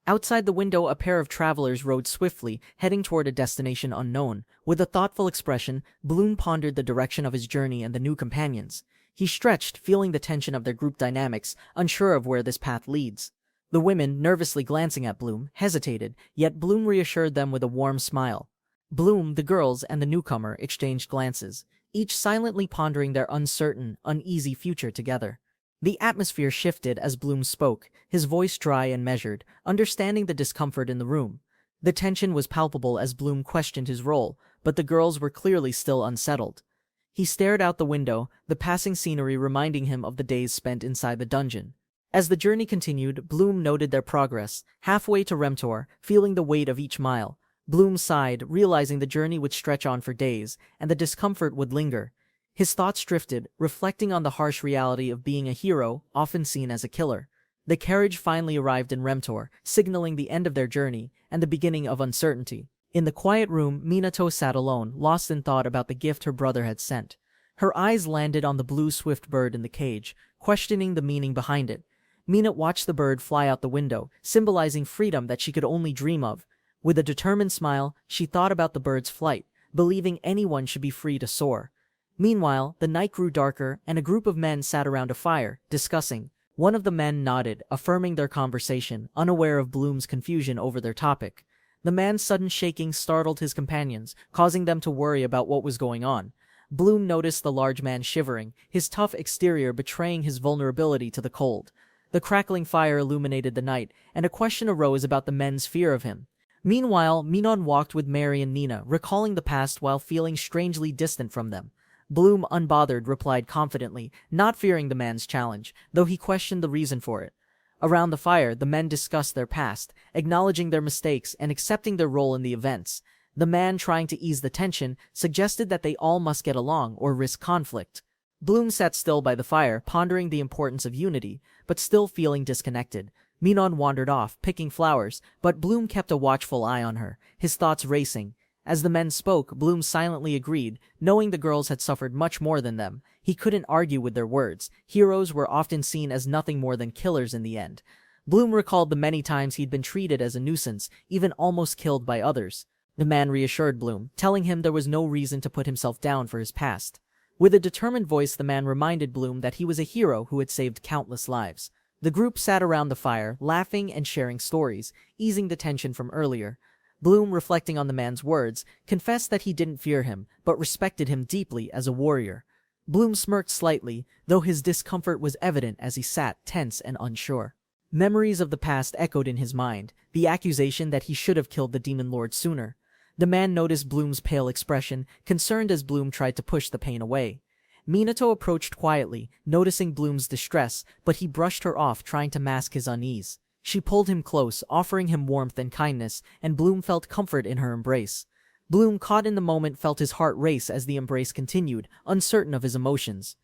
Outside the window, a pair of travelers rode swiftly, heading toward a destination unknown. With a thoughtful expression, Bloom pondered the direction of his journey and the new companions. He stretched, feeling the tension of their group dynamics, unsure of where this path leads. The women, nervously glancing at Bloom, hesitated, yet Bloom reassured them with a warm smile. Bloom, the girls, and the newcomer exchanged glances, each silently pondering their uncertain, uneasy future together. The atmosphere shifted as Bloom spoke, his voice dry and measured, understanding the discomfort in the room. The tension was palpable as Bloom questioned his role, but the girls were clearly still unsettled. He stared out the window, the passing scenery reminding him of the days spent inside the dungeon. As the journey continued, Bloom noted their progress. Halfway to Remtor, feeling the weight of each mile, Bloom sighed, realizing the journey would stretch on for days, and the discomfort would linger. His thoughts drifted, reflecting on the harsh reality of being a hero, often seen as a killer. The carriage finally arrived in Remtor, signaling the end of their journey and the beginning of uncertainty. In the quiet room, Minato sat alone, lost in thought about the gift her brother had sent. Her eyes landed on the blue swift bird in the cage, questioning the meaning behind it. Mina watched the bird fly out the window, symbolizing freedom that she could only dream of. With a determined smile, she thought about the bird's flight, believing anyone should be free to soar. Meanwhile, the night grew darker, and a group of men sat around a fire, discussing. One of the men nodded, affirming their conversation, unaware of Bloom's confusion over their topic. The man's sudden shaking startled his companions, causing them to worry about what was going on. Bloom noticed the large man shivering, his tough exterior betraying his vulnerability to the cold. The crackling fire illuminated the night, and a question arose about the men's fear of him. Meanwhile, Minon walked with Mary and Nina, recalling the past while feeling strangely distant from them. Bloom, unbothered, replied confidently, not fearing the man's challenge, though he questioned the reason for it. Around the fire, the men discussed their past, acknowledging their mistakes and accepting their role in the events. The man, trying to ease the tension, suggested that they all must get along or risk conflict. Bloom sat still by the fire, pondering the importance of unity, but still feeling disconnected. Minon wandered off, picking flowers, but Bloom kept a watchful eye on her, his thoughts racing. As the men spoke, Bloom silently agreed, knowing the girls had suffered much more than them. He couldn't argue with their words. Heroes were often seen as nothing more than killers in the end. Bloom recalled the many times he'd been treated as a nuisance, even almost killed by others. The man reassured Bloom, telling him there was no reason to put himself down for his past. With a determined voice, the man reminded Bloom that he was a hero who had saved countless lives. The group sat around the fire, laughing and sharing stories, easing the tension from earlier. Bloom, reflecting on the man's words, confessed that he didn't fear him, but respected him deeply as a warrior. Bloom smirked slightly, though his discomfort was evident as he sat, tense and unsure. Memories of the past echoed in his mind, the accusation that he should have killed the Demon Lord sooner. The man noticed Bloom's pale expression, concerned as Bloom tried to push the pain away. Minato approached quietly, noticing Bloom's distress, but he brushed her off, trying to mask his unease. She pulled him close, offering him warmth and kindness, and Bloom felt comfort in her embrace. Bloom, caught in the moment, felt his heart race as the embrace continued, uncertain of his emotions.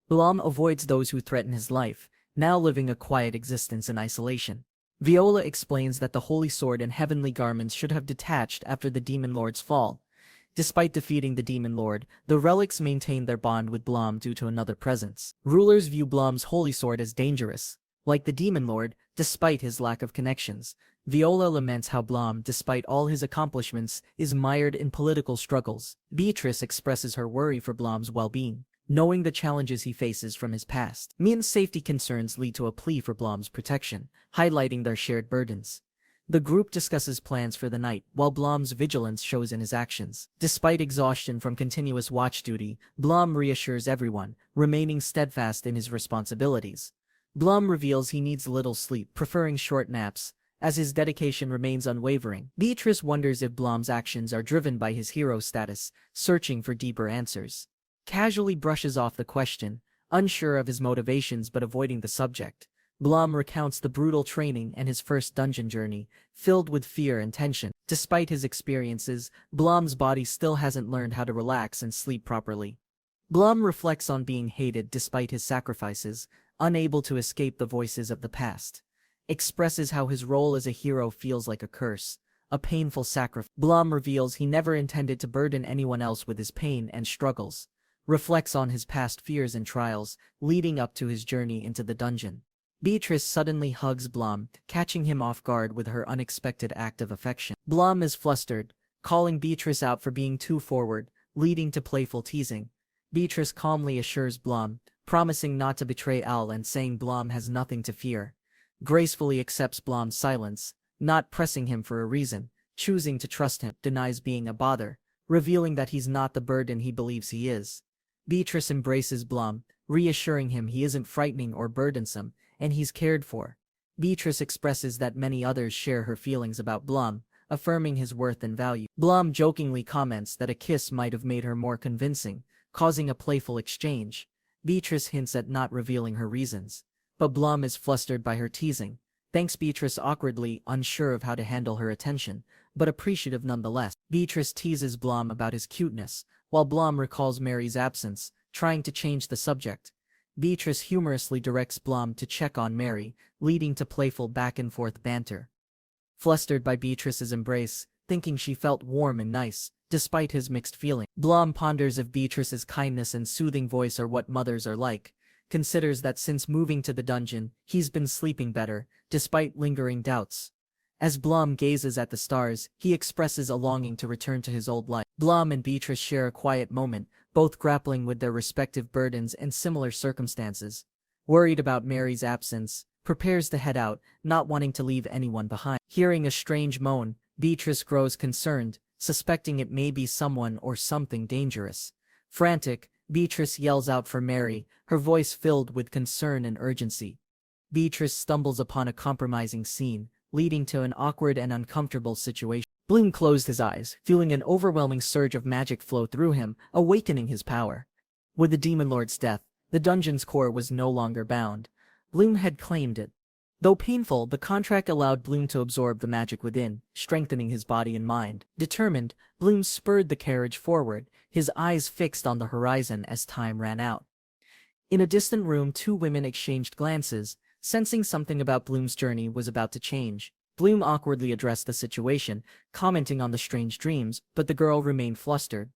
Bloom avoids those who threaten his life, now living a quiet existence in isolation. Viola explains that the Holy Sword and Heavenly Garments should have detached after the Demon Lord's fall. Despite defeating the Demon Lord, the relics maintained their bond with Blom due to another presence. Rulers view Blom's Holy Sword as dangerous. Like the Demon Lord, despite his lack of connections, Viola laments how Blom, despite all his accomplishments, is mired in political struggles. Beatrice expresses her worry for Blom's well-being, knowing the challenges he faces from his past. Min's safety concerns lead to a plea for Blom's protection, highlighting their shared burdens. The group discusses plans for the night, while Blom's vigilance shows in his actions. Despite exhaustion from continuous watch duty, Blom reassures everyone, remaining steadfast in his responsibilities. Blom reveals he needs little sleep, preferring short naps, as his dedication remains unwavering. Beatrice wonders if Blom's actions are driven by his hero status, searching for deeper answers. Casually brushes off the question, unsure of his motivations but avoiding the subject. Blom recounts the brutal training and his first dungeon journey, filled with fear and tension. Despite his experiences, Blom's body still hasn't learned how to relax and sleep properly. Blom reflects on being hated despite his sacrifices, unable to escape the voices of the past. Expresses how his role as a hero feels like a curse, a painful sacrifice. Blom reveals he never intended to burden anyone else with his pain and struggles. Reflects on his past fears and trials, leading up to his journey into the dungeon. Beatrice suddenly hugs Blom, catching him off guard with her unexpected act of affection. Blom is flustered, calling Beatrice out for being too forward, leading to playful teasing. Beatrice calmly assures Blom, promising not to betray Al and saying Blom has nothing to fear. Gracefully accepts Blom's silence, not pressing him for a reason, choosing to trust him, denies being a bother, revealing that he's not the burden he believes he is. Beatrice embraces Blom, reassuring him he isn't frightening or burdensome, and he's cared for. Beatrice expresses that many others share her feelings about Blom, affirming his worth and value. Blom jokingly comments that a kiss might have made her more convincing, causing a playful exchange. Beatrice hints at not revealing her reasons, but Blom is flustered by her teasing. Thanks Beatrice awkwardly, unsure of how to handle her attention, but appreciative nonetheless. Beatrice teases Blom about his cuteness, while Blom recalls Mary's absence, trying to change the subject. Beatrice humorously directs Blom to check on Mary, leading to playful back-and-forth banter. Flustered by Beatrice's embrace, thinking she felt warm and nice, despite his mixed feelings, Blom ponders if Beatrice's kindness and soothing voice are what mothers are like, considers that since moving to the dungeon, he's been sleeping better, despite lingering doubts. As Blom gazes at the stars, he expresses a longing to return to his old life. Blom and Beatrice share a quiet moment, both grappling with their respective burdens and similar circumstances. Worried about Mary's absence, prepares to head out, not wanting to leave anyone behind. Hearing a strange moan, Beatrice grows concerned, suspecting it may be someone or something dangerous. Frantic, Beatrice yells out for Mary, her voice filled with concern and urgency. Beatrice stumbles upon a compromising scene, leading to an awkward and uncomfortable situation. Bloom closed his eyes, feeling an overwhelming surge of magic flow through him, awakening his power. With the Demon Lord's death, the dungeon's core was no longer bound. Bloom had claimed it. Though painful, the contract allowed Bloom to absorb the magic within, strengthening his body and mind. Determined, Bloom spurred the carriage forward, his eyes fixed on the horizon as time ran out. In a distant room, two women exchanged glances, sensing something about Bloom's journey was about to change. Bloom awkwardly addressed the situation, commenting on the strange dreams, but the girl remained flustered.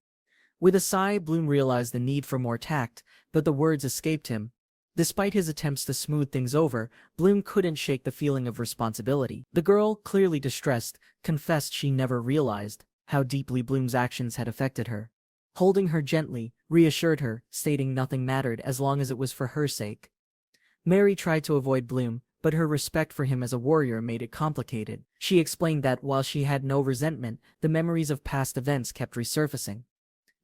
With a sigh, Bloom realized the need for more tact, but the words escaped him. Despite his attempts to smooth things over, Bloom couldn't shake the feeling of responsibility. The girl, clearly distressed, confessed she never realized how deeply Bloom's actions had affected her. Holding her gently, reassured her, stating nothing mattered as long as it was for her sake. Mary tried to avoid Bloom, but her respect for him as a warrior made it complicated. She explained that while she had no resentment, the memories of past events kept resurfacing.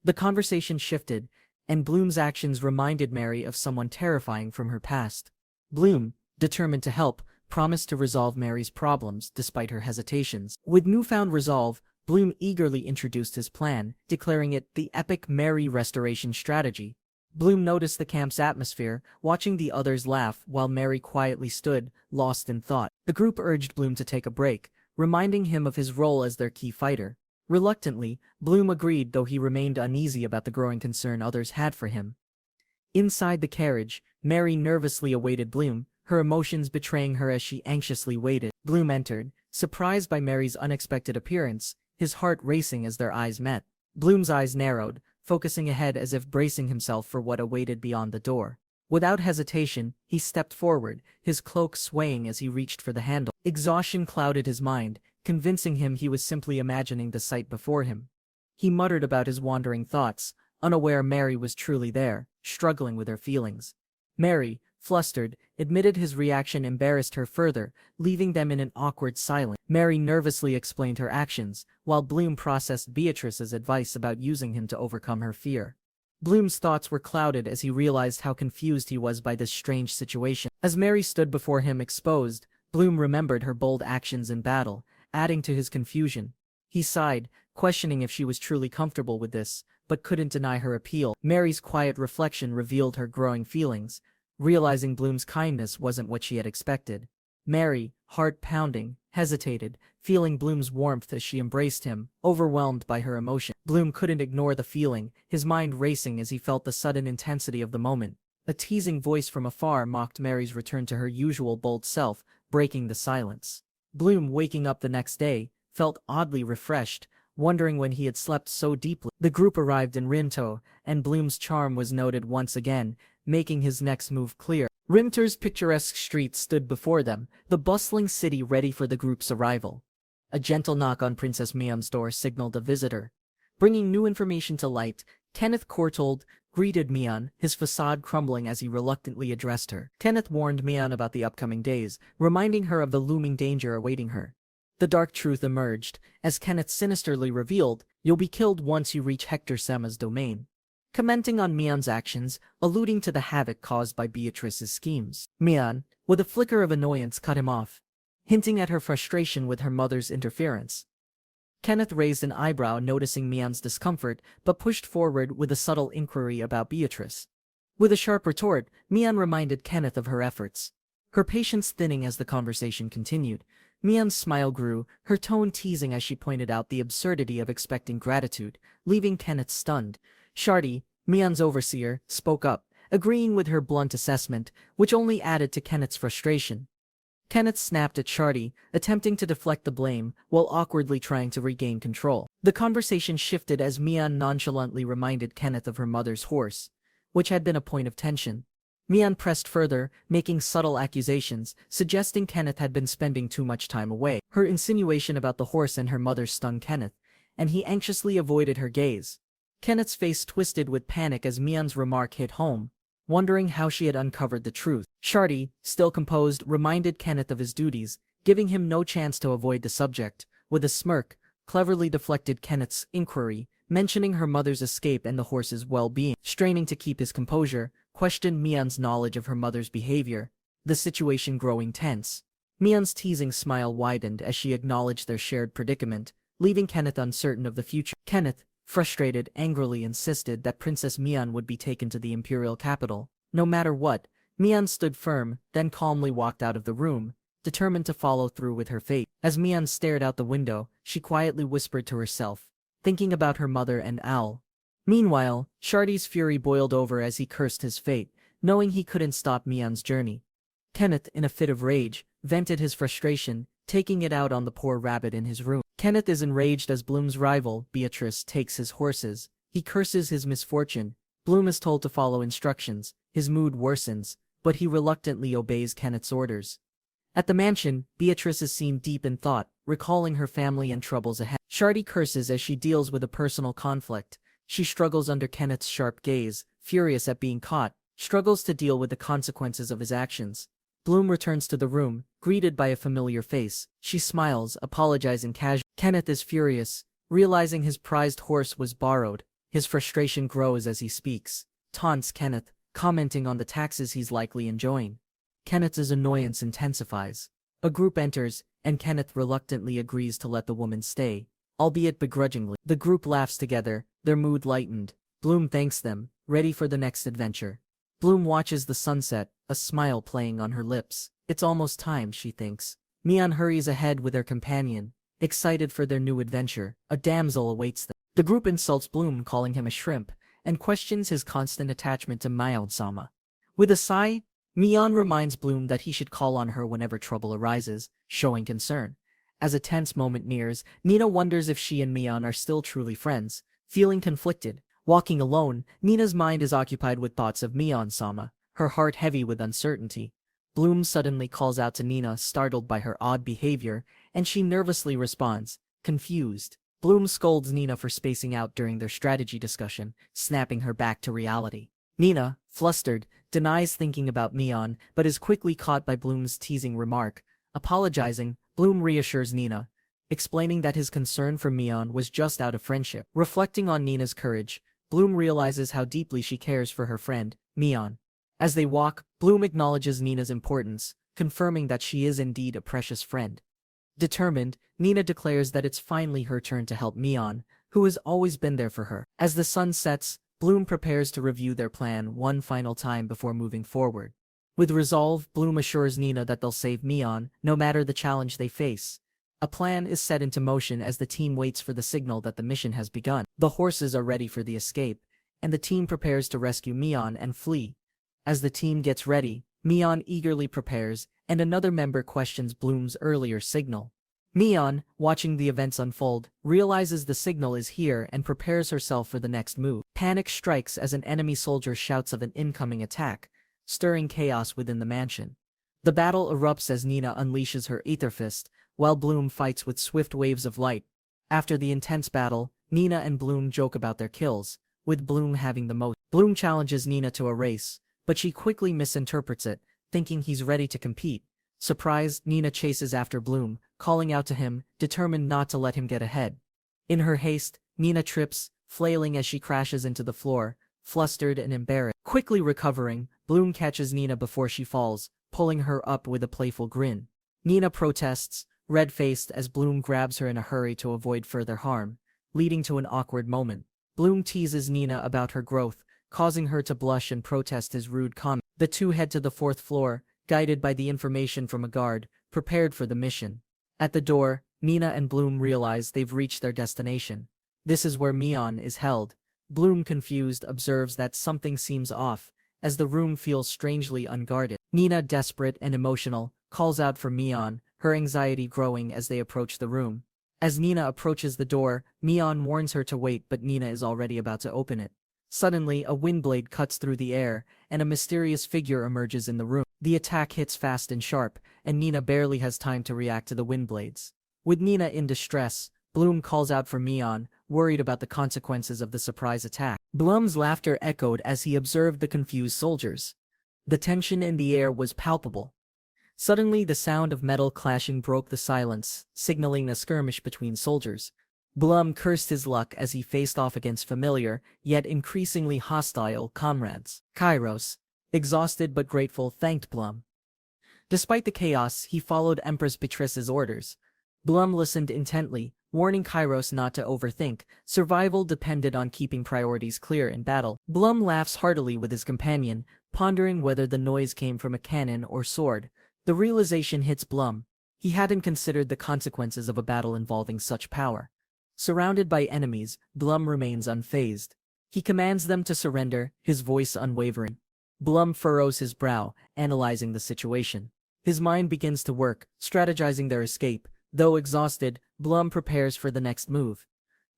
The conversation shifted, and Bloom's actions reminded Mary of someone terrifying from her past. Bloom, determined to help, promised to resolve Mary's problems despite her hesitations. With newfound resolve, Bloom eagerly introduced his plan, declaring it the epic Mary restoration strategy. Bloom noticed the camp's atmosphere, watching the others laugh while Mary quietly stood, lost in thought. The group urged Bloom to take a break, reminding him of his role as their key fighter. Reluctantly, Bloom agreed, though he remained uneasy about the growing concern others had for him. Inside the carriage, Mary nervously awaited Bloom, her emotions betraying her as she anxiously waited. Bloom entered, surprised by Mary's unexpected appearance, his heart racing as their eyes met. Bloom's eyes narrowed, focusing ahead as if bracing himself for what awaited beyond the door. Without hesitation, he stepped forward, his cloak swaying as he reached for the handle. Exhaustion clouded his mind, convincing him he was simply imagining the sight before him. He muttered about his wandering thoughts, unaware Mary was truly there, struggling with her feelings. Mary, flustered, admitted his reaction embarrassed her further, leaving them in an awkward silence. Mary nervously explained her actions, while Bloom processed Beatrice's advice about using him to overcome her fear. Bloom's thoughts were clouded as he realized how confused he was by this strange situation. As Mary stood before him exposed, Bloom remembered her bold actions in battle, adding to his confusion. He sighed, questioning if she was truly comfortable with this, but couldn't deny her appeal. Mary's quiet reflection revealed her growing feelings, realizing Bloom's kindness wasn't what she had expected. Mary, heart pounding, hesitated, feeling Bloom's warmth as she embraced him, overwhelmed by her emotion. Bloom couldn't ignore the feeling, his mind racing as he felt the sudden intensity of the moment. A teasing voice from afar mocked Mary's return to her usual bold self, breaking the silence. Bloom, waking up the next day, felt oddly refreshed, wondering when he had slept so deeply. The group arrived in Rinto, and Bloom's charm was noted once again, making his next move clear. Rimter's picturesque streets stood before them, the bustling city ready for the group's arrival. A gentle knock on Princess Mion's door signaled a visitor. Bringing new information to light, Kenneth Courtauld greeted Mion, his facade crumbling as he reluctantly addressed her. Kenneth warned Mion about the upcoming days, reminding her of the looming danger awaiting her. The dark truth emerged, as Kenneth sinisterly revealed, "You'll be killed once you reach Hector Sema's domain," commenting on Mion's actions, alluding to the havoc caused by Beatrice's schemes. Mion, with a flicker of annoyance, cut him off, hinting at her frustration with her mother's interference. Kenneth raised an eyebrow, noticing Mion's discomfort, but pushed forward with a subtle inquiry about Beatrice. With a sharp retort, Mion reminded Kenneth of her efforts. Her patience thinning as the conversation continued. Mion's smile grew, her tone teasing as she pointed out the absurdity of expecting gratitude, leaving Kenneth stunned. Shardy, Mion's overseer, spoke up, agreeing with her blunt assessment, which only added to Kenneth's frustration. Kenneth snapped at Shardy, attempting to deflect the blame, while awkwardly trying to regain control. The conversation shifted as Mion nonchalantly reminded Kenneth of her mother's horse, which had been a point of tension. Mion pressed further, making subtle accusations, suggesting Kenneth had been spending too much time away. Her insinuation about the horse and her mother stung Kenneth, and he anxiously avoided her gaze. Kenneth's face twisted with panic as Mion's remark hit home, wondering how she had uncovered the truth. Shardy, still composed, reminded Kenneth of his duties, giving him no chance to avoid the subject, With a smirk, cleverly deflected Kenneth's inquiry, mentioning her mother's escape and the horse's well-being. Straining to keep his composure, questioned Mion's knowledge of her mother's behavior, the situation growing tense. Mion's teasing smile widened as she acknowledged their shared predicament, leaving Kenneth uncertain of the future. Kenneth, frustrated, angrily insisted that Princess Mion would be taken to the imperial capital. No matter what, Mion stood firm, then calmly walked out of the room, determined to follow through with her fate. As Mion stared out the window, she quietly whispered to herself, thinking about her mother and Al. Meanwhile, Shardy's fury boiled over as he cursed his fate, knowing he couldn't stop Mion's journey. Kenneth, in a fit of rage, vented his frustration, taking it out on the poor rabbit in his room. Kenneth is enraged as Bloom's rival, Beatrice, takes his horses. He curses his misfortune. Bloom is told to follow instructions. His mood worsens, but he reluctantly obeys Kenneth's orders. At the mansion, Beatrice is seen deep in thought, recalling her family and troubles ahead. Shardy curses as she deals with a personal conflict. She struggles under Kenneth's sharp gaze, furious at being caught, struggles to deal with the consequences of his actions. Bloom returns to the room, greeted by a familiar face. She smiles, apologizing casually. Kenneth is furious, realizing his prized horse was borrowed. His frustration grows as he speaks. Taunts Kenneth, commenting on the taxes he's likely enjoying. Kenneth's annoyance intensifies. A group enters, and Kenneth reluctantly agrees to let the woman stay, albeit begrudgingly. The group laughs together, their mood lightened. Bloom thanks them, ready for the next adventure. Bloom watches the sunset, a smile playing on her lips. It's almost time, she thinks. Mion hurries ahead with her companion, excited for their new adventure. A damsel awaits them. The group insults Bloom, calling him a shrimp, and questions his constant attachment to Mion-sama. With a sigh, Mion reminds Bloom that he should call on her whenever trouble arises, showing concern. As a tense moment nears, Nina wonders if she and Mion are still truly friends. Feeling conflicted, walking alone, Nina's mind is occupied with thoughts of Mion-sama, her heart heavy with uncertainty. Bloom suddenly calls out to Nina, startled by her odd behavior, and she nervously responds, confused. Bloom scolds Nina for spacing out during their strategy discussion, snapping her back to reality. Nina, flustered, denies thinking about Mion, but is quickly caught by Bloom's teasing remark. Apologizing, Bloom reassures Nina, explaining that his concern for Mion was just out of friendship. Reflecting on Nina's courage, Bloom realizes how deeply she cares for her friend, Mion. As they walk, Bloom acknowledges Nina's importance, confirming that she is indeed a precious friend. Determined, Nina declares that it's finally her turn to help Mion, who has always been there for her. As the sun sets, Bloom prepares to review their plan one final time before moving forward. With resolve, Bloom assures Nina that they'll save Mion, no matter the challenge they face. A plan is set into motion as the team waits for the signal that the mission has begun. The horses are ready for the escape, and the team prepares to rescue Mion and flee. As the team gets ready, Mion eagerly prepares, and another member questions Bloom's earlier signal. Mion, watching the events unfold, realizes the signal is here and prepares herself for the next move. Panic strikes as an enemy soldier shouts of an incoming attack, stirring chaos within the mansion. The battle erupts as Nina unleashes her Aether Fist, while Bloom fights with swift waves of light. After the intense battle, Nina and Bloom joke about their kills, with Bloom having the most. Bloom challenges Nina to a race, but she quickly misinterprets it, thinking he's ready to compete. Surprised, Nina chases after Bloom, calling out to him, determined not to let him get ahead. In her haste, Nina trips, flailing as she crashes into the floor, flustered and embarrassed. Quickly recovering, Bloom catches Nina before she falls, pulling her up with a playful grin. Nina protests, red-faced as Bloom grabs her in a hurry to avoid further harm, leading to an awkward moment. Bloom teases Nina about her growth, causing her to blush and protest his rude comment. The two head to the fourth floor, guided by the information from a guard, prepared for the mission. At the door, Nina and Bloom realize they've reached their destination. This is where Mion is held. Bloom, confused, observes that something seems off, as the room feels strangely unguarded. Nina, desperate and emotional, calls out for Mion, her anxiety growing as they approach the room. As Nina approaches the door, Mion warns her to wait, but Nina is already about to open it. Suddenly, a windblade cuts through the air, and a mysterious figure emerges in the room. The attack hits fast and sharp, and Nina barely has time to react to the windblades. With Nina in distress, Bloom calls out for Mion, worried about the consequences of the surprise attack. Bloom's laughter echoed as he observed the confused soldiers. The tension in the air was palpable. Suddenly, the sound of metal clashing broke the silence, signaling a skirmish between soldiers. Blum cursed his luck as he faced off against familiar, yet increasingly hostile, comrades. Kairos, exhausted but grateful, thanked Blum. Despite the chaos, he followed Empress Beatrice's orders. Blum listened intently, warning Kairos not to overthink. Survival depended on keeping priorities clear in battle. Blum laughs heartily with his companion, pondering whether the noise came from a cannon or sword. The realization hits Blum. He hadn't considered the consequences of a battle involving such power. Surrounded by enemies, Blum remains unfazed. He commands them to surrender, his voice unwavering. Blum furrows his brow, analyzing the situation. His mind begins to work, strategizing their escape. Though exhausted, Blum prepares for the next move.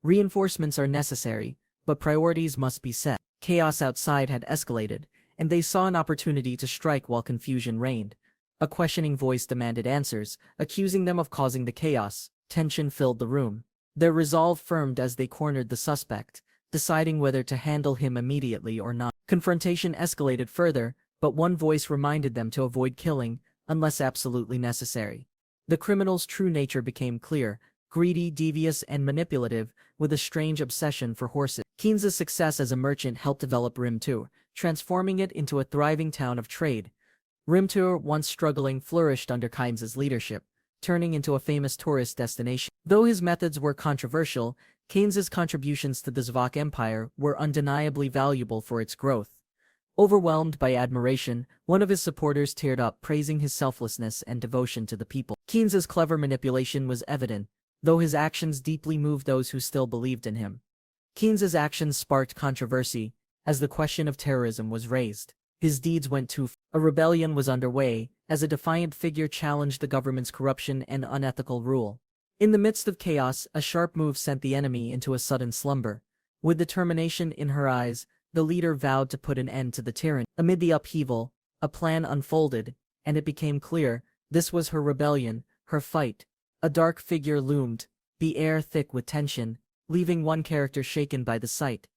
Reinforcements are necessary, but priorities must be set. Chaos outside had escalated, and they saw an opportunity to strike while confusion reigned. A questioning voice demanded answers, accusing them of causing the chaos. Tension filled the room. Their resolve firmed as they cornered the suspect, deciding whether to handle him immediately or not. Confrontation escalated further, but one voice reminded them to avoid killing, unless absolutely necessary. The criminal's true nature became clear: greedy, devious, and manipulative, with a strange obsession for horses. Keynes' success as a merchant helped develop Rimtur, transforming it into a thriving town of trade. Rimtur, once struggling, flourished under Keynes' leadership, turning into a famous tourist destination. Though his methods were controversial, Keynes' contributions to the Slovak Empire were undeniably valuable for its growth. Overwhelmed by admiration, one of his supporters teared up, praising his selflessness and devotion to the people. Keynes' clever manipulation was evident, though his actions deeply moved those who still believed in him. Keynes' actions sparked controversy, as the question of terrorism was raised. His deeds went too far. A rebellion was underway, as a defiant figure challenged the government's corruption and unethical rule. In the midst of chaos, a sharp move sent the enemy into a sudden slumber. With determination in her eyes, the leader vowed to put an end to the tyranny. Amid the upheaval, a plan unfolded, and it became clear this was her rebellion, her fight. A dark figure loomed, the air thick with tension, leaving one character shaken by the sight.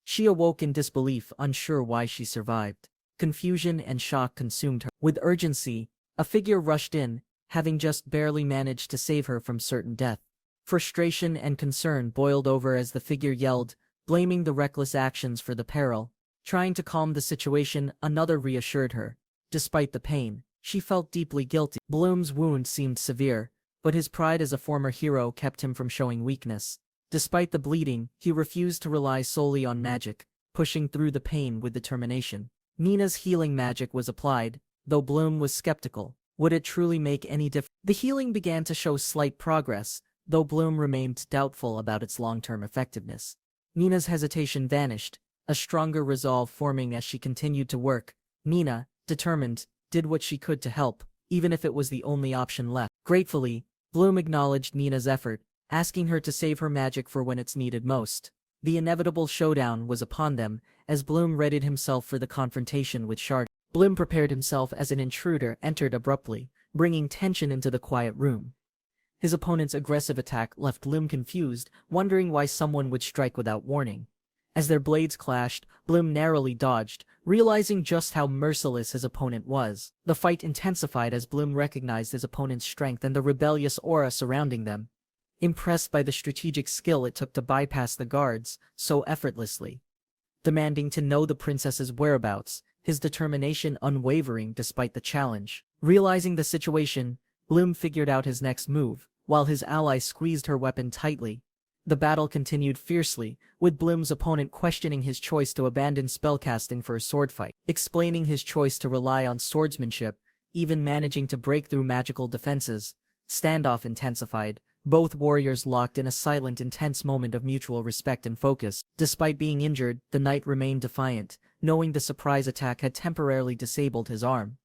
She awoke in disbelief, unsure why she survived. Confusion and shock consumed her. With urgency, a figure rushed in, having just barely managed to save her from certain death. Frustration and concern boiled over as the figure yelled, blaming the reckless actions for the peril. Trying to calm the situation, another reassured her. Despite the pain, she felt deeply guilty. Bloom's wound seemed severe, but his pride as a former hero kept him from showing weakness. Despite the bleeding, he refused to rely solely on magic, pushing through the pain with determination. Nina's healing magic was applied, though Bloom was skeptical. Would it truly make any difference? The healing began to show slight progress, though Bloom remained doubtful about its long-term effectiveness. Nina's hesitation vanished, a stronger resolve forming as she continued to work. Nina, determined, did what she could to help, even if it was the only option left. Gratefully, Bloom acknowledged Nina's effort, asking her to save her magic for when it's needed most. The inevitable showdown was upon them, as Bloom readied himself for the confrontation with Shard. Bloom prepared himself as an intruder entered abruptly, bringing tension into the quiet room. His opponent's aggressive attack left Bloom confused, wondering why someone would strike without warning. As their blades clashed, Bloom narrowly dodged, realizing just how merciless his opponent was. The fight intensified as Bloom recognized his opponent's strength and the rebellious aura surrounding them. Impressed by the strategic skill it took to bypass the guards so effortlessly. Demanding to know the princess's whereabouts, his determination unwavering despite the challenge. Realizing the situation, Bloom figured out his next move, while his ally squeezed her weapon tightly. The battle continued fiercely, with Bloom's opponent questioning his choice to abandon spellcasting for a sword fight, explaining his choice to rely on swordsmanship, even managing to break through magical defenses. Standoff intensified, both warriors locked in a silent, intense moment of mutual respect and focus. Despite being injured, the knight remained defiant, knowing the surprise attack had temporarily disabled his arm.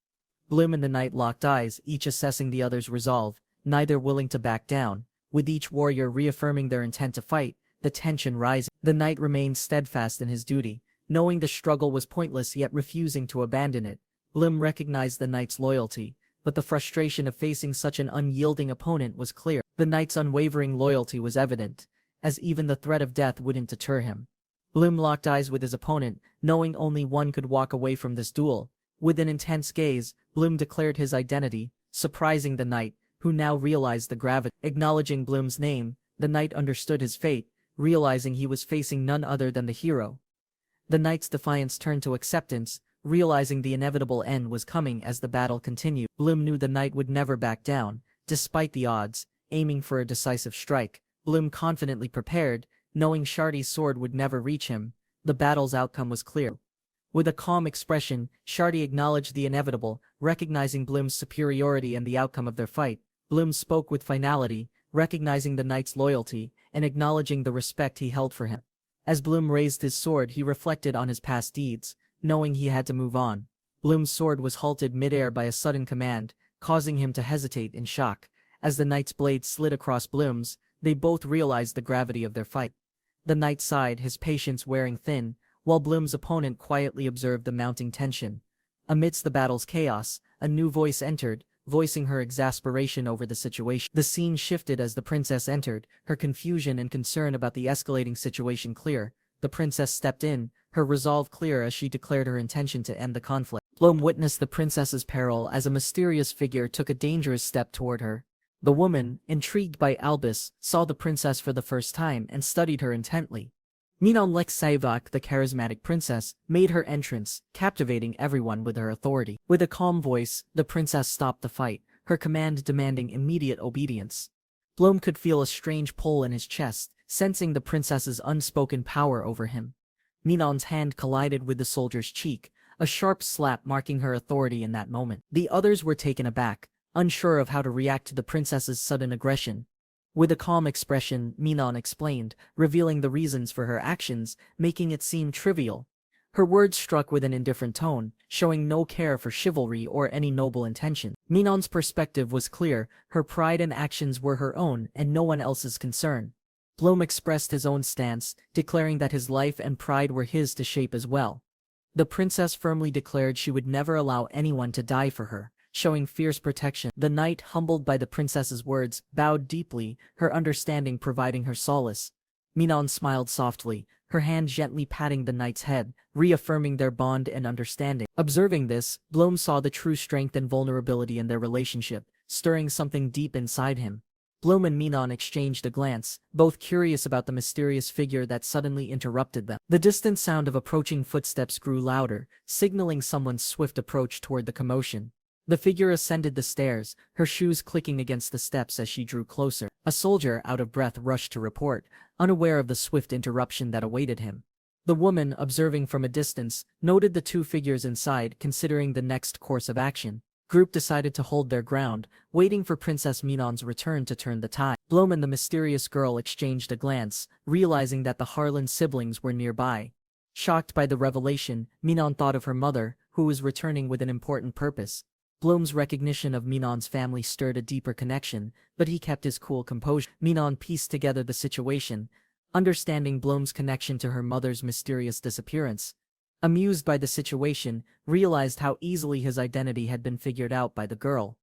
Bloom and the knight locked eyes, each assessing the other's resolve, neither willing to back down. With each warrior reaffirming their intent to fight, the tension rising. The knight remained steadfast in his duty, knowing the struggle was pointless yet refusing to abandon it. Bloom recognized the knight's loyalty, but the frustration of facing such an unyielding opponent was clear. The knight's unwavering loyalty was evident, as even the threat of death wouldn't deter him. Bloom locked eyes with his opponent, knowing only one could walk away from this duel. With an intense gaze, Bloom declared his identity, surprising the knight, who now realized the gravity. Acknowledging Bloom's name, the knight understood his fate, realizing he was facing none other than the hero. The knight's defiance turned to acceptance, realizing the inevitable end was coming as the battle continued. Bloom knew the knight would never back down, despite the odds, aiming for a decisive strike. Bloom confidently prepared, knowing Shardy's sword would never reach him. The battle's outcome was clear. With a calm expression, Shardy acknowledged the inevitable, recognizing Bloom's superiority and the outcome of their fight. Bloom spoke with finality, recognizing the knight's loyalty, and acknowledging the respect he held for him. As Bloom raised his sword, he reflected on his past deeds, knowing he had to move on. Bloom's sword was halted midair by a sudden command, causing him to hesitate in shock. As the knight's blade slid across Bloom's, they both realized the gravity of their fight. The knight sighed, his patience wearing thin, while Bloom's opponent quietly observed the mounting tension. Amidst the battle's chaos, a new voice entered, voicing her exasperation over the situation. The scene shifted as the princess entered, her confusion and concern about the escalating situation clear. The princess stepped in, her resolve clear as she declared her intention to end the conflict. Bloom witnessed the princess's peril as a mysterious figure took a dangerous step toward her. The woman, intrigued by Albus, saw the princess for the first time and studied her intently. Minon Lexaivak, the charismatic princess, made her entrance, captivating everyone with her authority. With a calm voice, the princess stopped the fight, her command demanding immediate obedience. Bloom could feel a strange pull in his chest, sensing the princess's unspoken power over him. Minon's hand collided with the soldier's cheek, a sharp slap marking her authority in that moment. The others were taken aback, unsure of how to react to the princess's sudden aggression. With a calm expression, Minon explained, revealing the reasons for her actions, making it seem trivial. Her words struck with an indifferent tone, showing no care for chivalry or any noble intention. Minon's perspective was clear, her pride and actions were her own and no one else's concern. Bloom expressed his own stance, declaring that his life and pride were his to shape as well. The princess firmly declared she would never allow anyone to die for her, showing fierce protection. The knight, humbled by the princess's words, bowed deeply, her understanding providing her solace. Minon smiled softly, her hand gently patting the knight's head, reaffirming their bond and understanding. Observing this, Bloom saw the true strength and vulnerability in their relationship, stirring something deep inside him. Bloom and Minon exchanged a glance, both curious about the mysterious figure that suddenly interrupted them. The distant sound of approaching footsteps grew louder, signaling someone's swift approach toward the commotion. The figure ascended the stairs, her shoes clicking against the steps as she drew closer. A soldier, out of breath, rushed to report, unaware of the swift interruption that awaited him. The woman, observing from a distance, noted the two figures inside, considering the next course of action. Group decided to hold their ground, waiting for Princess Minon's return to turn the tide. Bloom and the mysterious girl exchanged a glance, realizing that the Harlan siblings were nearby. Shocked by the revelation, Minon thought of her mother, who was returning with an important purpose. Bloom's recognition of Minon's family stirred a deeper connection, but he kept his cool composure. Minon pieced together the situation, understanding Bloom's connection to her mother's mysterious disappearance. Amused by the situation, realized how easily his identity had been figured out by the girl.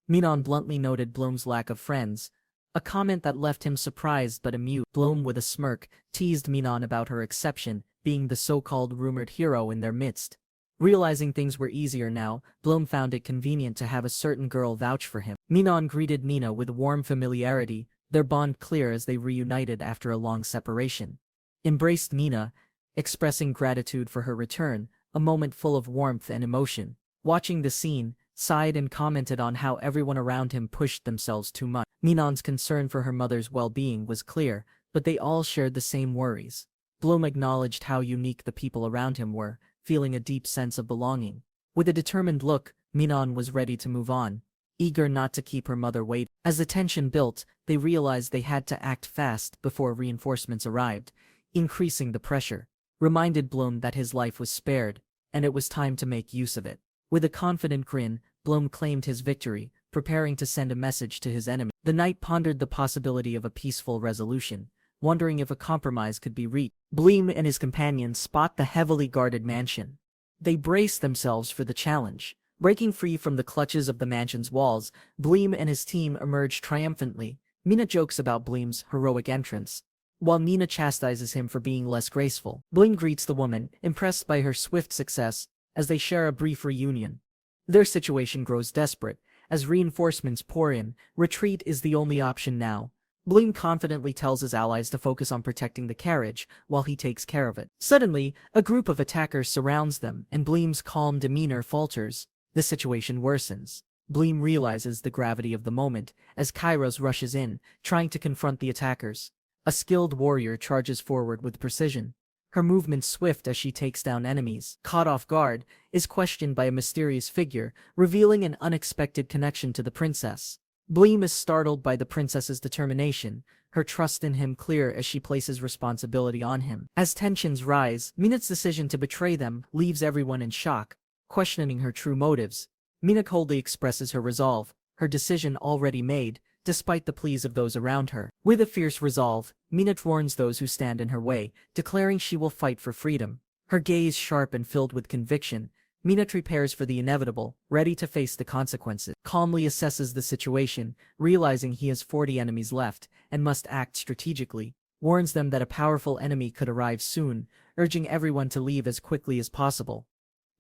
Minon bluntly noted Bloom's lack of friends, a comment that left him surprised but amused. Bloom, with a smirk, teased Minon about her exception, being the so-called rumored hero in their midst. Realizing things were easier now, Bloom found it convenient to have a certain girl vouch for him. Minon greeted Nina with warm familiarity, their bond clear as they reunited after a long separation. Embraced Nina, expressing gratitude for her return, a moment full of warmth and emotion. Watching the scene, sighed and commented on how everyone around him pushed themselves too much. Minon's concern for her mother's well-being was clear, but they all shared the same worries. Bloom acknowledged how unique the people around him were, feeling a deep sense of belonging. With a determined look, Minon was ready to move on, eager not to keep her mother waiting. As the tension built, they realized they had to act fast before reinforcements arrived, increasing the pressure. Reminded Bloom that his life was spared, and it was time to make use of it. With a confident grin, Bloom claimed his victory, preparing to send a message to his enemy. The knight pondered the possibility of a peaceful resolution, wondering if a compromise could be reached. Bloom and his companions spot the heavily guarded mansion. They brace themselves for the challenge. Breaking free from the clutches of the mansion's walls, Bloom and his team emerge triumphantly. Mina jokes about Bloom's heroic entrance, while Nina chastises him for being less graceful. Bloom greets the woman, impressed by her swift success, as they share a brief reunion. Their situation grows desperate, As reinforcements pour in, retreat is the only option now. Bloom confidently tells his allies to focus on protecting the carriage while he takes care of it. Suddenly, a group of attackers surrounds them, and Bloom's calm demeanor falters. The situation worsens. Bloom realizes the gravity of the moment as Kairos rushes in, trying to confront the attackers. A skilled warrior charges forward with precision. Her movements swift as she takes down enemies. Caught off guard, is questioned by a mysterious figure, revealing an unexpected connection to the princess. Bloom is startled by the princess's determination, her trust in him clear as she places responsibility on him. As tensions rise, Mina's decision to betray them leaves everyone in shock, questioning her true motives. Mina coldly expresses her resolve, her decision already made, despite the pleas of those around her. With a fierce resolve, Mina warns those who stand in her way, declaring she will fight for freedom. Her gaze sharp and filled with conviction, Mina prepares for the inevitable, ready to face the consequences. Calmly assesses the situation, realizing he has 40 enemies left, and must act strategically. Warns them that a powerful enemy could arrive soon, urging everyone to leave as quickly as possible.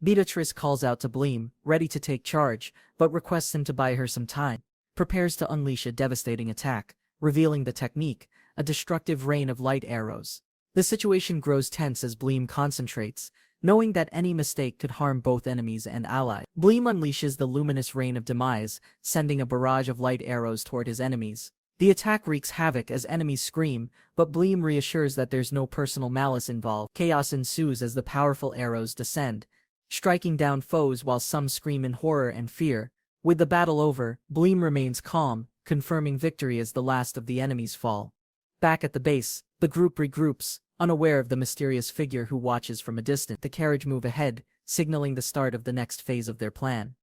Beatrice calls out to Bloom, ready to take charge, but requests him to buy her some time. Prepares to unleash a devastating attack, revealing the technique, a destructive rain of light arrows. The situation grows tense as Bloom concentrates, knowing that any mistake could harm both enemies and allies. Bloom unleashes the luminous rain of demise, sending a barrage of light arrows toward his enemies. The attack wreaks havoc as enemies scream, but Bloom reassures that there's no personal malice involved. Chaos ensues as the powerful arrows descend, striking down foes while some scream in horror and fear. With the battle over, Bloom remains calm, confirming victory as the last of the enemies fall. Back at the base, the group regroups, unaware of the mysterious figure who watches from a distance. The carriage move ahead, signaling the start of the next phase of their plan.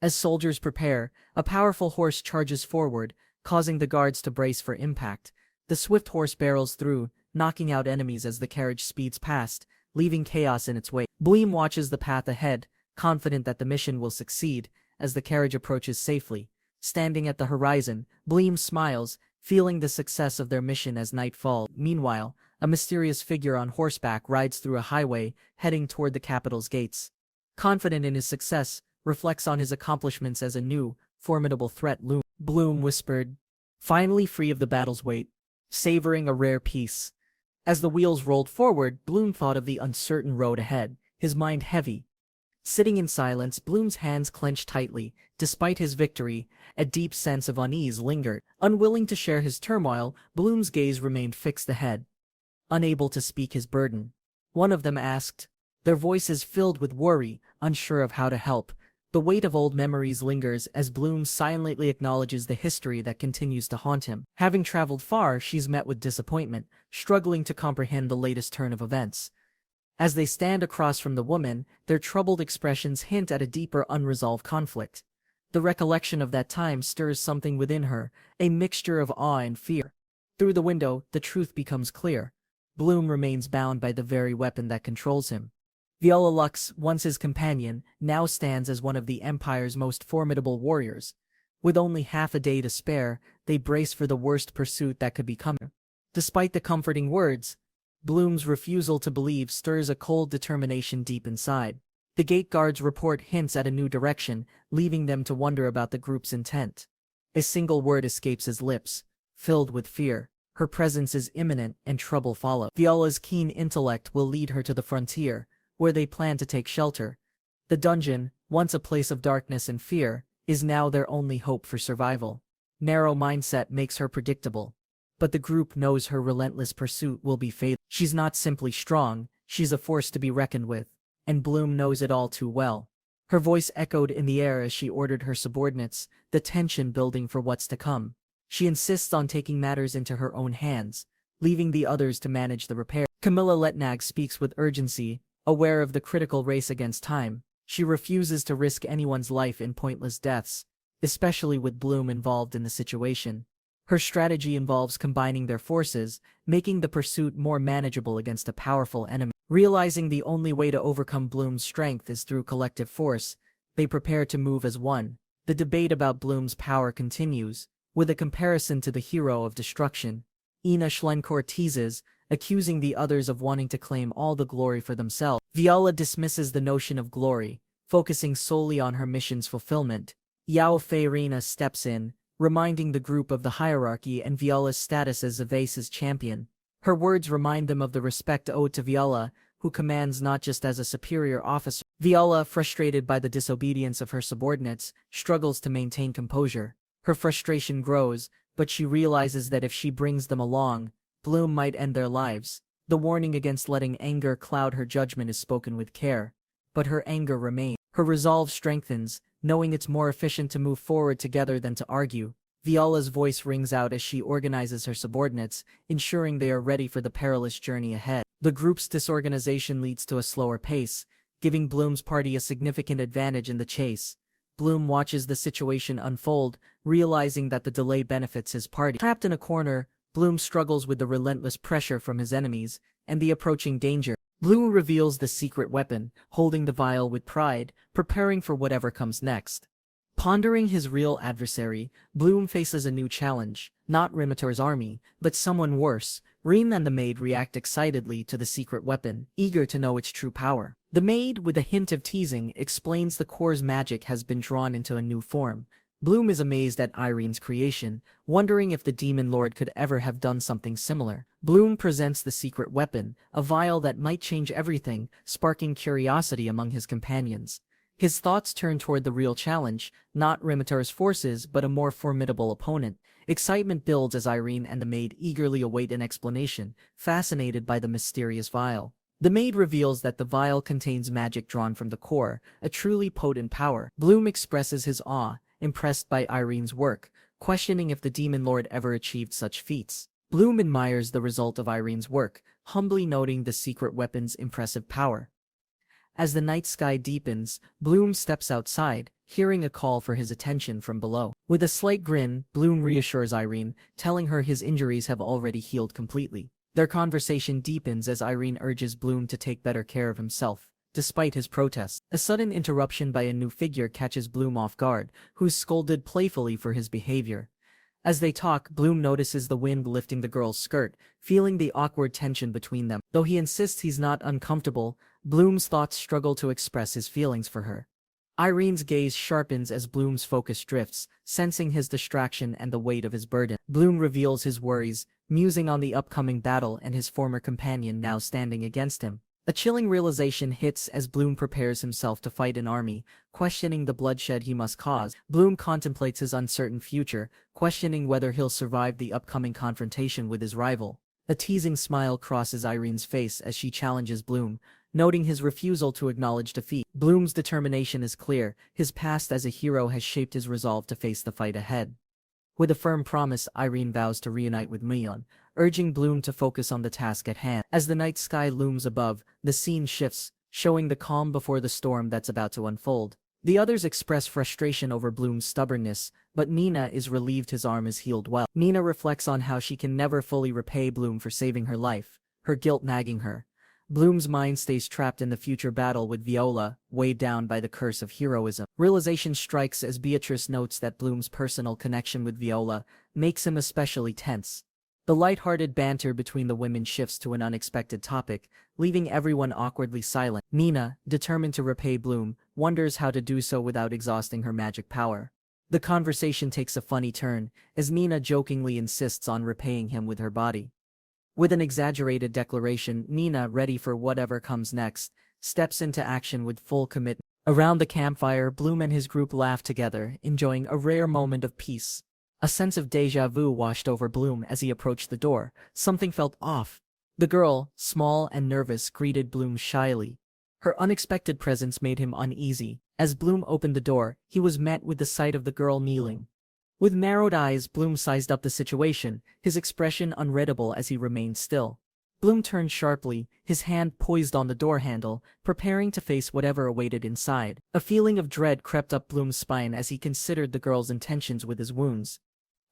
As soldiers prepare, a powerful horse charges forward, causing the guards to brace for impact. The swift horse barrels through, knocking out enemies as the carriage speeds past, leaving chaos in its wake. Bloom watches the path ahead, confident that the mission will succeed, as the carriage approaches safely. Standing at the horizon, Bloom smiles, feeling the success of their mission as night falls. Meanwhile, a mysterious figure on horseback rides through a highway, heading toward the capital's gates. Confident in his success, reflects on his accomplishments as a new, formidable threat looms. Bloom whispered, finally free of the battle's weight, savoring a rare peace. As the wheels rolled forward, Bloom thought of the uncertain road ahead, his mind heavy. Sitting in silence, Bloom's hands clenched tightly. Despite his victory, a deep sense of unease lingered. Unwilling to share his turmoil, Bloom's gaze remained fixed ahead, unable to speak his burden. One of them asked, their voices filled with worry, unsure of how to help. The weight of old memories lingers as Bloom silently acknowledges the history that continues to haunt him. Having traveled far, she's met with disappointment, struggling to comprehend the latest turn of events. As they stand across from the woman, their troubled expressions hint at a deeper unresolved conflict. The recollection of that time stirs something within her, a mixture of awe and fear. Through the window, the truth becomes clear. Bloom remains bound by the very weapon that controls him. Viola Lux, once his companion, now stands as one of the Empire's most formidable warriors. With only half a day to spare, they brace for the worst pursuit that could be coming. Despite the comforting words, Bloom's refusal to believe stirs a cold determination deep inside. The gate guard's report hints at a new direction, leaving them to wonder about the group's intent. A single word escapes his lips, filled with fear. Her presence is imminent and trouble follows. Viola's keen intellect will lead her to the frontier, where they plan to take shelter. The dungeon, once a place of darkness and fear, is now their only hope for survival. Narrow mindset makes her predictable, but the group knows her relentless pursuit will be fatal. She's not simply strong, she's a force to be reckoned with, and Bloom knows it all too well. Her voice echoed in the air as she ordered her subordinates, the tension building for what's to come. She insists on taking matters into her own hands, leaving the others to manage the repair. Camilla Letnag speaks with urgency, aware of the critical race against time. She refuses to risk anyone's life in pointless deaths, especially with Bloom involved in the situation. Her strategy involves combining their forces, making the pursuit more manageable against a powerful enemy. Realizing the only way to overcome Bloom's strength is through collective force, they prepare to move as one. The debate about Bloom's power continues, with a comparison to the hero of destruction. Ina Schlenkor teases, accusing the others of wanting to claim all the glory for themselves. Viola dismisses the notion of glory, focusing solely on her mission's fulfillment. Yao Fei Rina steps in, reminding the group of the hierarchy and Viola's status as Avace's champion. Her words remind them of the respect owed to Viola, who commands not just as a superior officer. Viola, frustrated by the disobedience of her subordinates, struggles to maintain composure. Her frustration grows, but she realizes that if she brings them along, Bloom might end their lives. The warning against letting anger cloud her judgment is spoken with care, but her anger remains. Her resolve strengthens, knowing it's more efficient to move forward together than to argue. Viola's voice rings out as she organizes her subordinates, ensuring they are ready for the perilous journey ahead. The group's disorganization leads to a slower pace, giving Bloom's party a significant advantage in the chase. Bloom watches the situation unfold, realizing that the delay benefits his party. Trapped in a corner, Bloom struggles with the relentless pressure from his enemies and the approaching danger. Bloom reveals the secret weapon, holding the vial with pride, preparing for whatever comes next. Pondering his real adversary, Bloom faces a new challenge, not Rimitor's army, but someone worse. Reem and the maid react excitedly to the secret weapon, eager to know its true power. The maid, with a hint of teasing, explains the core's magic has been drawn into a new form. Bloom is amazed at Irene's creation, wondering if the demon lord could ever have done something similar. Bloom presents the secret weapon, a vial that might change everything, sparking curiosity among his companions. His thoughts turn toward the real challenge, not Rimitor's forces but a more formidable opponent. Excitement builds as Irene and the maid eagerly await an explanation, fascinated by the mysterious vial. The maid reveals that the vial contains magic drawn from the core, a truly potent power. Bloom expresses his awe, impressed by Irene's work, questioning if the demon lord ever achieved such feats. Bloom admires the result of Irene's work, humbly noting the secret weapon's impressive power. As the night sky deepens, Bloom steps outside, hearing a call for his attention from below. With a slight grin, Bloom reassures Irene, telling her his injuries have already healed completely. Their conversation deepens as Irene urges Bloom to take better care of himself, despite his protests. A sudden interruption by a new figure catches Bloom off guard, who's scolded playfully for his behavior. As they talk, Bloom notices the wind lifting the girl's skirt, feeling the awkward tension between them. Though he insists he's not uncomfortable, Bloom's thoughts struggle to express his feelings for her. Irene's gaze sharpens as Bloom's focus drifts, sensing his distraction and the weight of his burden. Bloom reveals his worries, musing on the upcoming battle and his former companion now standing against him. A chilling realization hits as Bloom prepares himself to fight an army, questioning the bloodshed he must cause. Bloom contemplates his uncertain future, questioning whether he'll survive the upcoming confrontation with his rival. A teasing smile crosses Irene's face as she challenges Bloom, noting his refusal to acknowledge defeat. Bloom's determination is clear. His past as a hero has shaped his resolve to face the fight ahead. With a firm promise, Irene vows to reunite with Mion, urging Bloom to focus on the task at hand. As the night sky looms above, the scene shifts, showing the calm before the storm that's about to unfold. The others express frustration over Bloom's stubbornness, but Nina is relieved his arm is healed well. Nina reflects on how she can never fully repay Bloom for saving her life, her guilt nagging her. Bloom's mind stays trapped in the future battle with Viola, weighed down by the curse of heroism. Realization strikes as Beatrice notes that Bloom's personal connection with Viola makes him especially tense. The light-hearted banter between the women shifts to an unexpected topic, leaving everyone awkwardly silent. Nina, determined to repay Bloom, wonders how to do so without exhausting her magic power. The conversation takes a funny turn, as Nina jokingly insists on repaying him with her body. With an exaggerated declaration, Nina, ready for whatever comes next, steps into action with full commitment. Around the campfire, Bloom and his group laugh together, enjoying a rare moment of peace. A sense of déjà vu washed over Bloom as he approached the door. Something felt off. The girl, small and nervous, greeted Bloom shyly. Her unexpected presence made him uneasy. As Bloom opened the door, he was met with the sight of the girl kneeling. With narrowed eyes, Bloom sized up the situation, his expression unreadable as he remained still. Bloom turned sharply, his hand poised on the door handle, preparing to face whatever awaited inside. A feeling of dread crept up Bloom's spine as he considered the girl's intentions with his wounds.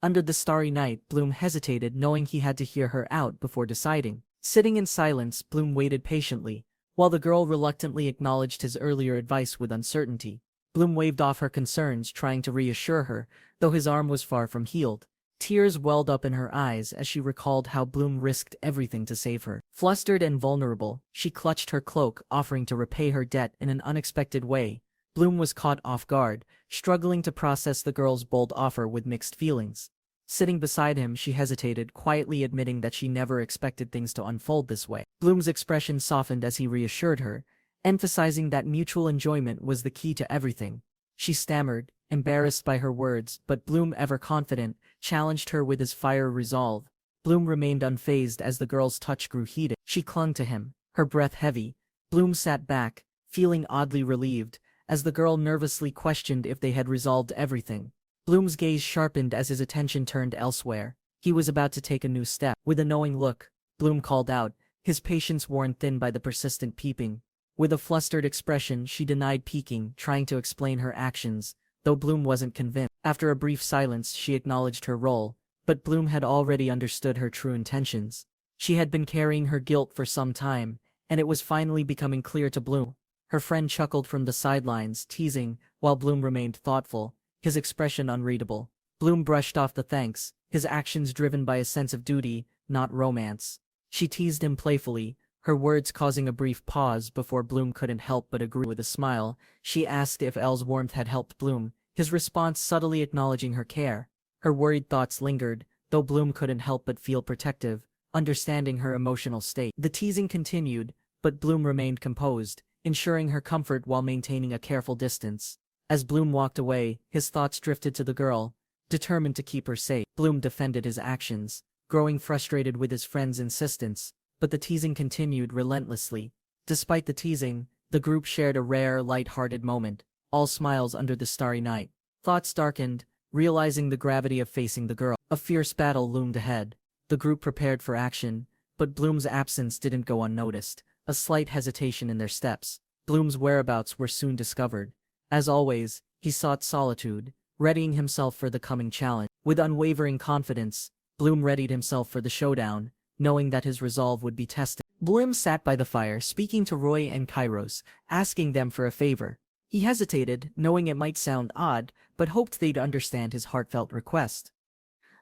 Under the starry night, Bloom hesitated, knowing he had to hear her out before deciding. Sitting in silence, Bloom waited patiently, while the girl reluctantly acknowledged his earlier advice with uncertainty. Bloom waved off her concerns, trying to reassure her, though his arm was far from healed. Tears welled up in her eyes as she recalled how Bloom risked everything to save her. Flustered and vulnerable, she clutched her cloak, offering to repay her debt in an unexpected way. Bloom was caught off guard, struggling to process the girl's bold offer with mixed feelings. Sitting beside him, she hesitated, quietly admitting that she never expected things to unfold this way. Bloom's expression softened as he reassured her, emphasizing that mutual enjoyment was the key to everything. She stammered, embarrassed by her words, but Bloom, ever confident, challenged her with his fire resolve. Bloom remained unfazed as the girl's touch grew heated. She clung to him, her breath heavy. Bloom sat back, feeling oddly relieved, as the girl nervously questioned if they had resolved everything. Bloom's gaze sharpened as his attention turned elsewhere. He was about to take a new step. With a knowing look, Bloom called out, his patience worn thin by the persistent peeping. With a flustered expression, she denied peeking, trying to explain her actions, though Bloom wasn't convinced. After a brief silence, she acknowledged her role, but Bloom had already understood her true intentions. She had been carrying her guilt for some time, and it was finally becoming clear to Bloom. Her friend chuckled from the sidelines, teasing, while Bloom remained thoughtful, his expression unreadable. Bloom brushed off the thanks, his actions driven by a sense of duty, not romance. She teased him playfully, her words causing a brief pause before Bloom couldn't help but agree. With a smile, she asked if Elle's warmth had helped Bloom, his response subtly acknowledging her care. Her worried thoughts lingered, though Bloom couldn't help but feel protective, understanding her emotional state. The teasing continued, but Bloom remained composed, ensuring her comfort while maintaining a careful distance. As Bloom walked away, his thoughts drifted to the girl, determined to keep her safe. Bloom defended his actions, growing frustrated with his friend's insistence, but the teasing continued relentlessly. Despite the teasing, the group shared a rare, light-hearted moment, all smiles under the starry night. Thoughts darkened, realizing the gravity of facing the girl. A fierce battle loomed ahead. The group prepared for action, but Bloom's absence didn't go unnoticed. A slight hesitation in their steps. Bloom's whereabouts were soon discovered. As always, he sought solitude, readying himself for the coming challenge. With unwavering confidence, Bloom readied himself for the showdown, knowing that his resolve would be tested. Bloom sat by the fire, speaking to Roy and Kairos, asking them for a favor. He hesitated, knowing it might sound odd, but hoped they'd understand his heartfelt request.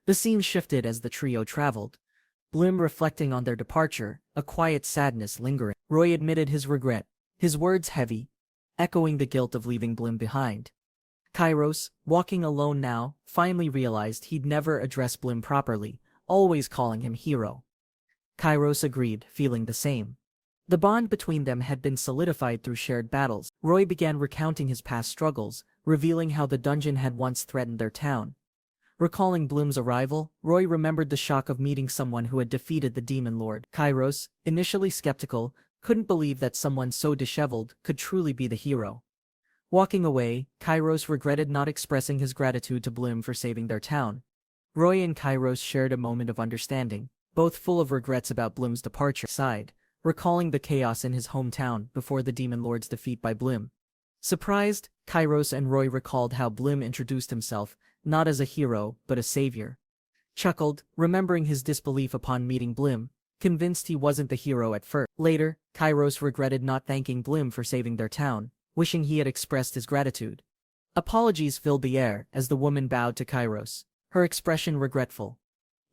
The scene shifted as the trio traveled. Bloom reflecting on their departure, a quiet sadness lingering. Roy admitted his regret, his words heavy, echoing the guilt of leaving Bloom behind. Kairos, walking alone now, finally realized he'd never addressed Bloom properly, always calling him hero. Kairos agreed, feeling the same. The bond between them had been solidified through shared battles. Roy began recounting his past struggles, revealing how the dungeon had once threatened their town. Recalling Bloom's arrival, Roy remembered the shock of meeting someone who had defeated the Demon Lord. Kairos, initially skeptical, couldn't believe that someone so disheveled could truly be the hero. Walking away, Kairos regretted not expressing his gratitude to Bloom for saving their town. Roy and Kairos shared a moment of understanding, both full of regrets about Bloom's departure. Sighed, recalling the chaos in his hometown before the Demon Lord's defeat by Bloom. Surprised, Kairos and Roy recalled how Bloom introduced himself, not as a hero, but a savior. Chuckled, remembering his disbelief upon meeting Bloom, convinced he wasn't the hero at first. Later, Kairos regretted not thanking Bloom for saving their town, wishing he had expressed his gratitude. Apologies filled the air as the woman bowed to Kairos, her expression regretful.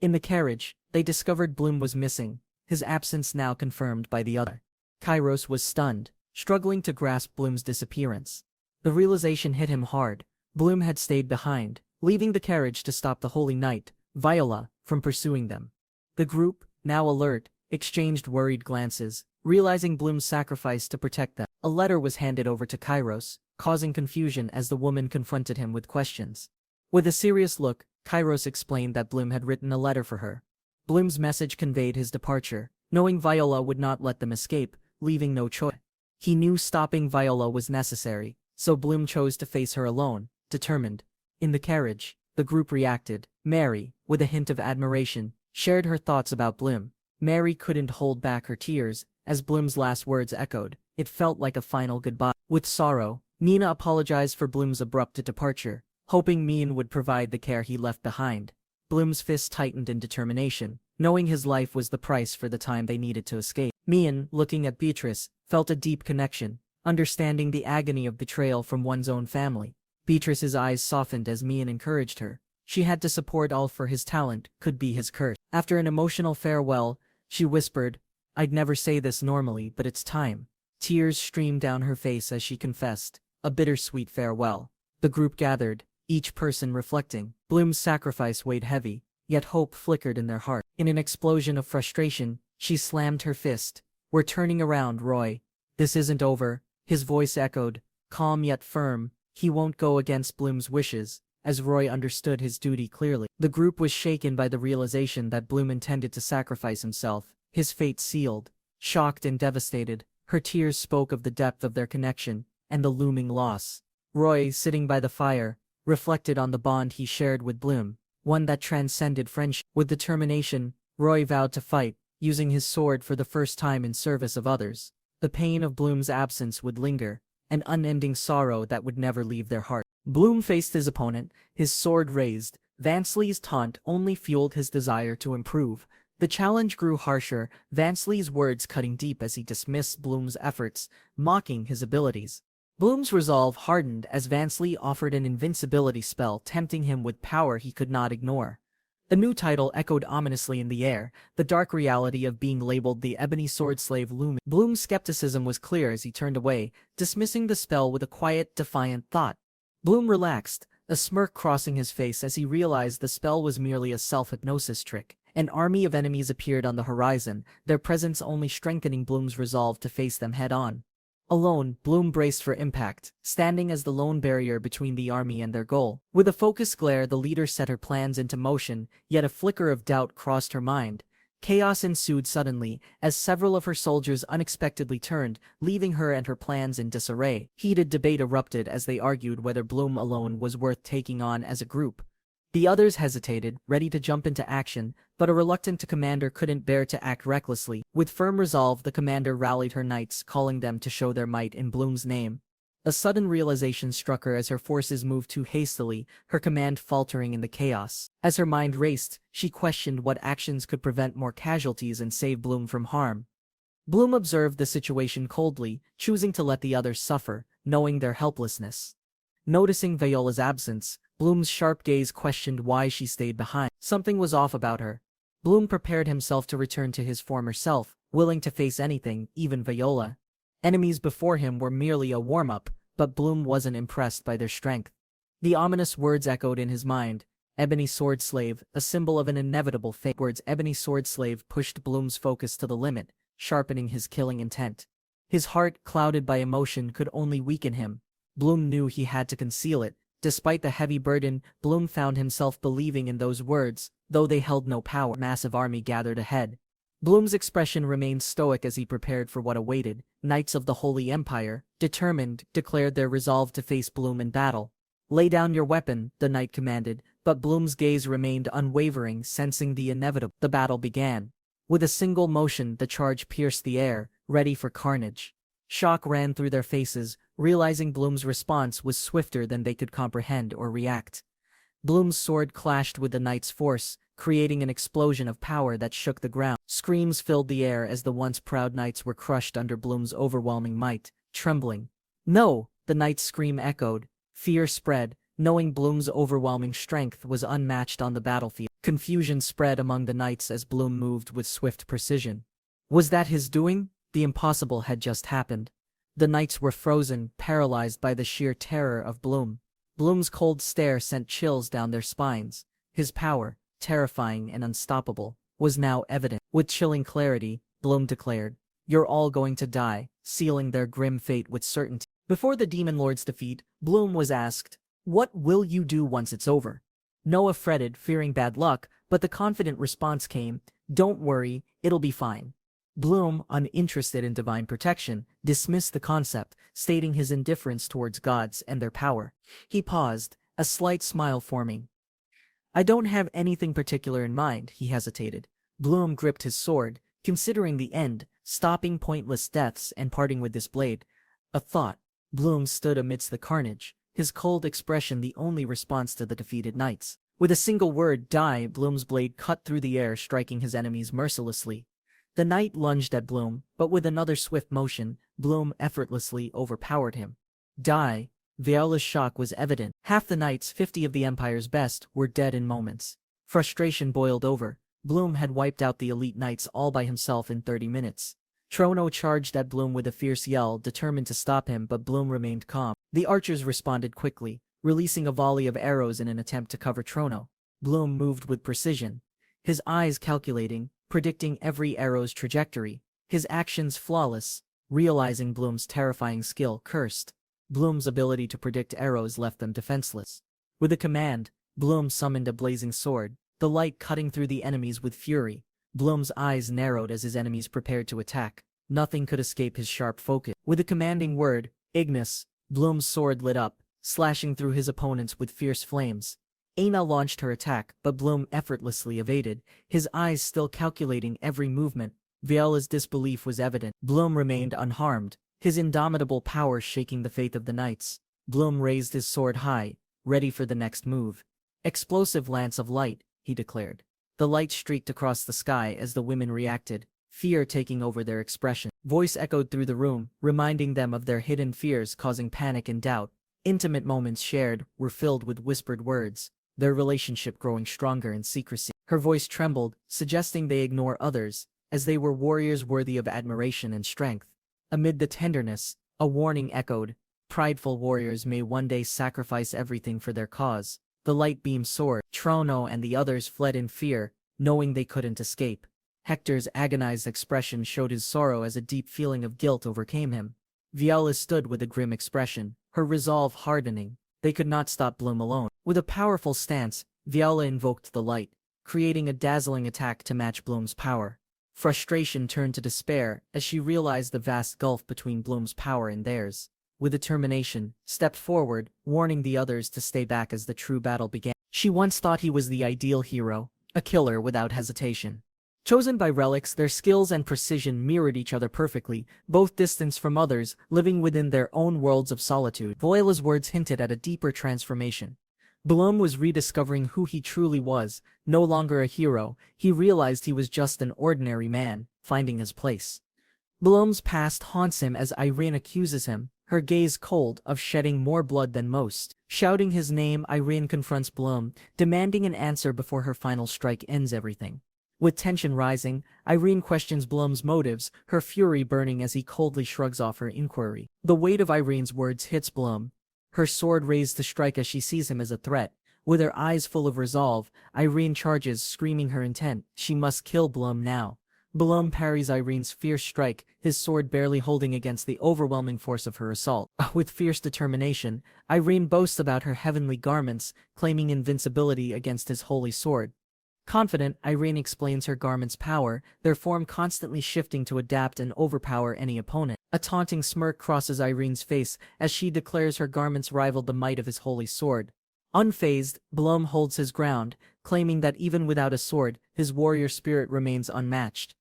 In the carriage, they discovered Bloom was missing, his absence now confirmed by the other. Kairos was stunned, struggling to grasp Bloom's disappearance. The realization hit him hard. Bloom had stayed behind, leaving the carriage to stop the Holy Knight, Viola, from pursuing them. The group, now alert, exchanged worried glances, realizing Bloom's sacrifice to protect them. A letter was handed over to Kairos, causing confusion as the woman confronted him with questions. With a serious look, Kairos explained that Bloom had written a letter for her. Bloom's message conveyed his departure, knowing Viola would not let them escape, leaving no choice. He knew stopping Viola was necessary, so Bloom chose to face her alone, determined. In the carriage, the group reacted. Mary, with a hint of admiration, shared her thoughts about Bloom. Mary couldn't hold back her tears, as Bloom's last words echoed. It felt like a final goodbye. With sorrow, Nina apologized for Bloom's abrupt departure, hoping Mian would provide the care he left behind. Bloom's fist tightened in determination, knowing his life was the price for the time they needed to escape. Mian, looking at Beatrice, felt a deep connection, understanding the agony of betrayal from one's own family. Beatrice's eyes softened as Mian encouraged her. She had to support all for his talent, could be his curse. After an emotional farewell, she whispered, "I'd never say this normally, but it's time." Tears streamed down her face as she confessed, A bittersweet farewell. The group gathered, each person reflecting. Bloom's sacrifice weighed heavy, yet hope flickered in their heart. In an explosion of frustration, she slammed her fist. "We're turning around, Roy. This isn't over." His voice echoed, calm yet firm. He won't go against Bloom's wishes, as Roy understood his duty clearly. The group was shaken by the realization that Bloom intended to sacrifice himself, his fate sealed. Shocked and devastated, her tears spoke of the depth of their connection and the looming loss. Roy, sitting by the fire, reflected on the bond he shared with Bloom, one that transcended friendship. With determination, Roy vowed to fight, using his sword for the first time in service of others. The pain of Bloom's absence would linger, an unending sorrow that would never leave their heart. Bloom faced his opponent, his sword raised. Vansley's taunt only fueled his desire to improve. The challenge grew harsher, Vansley's words cutting deep as he dismissed Bloom's efforts, mocking his abilities. Bloom's resolve hardened as Vansley offered an invincibility spell, tempting him with power he could not ignore. A new title echoed ominously in the air, the dark reality of being labeled the Ebony Sword Slave looming. Bloom's skepticism was clear as he turned away, dismissing the spell with a quiet, defiant thought. Bloom relaxed, a smirk crossing his face as he realized the spell was merely a self-hypnosis trick. An army of enemies appeared on the horizon, their presence only strengthening Bloom's resolve to face them head-on. Alone, Bloom braced for impact, standing as the lone barrier between the army and their goal. With a focused glare, the leader set her plans into motion, yet a flicker of doubt crossed her mind. Chaos ensued suddenly, as several of her soldiers unexpectedly turned, leaving her and her plans in disarray. Heated debate erupted as they argued whether Bloom alone was worth taking on as a group. The others hesitated, ready to jump into action, but a reluctant commander couldn't bear to act recklessly. With firm resolve, the commander rallied her knights, calling them to show their might in Bloom's name. A sudden realization struck her as her forces moved too hastily, her command faltering in the chaos. As her mind raced, she questioned what actions could prevent more casualties and save Bloom from harm. Bloom observed the situation coldly, choosing to let the others suffer, knowing their helplessness. Noticing Viola's absence, Bloom's sharp gaze questioned why she stayed behind. Something was off about her. Bloom prepared himself to return to his former self, willing to face anything, even Viola. Enemies before him were merely a warm-up, but Bloom wasn't impressed by their strength. The ominous words echoed in his mind. Ebony Sword Slave, a symbol of an inevitable fate. Words Ebony Sword Slave pushed Bloom's focus to the limit, sharpening his killing intent. His heart, clouded by emotion, could only weaken him. Bloom knew he had to conceal it. Despite the heavy burden, Bloom found himself believing in those words, though they held no power. A massive army gathered ahead. Bloom's expression remained stoic as he prepared for what awaited. Knights of the Holy Empire, determined, declared their resolve to face Bloom in battle. "Lay down your weapon," the knight commanded, but Bloom's gaze remained unwavering, sensing the inevitable. The battle began. With a single motion, the charge pierced the air, ready for carnage. Shock ran through their faces, realizing Bloom's response was swifter than they could comprehend or react. Bloom's sword clashed with the knight's force, creating an explosion of power that shook the ground. Screams filled the air as the once proud knights were crushed under Bloom's overwhelming might, trembling. "No!" the knight's scream echoed. Fear spread, knowing Bloom's overwhelming strength was unmatched on the battlefield. Confusion spread among the knights as Bloom moved with swift precision. Was that his doing? The impossible had just happened. The knights were frozen, paralyzed by the sheer terror of Bloom. Bloom's cold stare sent chills down their spines. His power, terrifying and unstoppable, was now evident. With chilling clarity, Bloom declared, "You're all going to die," sealing their grim fate with certainty. Before the Demon Lord's defeat, Bloom was asked, "What will you do once it's over?" Noah fretted, fearing bad luck, but the confident response came, "Don't worry, it'll be fine." Bloom, uninterested in divine protection, dismissed the concept, stating his indifference towards gods and their power. He paused, a slight smile forming. "I don't have anything particular in mind," he hesitated. Bloom gripped his sword, considering the end, stopping pointless deaths and parting with this blade. A thought. Bloom stood amidst the carnage, his cold expression the only response to the defeated knights. With a single word, "Die," Bloom's blade cut through the air, striking his enemies mercilessly. The knight lunged at Bloom, but with another swift motion, Bloom effortlessly overpowered him. "Die." Viola's shock was evident. Half the knights, 50 of the Empire's best, were dead in moments. Frustration boiled over. Bloom had wiped out the elite knights all by himself in 30 minutes. Trono charged at Bloom with a fierce yell, determined to stop him, but Bloom remained calm. The archers responded quickly, releasing a volley of arrows in an attempt to cover Trono. Bloom moved with precision, his eyes calculating, predicting every arrow's trajectory, his actions flawless. Realizing Bloom's terrifying skill, cursed. Bloom's ability to predict arrows left them defenseless. With a command, Bloom summoned a blazing sword, the light cutting through the enemies with fury. Bloom's eyes narrowed as his enemies prepared to attack. Nothing could escape his sharp focus. With a commanding word, Ignis, Bloom's sword lit up, slashing through his opponents with fierce flames. Aina launched her attack, but Bloom effortlessly evaded, his eyes still calculating every movement. Viola's disbelief was evident. Bloom remained unharmed, his indomitable power shaking the faith of the knights. Bloom raised his sword high, ready for the next move. Explosive lance of light, he declared. The light streaked across the sky as the women reacted, fear taking over their expression. Voice echoed through the room, reminding them of their hidden fears, causing panic and doubt. Intimate moments shared were filled with whispered words, their relationship growing stronger in secrecy. Her voice trembled, suggesting they ignore others, as they were warriors worthy of admiration and strength. Amid the tenderness, a warning echoed, prideful warriors may one day sacrifice everything for their cause. The light beam soared. Trono and the others fled in fear, knowing they couldn't escape. Hector's agonized expression showed his sorrow as a deep feeling of guilt overcame him. Viola stood with a grim expression, her resolve hardening. They could not stop Bloom alone. With a powerful stance, Viola invoked the light, creating a dazzling attack to match Bloom's power. Frustration turned to despair as she realized the vast gulf between Bloom's power and theirs. With determination, stepped forward, warning the others to stay back as the true battle began. She once thought he was the ideal hero, a killer without hesitation. Chosen by relics, their skills and precision mirrored each other perfectly, both distanced from others, living within their own worlds of solitude. Viola's words hinted at a deeper transformation. Bloom was rediscovering who he truly was, no longer a hero. He realized he was just an ordinary man, finding his place. Bloom's past haunts him as Irene accuses him, her gaze cold, of shedding more blood than most. Shouting his name, Irene confronts Bloom, demanding an answer before her final strike ends everything. With tension rising, Irene questions Bloom's motives, her fury burning as he coldly shrugs off her inquiry. The weight of Irene's words hits Bloom, her sword raised to strike as she sees him as a threat. With her eyes full of resolve, Irene charges, screaming her intent. She must kill Bloom now. Bloom parries Irene's fierce strike, his sword barely holding against the overwhelming force of her assault. With fierce determination, Irene boasts about her heavenly garments, claiming invincibility against his holy sword. Confident, Irene explains her garment's power, their form constantly shifting to adapt and overpower any opponent. A taunting smirk crosses Irene's face as she declares her garments rivaled the might of his holy sword. Unfazed, Bloom holds his ground, claiming that even without a sword, his warrior spirit remains unmatched.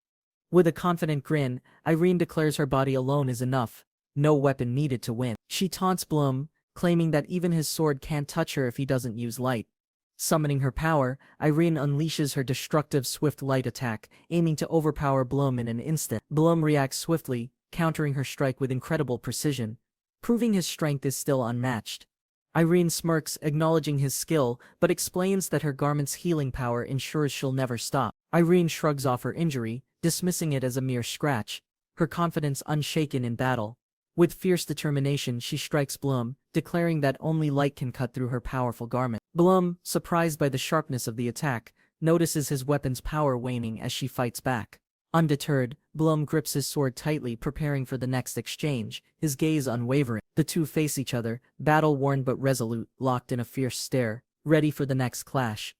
With a confident grin, Irene declares her body alone is enough, no weapon needed to win. She taunts Bloom, claiming that even his sword can't touch her if he doesn't use light. Summoning her power, Irene unleashes her destructive swift light attack, aiming to overpower Bloom in an instant. Bloom reacts swiftly, countering her strike with incredible precision, proving his strength is still unmatched. Irene smirks, acknowledging his skill, but explains that her garment's healing power ensures she'll never stop. Irene shrugs off her injury, dismissing it as a mere scratch, her confidence unshaken in battle. With fierce determination, she strikes Bloom, declaring that only light can cut through her powerful garment. Bloom, surprised by the sharpness of the attack, notices his weapon's power waning as she fights back. Undeterred, Bloom grips his sword tightly, preparing for the next exchange, his gaze unwavering. The two face each other, battle-worn but resolute, locked in a fierce stare, ready for the next clash.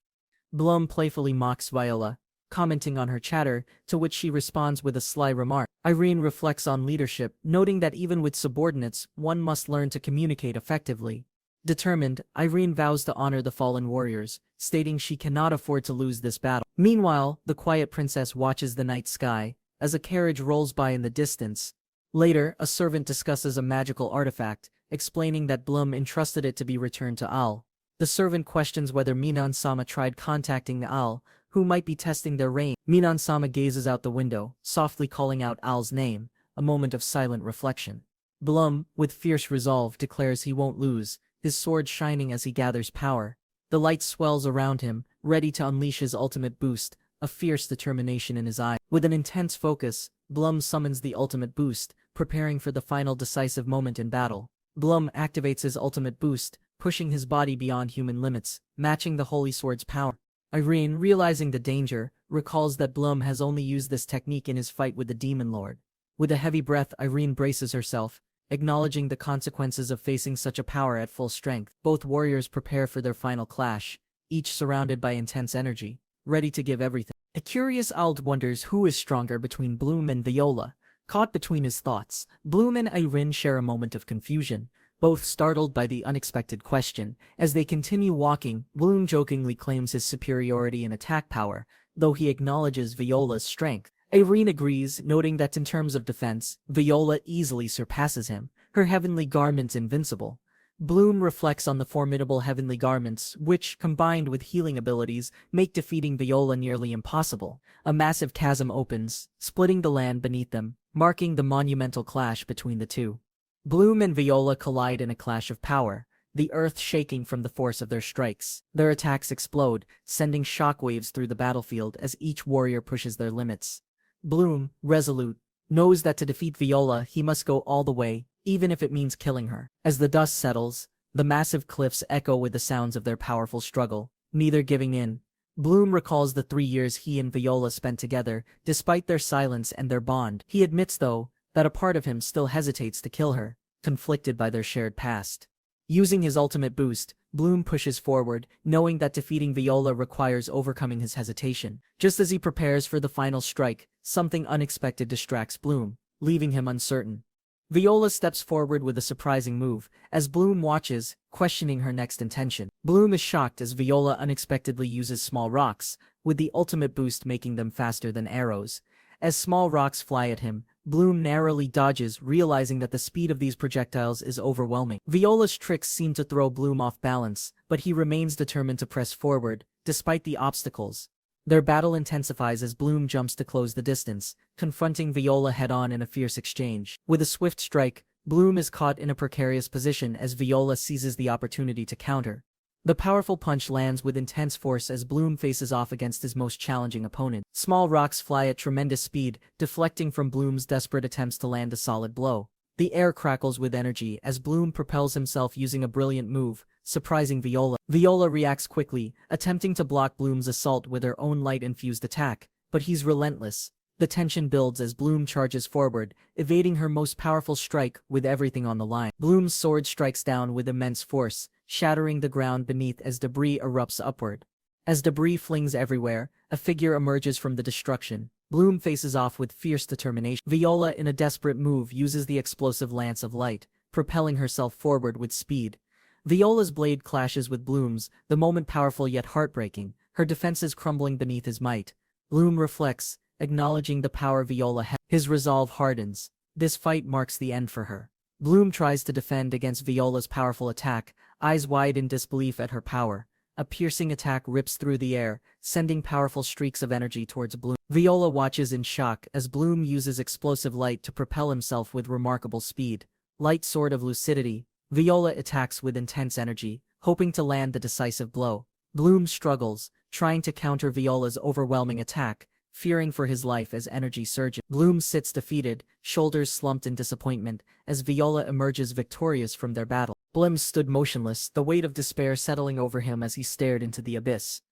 Bloom playfully mocks Viola, commenting on her chatter, to which she responds with a sly remark. Irene reflects on leadership, noting that even with subordinates, one must learn to communicate effectively. Determined, Irene vows to honor the fallen warriors, stating she cannot afford to lose this battle. Meanwhile, the quiet princess watches the night sky, as a carriage rolls by in the distance. Later, a servant discusses a magical artifact, explaining that Bloom entrusted it to be returned to Al. The servant questions whether Minan-sama tried contacting Al, who might be testing their range. Minan-sama gazes out the window, softly calling out Al's name, a moment of silent reflection. Bloom, with fierce resolve, declares he won't lose, his sword shining as he gathers power. The light swells around him, ready to unleash his ultimate boost, a fierce determination in his eye. With an intense focus, Blum summons the ultimate boost, preparing for the final decisive moment in battle. Blum activates his ultimate boost, pushing his body beyond human limits, matching the Holy Sword's power. Irene, realizing the danger, recalls that Blum has only used this technique in his fight with the Demon Lord. With a heavy breath, Irene braces herself, acknowledging the consequences of facing such a power at full strength. Both warriors prepare for their final clash, each surrounded by intense energy, ready to give everything. A curious Ald wonders who is stronger between Bloom and Viola. Caught between his thoughts, Bloom and Irene share a moment of confusion, both startled by the unexpected question. As they continue walking, Bloom jokingly claims his superiority in attack power, though he acknowledges Viola's strength. Irene agrees, noting that in terms of defense, Viola easily surpasses him, her heavenly garments invincible. Bloom reflects on the formidable heavenly garments, which, combined with healing abilities, make defeating Viola nearly impossible. A massive chasm opens, splitting the land beneath them, marking the monumental clash between the two. Bloom and Viola collide in a clash of power, the earth shaking from the force of their strikes. Their attacks explode, sending shockwaves through the battlefield as each warrior pushes their limits. Bloom, resolute, knows that to defeat Viola he must go all the way, even if it means killing her. As the dust settles, the massive cliffs echo with the sounds of their powerful struggle, neither giving in. Bloom recalls the 3 years he and Viola spent together, despite their silence and their bond. He admits, though, that a part of him still hesitates to kill her, conflicted by their shared past. Using his ultimate boost, Bloom pushes forward, knowing that defeating Viola requires overcoming his hesitation. Just as he prepares for the final strike, something unexpected distracts Bloom, leaving him uncertain. Viola steps forward with a surprising move, as Bloom watches, questioning her next intention. Bloom is shocked as Viola unexpectedly uses small rocks, with the ultimate boost making them faster than arrows. As small rocks fly at him, Bloom narrowly dodges, realizing that the speed of these projectiles is overwhelming. Viola's tricks seem to throw Bloom off balance, but he remains determined to press forward, despite the obstacles. Their battle intensifies as Bloom jumps to close the distance, confronting Viola head-on in a fierce exchange. With a swift strike, Bloom is caught in a precarious position as Viola seizes the opportunity to counter. The powerful punch lands with intense force as Bloom faces off against his most challenging opponent. Small rocks fly at tremendous speed, deflecting from Bloom's desperate attempts to land a solid blow. The air crackles with energy as Bloom propels himself using a brilliant move, surprising Viola. Viola reacts quickly, attempting to block Bloom's assault with her own light-infused attack, but he's relentless. The tension builds as Bloom charges forward, evading her most powerful strike with everything on the line. Bloom's sword strikes down with immense force, shattering the ground beneath as debris erupts upward. As debris flings everywhere, a figure emerges from the destruction. Bloom faces off with fierce determination. Viola, in a desperate move, uses the explosive lance of light, propelling herself forward with speed. Viola's blade clashes with Bloom's, the moment powerful yet heartbreaking, her defenses crumbling beneath his might. Bloom reflects, acknowledging the power Viola has. His resolve hardens. This fight marks the end for her. Bloom tries to defend against Viola's powerful attack, eyes wide in disbelief at her power. A piercing attack rips through the air, sending powerful streaks of energy towards Bloom. Viola watches in shock as Bloom uses explosive light to propel himself with remarkable speed. Light sword of lucidity, Viola attacks with intense energy, hoping to land the decisive blow. Bloom struggles, trying to counter Viola's overwhelming attack, fearing for his life as energy surges. Bloom sits defeated, shoulders slumped in disappointment, as Viola emerges victorious from their battle. Bloom stood motionless, the weight of despair settling over him as he stared into the abyss.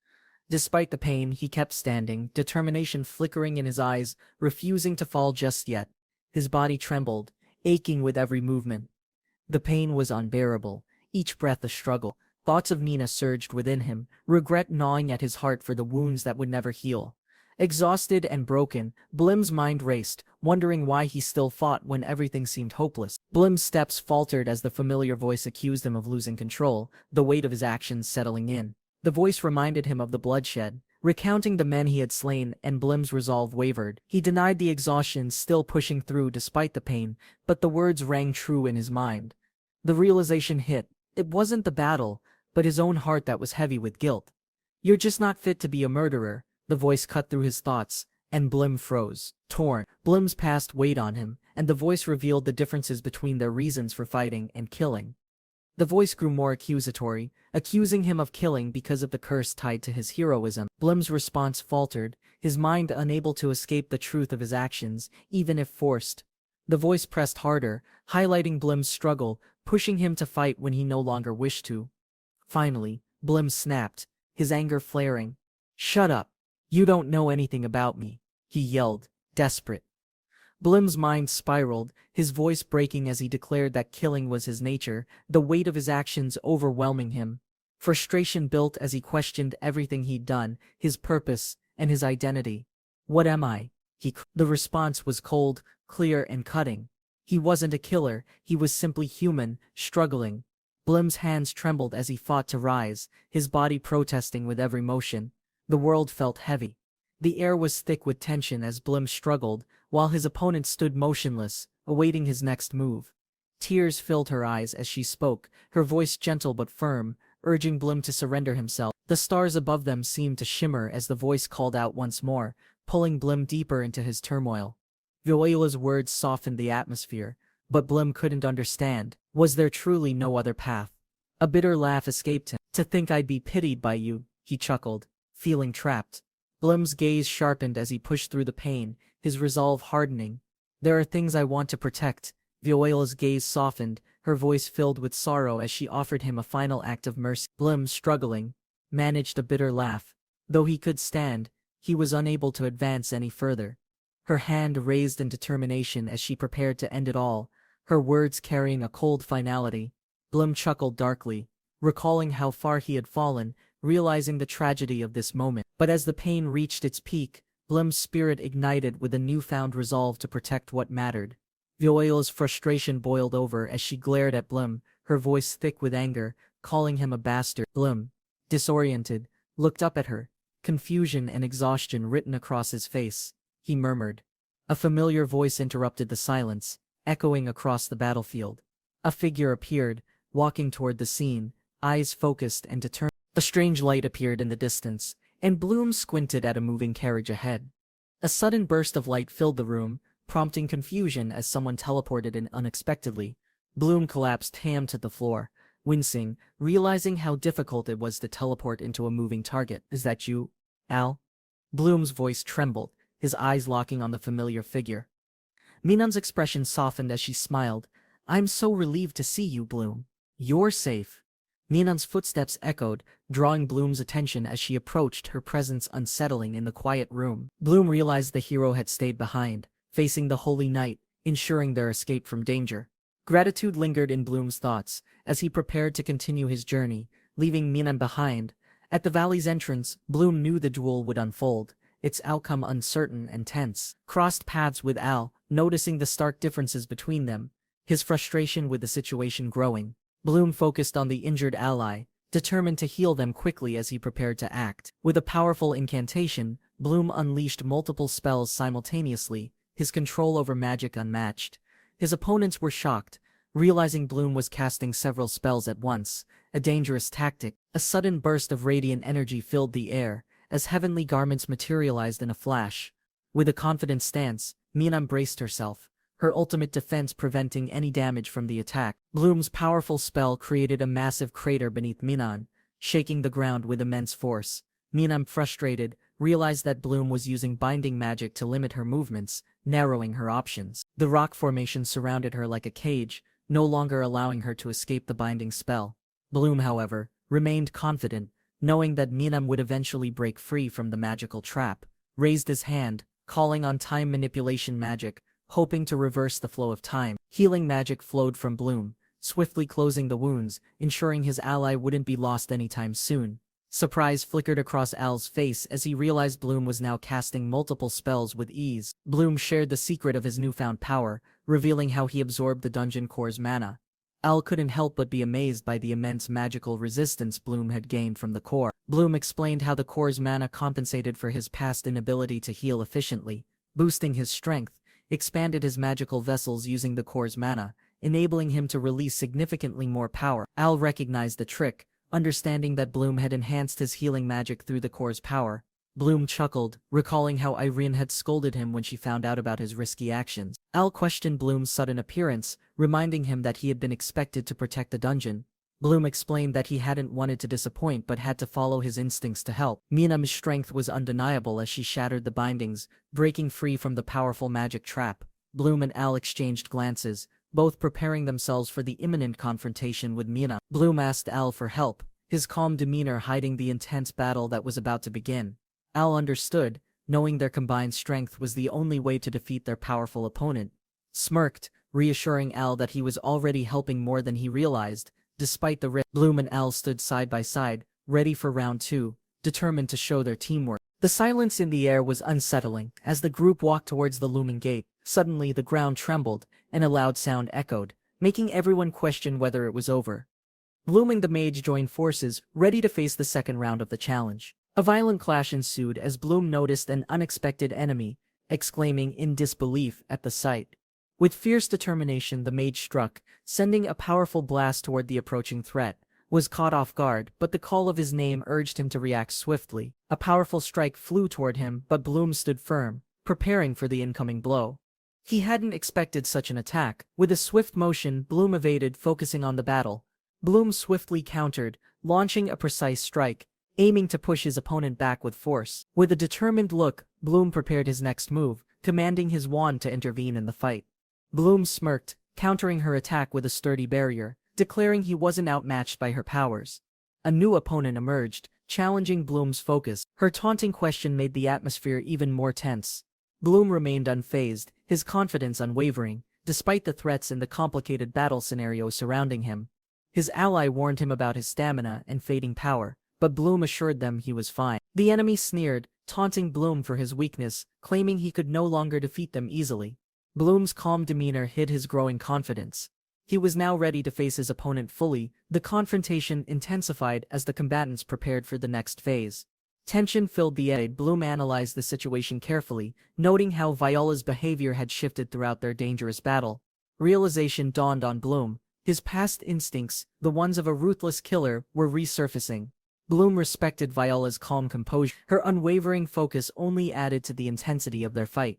Despite the pain, he kept standing, determination flickering in his eyes, refusing to fall just yet. His body trembled, aching with every movement. The pain was unbearable, each breath a struggle. Thoughts of Nina surged within him, regret gnawing at his heart for the wounds that would never heal. Exhausted and broken, Blim's mind raced, wondering why he still fought when everything seemed hopeless. Blim's steps faltered as the familiar voice accused him of losing control, the weight of his actions settling in. The voice reminded him of the bloodshed, recounting the men he had slain, and Blim's resolve wavered. He denied the exhaustion, still pushing through despite the pain, but the words rang true in his mind. The realization hit. It wasn't the battle, but his own heart that was heavy with guilt. "You're just not fit to be a murderer," the voice cut through his thoughts, and Blim froze, torn. Blim's past weighed on him, and the voice revealed the differences between their reasons for fighting and killing. The voice grew more accusatory, accusing him of killing because of the curse tied to his heroism. Blim's response faltered, his mind unable to escape the truth of his actions, even if forced. The voice pressed harder, highlighting Blim's struggle, pushing him to fight when he no longer wished to. Finally, Blim snapped, his anger flaring. "Shut up! You don't know anything about me," he yelled, desperate. Blim's mind spiraled, his voice breaking as he declared that killing was his nature, the weight of his actions overwhelming him. Frustration built as he questioned everything he'd done, his purpose, and his identity. "What am I?" The response was cold, clear, and cutting. He wasn't a killer, he was simply human, struggling. Blim's hands trembled as he fought to rise, his body protesting with every motion. The world felt heavy. The air was thick with tension as Blim struggled, while his opponent stood motionless, awaiting his next move. Tears filled her eyes as she spoke, her voice gentle but firm, urging Blim to surrender himself. The stars above them seemed to shimmer as the voice called out once more, pulling Blim deeper into his turmoil. Viola's words softened the atmosphere, but Blim couldn't understand. Was there truly no other path? A bitter laugh escaped him. "To think I'd be pitied by you," he chuckled, feeling trapped. Blim's gaze sharpened as he pushed through the pain, his resolve hardening. "There are things I want to protect." Viola's gaze softened, her voice filled with sorrow as she offered him a final act of mercy. Blim, struggling, managed a bitter laugh. Though he could stand, he was unable to advance any further. Her hand raised in determination as she prepared to end it all, her words carrying a cold finality. Blim chuckled darkly, recalling how far he had fallen, realizing the tragedy of this moment. But as the pain reached its peak, Blim's spirit ignited with a newfound resolve to protect what mattered. Viola's frustration boiled over as she glared at Blim, her voice thick with anger, calling him a bastard. Blim, disoriented, looked up at her, confusion and exhaustion written across his face. He murmured. A familiar voice interrupted the silence, echoing across the battlefield. A figure appeared, walking toward the scene, eyes focused and determined. A strange light appeared in the distance, and Bloom squinted at a moving carriage ahead. A sudden burst of light filled the room, prompting confusion as someone teleported in unexpectedly. Bloom collapsed ham to the floor, wincing, realizing how difficult it was to teleport into a moving target. "Is that you, Al?" Bloom's voice trembled, his eyes locking on the familiar figure. Minan's expression softened as she smiled. "I'm so relieved to see you, Bloom. You're safe." Minan's footsteps echoed, drawing Bloom's attention as she approached, her presence unsettling in the quiet room. Bloom realized the hero had stayed behind, facing the holy night, ensuring their escape from danger. Gratitude lingered in Bloom's thoughts as he prepared to continue his journey, leaving Minan behind. At the valley's entrance, Bloom knew the duel would unfold, its outcome uncertain and tense. Crossed paths with Al, noticing the stark differences between them, his frustration with the situation growing. Bloom focused on the injured ally, determined to heal them quickly as he prepared to act. With a powerful incantation, Bloom unleashed multiple spells simultaneously, his control over magic unmatched. His opponents were shocked, realizing Bloom was casting several spells at once, a dangerous tactic. A sudden burst of radiant energy filled the air, as heavenly garments materialized in a flash. With a confident stance, Mina braced herself, her ultimate defense preventing any damage from the attack. Bloom's powerful spell created a massive crater beneath Minan, shaking the ground with immense force. Minan, frustrated, realized that Bloom was using binding magic to limit her movements, narrowing her options. The rock formation surrounded her like a cage, no longer allowing her to escape the binding spell. Bloom, however, remained confident, knowing that Minan would eventually break free from the magical trap, raised his hand, calling on time manipulation magic, hoping to reverse the flow of time. Healing magic flowed from Bloom, swiftly closing the wounds, ensuring his ally wouldn't be lost anytime soon. Surprise flickered across Al's face as he realized Bloom was now casting multiple spells with ease. Bloom shared the secret of his newfound power, revealing how he absorbed the dungeon core's mana. Al couldn't help but be amazed by the immense magical resistance Bloom had gained from the core. Bloom explained how the core's mana compensated for his past inability to heal efficiently, boosting his strength, expanded his magical vessels using the core's mana, enabling him to release significantly more power. Al recognized the trick, understanding that Bloom had enhanced his healing magic through the core's power. Bloom chuckled, recalling how Irene had scolded him when she found out about his risky actions. Al questioned Bloom's sudden appearance, reminding him that he had been expected to protect the dungeon. Bloom explained that he hadn't wanted to disappoint but had to follow his instincts to help. Mina's strength was undeniable as she shattered the bindings, breaking free from the powerful magic trap. Bloom and Al exchanged glances, both preparing themselves for the imminent confrontation with Mina. Bloom asked Al for help, his calm demeanor hiding the intense battle that was about to begin. Al understood, knowing their combined strength was the only way to defeat their powerful opponent. Smirked, reassuring Al that he was already helping more than he realized. Despite the risk, Bloom and Al stood side by side, ready for round two, determined to show their teamwork. The silence in the air was unsettling as the group walked towards the looming gate. Suddenly the ground trembled, and a loud sound echoed, making everyone question whether it was over. Bloom and the mage joined forces, ready to face the second round of the challenge. A violent clash ensued as Bloom noticed an unexpected enemy, exclaiming in disbelief at the sight. With fierce determination the mage struck, sending a powerful blast toward the approaching threat. Was caught off guard, but the call of his name urged him to react swiftly. A powerful strike flew toward him, but Bloom stood firm, preparing for the incoming blow. He hadn't expected such an attack. With a swift motion, Bloom evaded, focusing on the battle. Bloom swiftly countered, launching a precise strike, aiming to push his opponent back with force. With a determined look, Bloom prepared his next move, commanding his wand to intervene in the fight. Bloom smirked, countering her attack with a sturdy barrier, declaring he wasn't outmatched by her powers. A new opponent emerged, challenging Bloom's focus. Her taunting question made the atmosphere even more tense. Bloom remained unfazed, his confidence unwavering, despite the threats and the complicated battle scenario surrounding him. His ally warned him about his stamina and fading power, but Bloom assured them he was fine. The enemy sneered, taunting Bloom for his weakness, claiming he could no longer defeat them easily. Bloom's calm demeanor hid his growing confidence. He was now ready to face his opponent fully. The confrontation intensified as the combatants prepared for the next phase. Tension filled the air. Bloom analyzed the situation carefully, noting how Viola's behavior had shifted throughout their dangerous battle. Realization dawned on Bloom. His past instincts, the ones of a ruthless killer, were resurfacing. Bloom respected Viola's calm composure. Her unwavering focus only added to the intensity of their fight.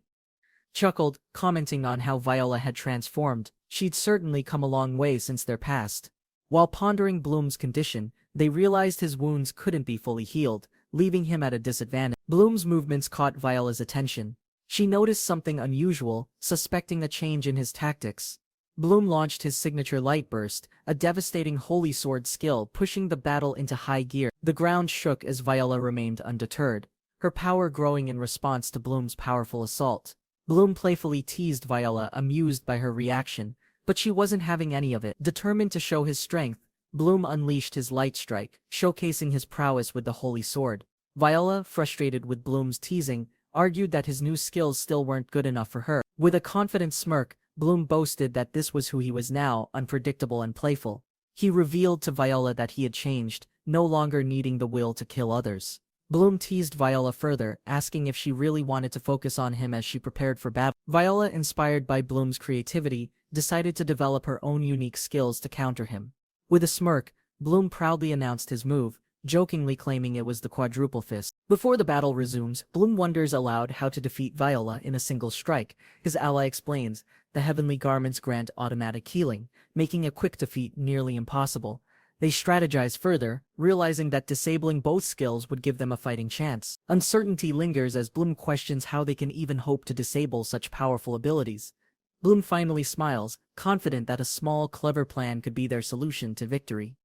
Chuckled, commenting on how Viola had transformed. She'd certainly come a long way since their past. While pondering Bloom's condition, they realized his wounds couldn't be fully healed, leaving him at a disadvantage. Bloom's movements caught Viola's attention. She noticed something unusual, suspecting a change in his tactics. Bloom launched his signature light burst, a devastating holy sword skill pushing the battle into high gear. The ground shook as Viola remained undeterred, her power growing in response to Bloom's powerful assault. Bloom playfully teased Viola, amused by her reaction, but she wasn't having any of it. Determined to show his strength, Bloom unleashed his light strike, showcasing his prowess with the holy sword. Viola, frustrated with Bloom's teasing, argued that his new skills still weren't good enough for her. With a confident smirk, Bloom boasted that this was who he was now, unpredictable and playful. He revealed to Viola that he had changed, no longer needing the will to kill others. Bloom teased Viola further, asking if she really wanted to focus on him as she prepared for battle. Viola, inspired by Bloom's creativity, decided to develop her own unique skills to counter him. With a smirk, Bloom proudly announced his move, jokingly claiming it was the quadruple fist. Before the battle resumes, Bloom wonders aloud how to defeat Viola in a single strike. His ally explains, the heavenly garments grant automatic healing, making a quick defeat nearly impossible. They strategize further, realizing that disabling both skills would give them a fighting chance. Uncertainty lingers as Bloom questions how they can even hope to disable such powerful abilities. Bloom finally smiles, confident that a small, clever plan could be their solution to victory.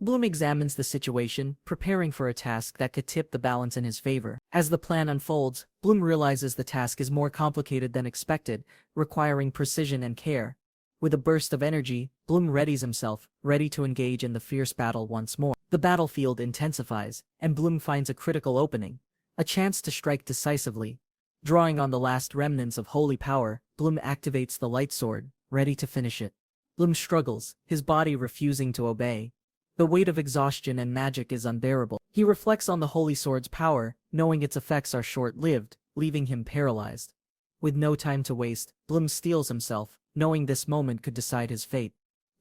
Bloom examines the situation, preparing for a task that could tip the balance in his favor. As the plan unfolds, Bloom realizes the task is more complicated than expected, requiring precision and care. With a burst of energy, Bloom readies himself, ready to engage in the fierce battle once more. The battlefield intensifies, and Bloom finds a critical opening, a chance to strike decisively. Drawing on the last remnants of holy power, Bloom activates the light sword, ready to finish it. Bloom struggles, his body refusing to obey. The weight of exhaustion and magic is unbearable. He reflects on the holy sword's power, knowing its effects are short-lived, leaving him paralyzed. With no time to waste, Bloom steels himself, knowing this moment could decide his fate.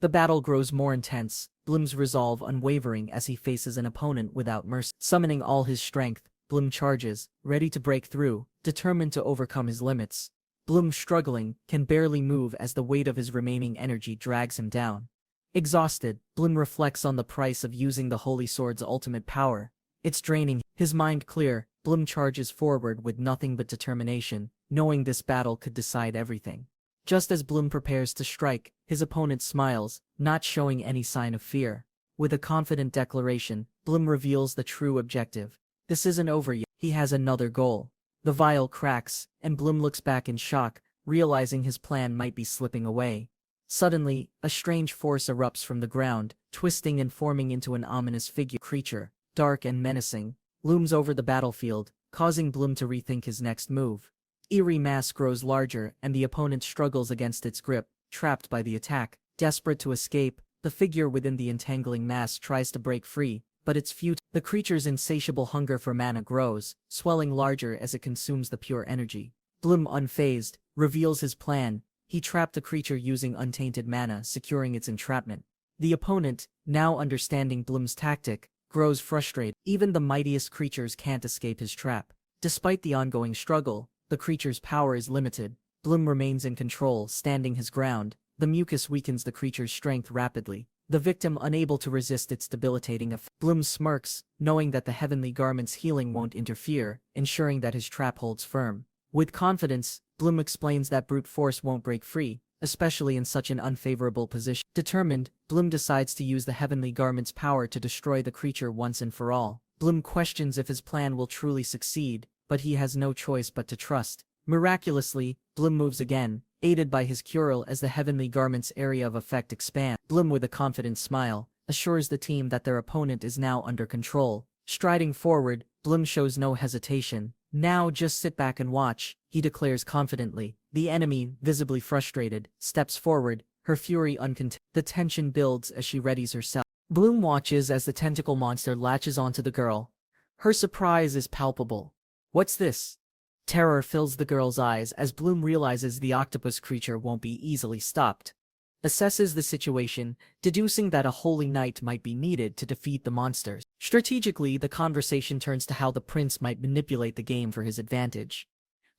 The battle grows more intense, Bloom's resolve unwavering as he faces an opponent without mercy. Summoning all his strength, Bloom charges, ready to break through, determined to overcome his limits. Bloom, struggling, can barely move as the weight of his remaining energy drags him down. Exhausted, Bloom reflects on the price of using the Holy Sword's ultimate power. It's draining. His mind clear, Bloom charges forward with nothing but determination, knowing this battle could decide everything. Just as Bloom prepares to strike, his opponent smiles, not showing any sign of fear. With a confident declaration, Bloom reveals the true objective. This isn't over yet. He has another goal. The vial cracks, and Bloom looks back in shock, realizing his plan might be slipping away. Suddenly, a strange force erupts from the ground, twisting and forming into an ominous figure. Creature, dark and menacing, looms over the battlefield, causing Bloom to rethink his next move. Eerie mass grows larger, and the opponent struggles against its grip, trapped by the attack. Desperate to escape, the figure within the entangling mass tries to break free, but it's futile. The creature's insatiable hunger for mana grows, swelling larger as it consumes the pure energy. Bloom, unfazed, reveals his plan. He trapped the creature using untainted mana, securing its entrapment. The opponent, now understanding Bloom's tactic, grows frustrated. Even the mightiest creatures can't escape his trap. Despite the ongoing struggle, the creature's power is limited. Bloom remains in control, standing his ground. The mucus weakens the creature's strength rapidly, the victim unable to resist its debilitating effect. Bloom smirks, knowing that the heavenly garment's healing won't interfere, ensuring that his trap holds firm. With confidence, Bloom explains that brute force won't break free, especially in such an unfavorable position. Determined, Bloom decides to use the heavenly garment's power to destroy the creature once and for all. Bloom questions if his plan will truly succeed, but he has no choice but to trust. Miraculously, Bloom moves again, aided by his Curel as the heavenly garment's area of effect expands. Bloom, with a confident smile, assures the team that their opponent is now under control. Striding forward, Bloom shows no hesitation. "Now just sit back and watch," he declares confidently. The enemy, visibly frustrated, steps forward, her fury uncontained. The tension builds as she readies herself. Bloom watches as the tentacle monster latches onto the girl. Her surprise is palpable. "What's this?" Terror fills the girl's eyes as Bloom realizes the octopus creature won't be easily stopped. Assesses the situation, deducing that a holy knight might be needed to defeat the monsters. Strategically, the conversation turns to how the prince might manipulate the game for his advantage.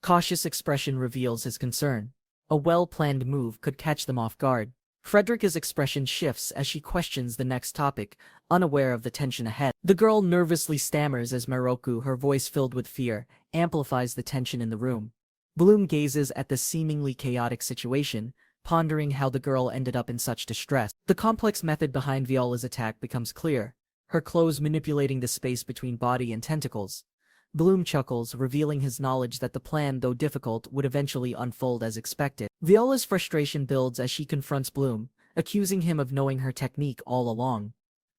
Cautious expression reveals his concern. A well-planned move could catch them off guard. Frederica's expression shifts as she questions the next topic, unaware of the tension ahead. The girl nervously stammers as Miroku, her voice filled with fear, amplifies the tension in the room. Bloom gazes at the seemingly chaotic situation, pondering how the girl ended up in such distress. The complex method behind Viola's attack becomes clear, her clothes manipulating the space between body and tentacles. Bloom chuckles, revealing his knowledge that the plan, though difficult, would eventually unfold as expected. Viola's frustration builds as she confronts Bloom, accusing him of knowing her technique all along.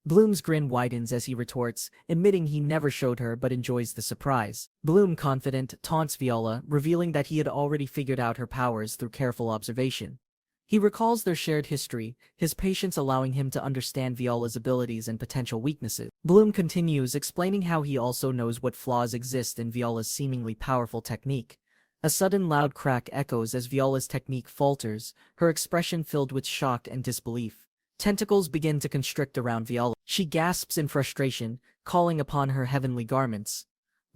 Bloom's grin widens as he retorts, admitting he never showed her but enjoys the surprise. Bloom, confident, taunts Viola, revealing that he had already figured out her powers through careful observation. He recalls their shared history, his patience allowing him to understand Viola's abilities and potential weaknesses. Bloom continues, explaining how he also knows what flaws exist in Viola's seemingly powerful technique. A sudden loud crack echoes as Viola's technique falters, her expression filled with shock and disbelief. Tentacles begin to constrict around Viola. She gasps in frustration, calling upon her heavenly garments.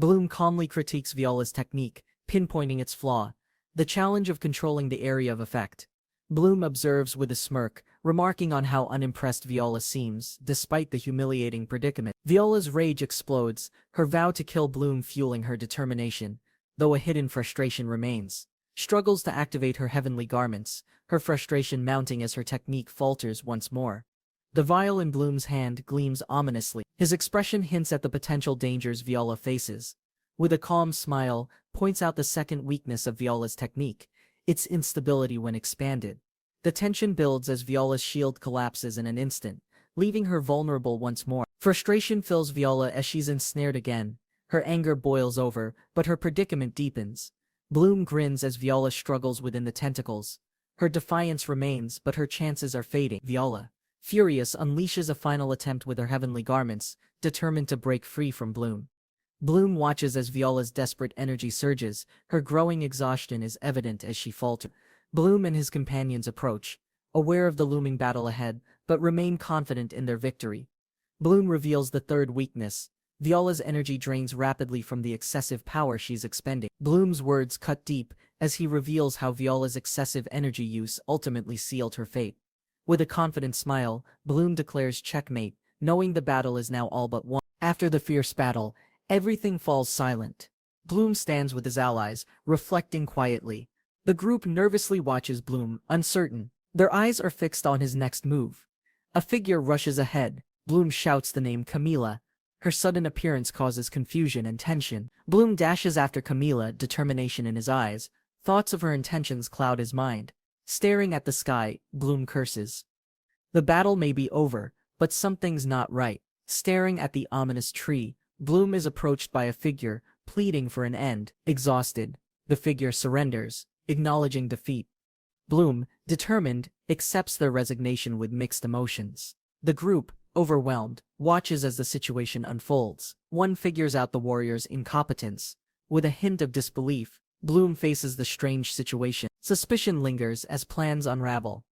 Bloom calmly critiques Viola's technique, pinpointing its flaw: the challenge of controlling the area of effect. Bloom observes with a smirk, remarking on how unimpressed Viola seems, despite the humiliating predicament. Viola's rage explodes, her vow to kill Bloom fueling her determination, though a hidden frustration remains. Struggles to activate her heavenly garments, her frustration mounting as her technique falters once more. The vial in Bloom's hand gleams ominously. His expression hints at the potential dangers Viola faces. With a calm smile, points out the second weakness of Viola's technique: its instability when expanded. The tension builds as Viola's shield collapses in an instant, leaving her vulnerable once more. Frustration fills Viola as she's ensnared again. Her anger boils over, but her predicament deepens. Bloom grins as Viola struggles within the tentacles. Her defiance remains, but her chances are fading. Viola, furious, unleashes a final attempt with her heavenly garments, determined to break free from Bloom. Bloom watches as Viola's desperate energy surges, her growing exhaustion is evident as she falters. Bloom and his companions approach, aware of the looming battle ahead, but remain confident in their victory. Bloom reveals the third weakness: Viola's energy drains rapidly from the excessive power she's expending. Bloom's words cut deep, as he reveals how Viola's excessive energy use ultimately sealed her fate. With a confident smile, Bloom declares checkmate, knowing the battle is now all but won. After the fierce battle, everything falls silent. Bloom stands with his allies, reflecting quietly. The group nervously watches Bloom, uncertain. Their eyes are fixed on his next move. A figure rushes ahead. Bloom shouts the name Camila. Her sudden appearance causes confusion and tension. Bloom dashes after Camila, determination in his eyes. Thoughts of her intentions cloud his mind. Staring at the sky, Bloom curses. The battle may be over, but something's not right. Staring at the ominous tree, Bloom is approached by a figure, pleading for an end. Exhausted, the figure surrenders, acknowledging defeat. Bloom, determined, accepts their resignation with mixed emotions. The group, overwhelmed, watches as the situation unfolds. One figures out the warrior's incompetence. With a hint of disbelief, Bloom faces the strange situation. Suspicion lingers as plans unravel.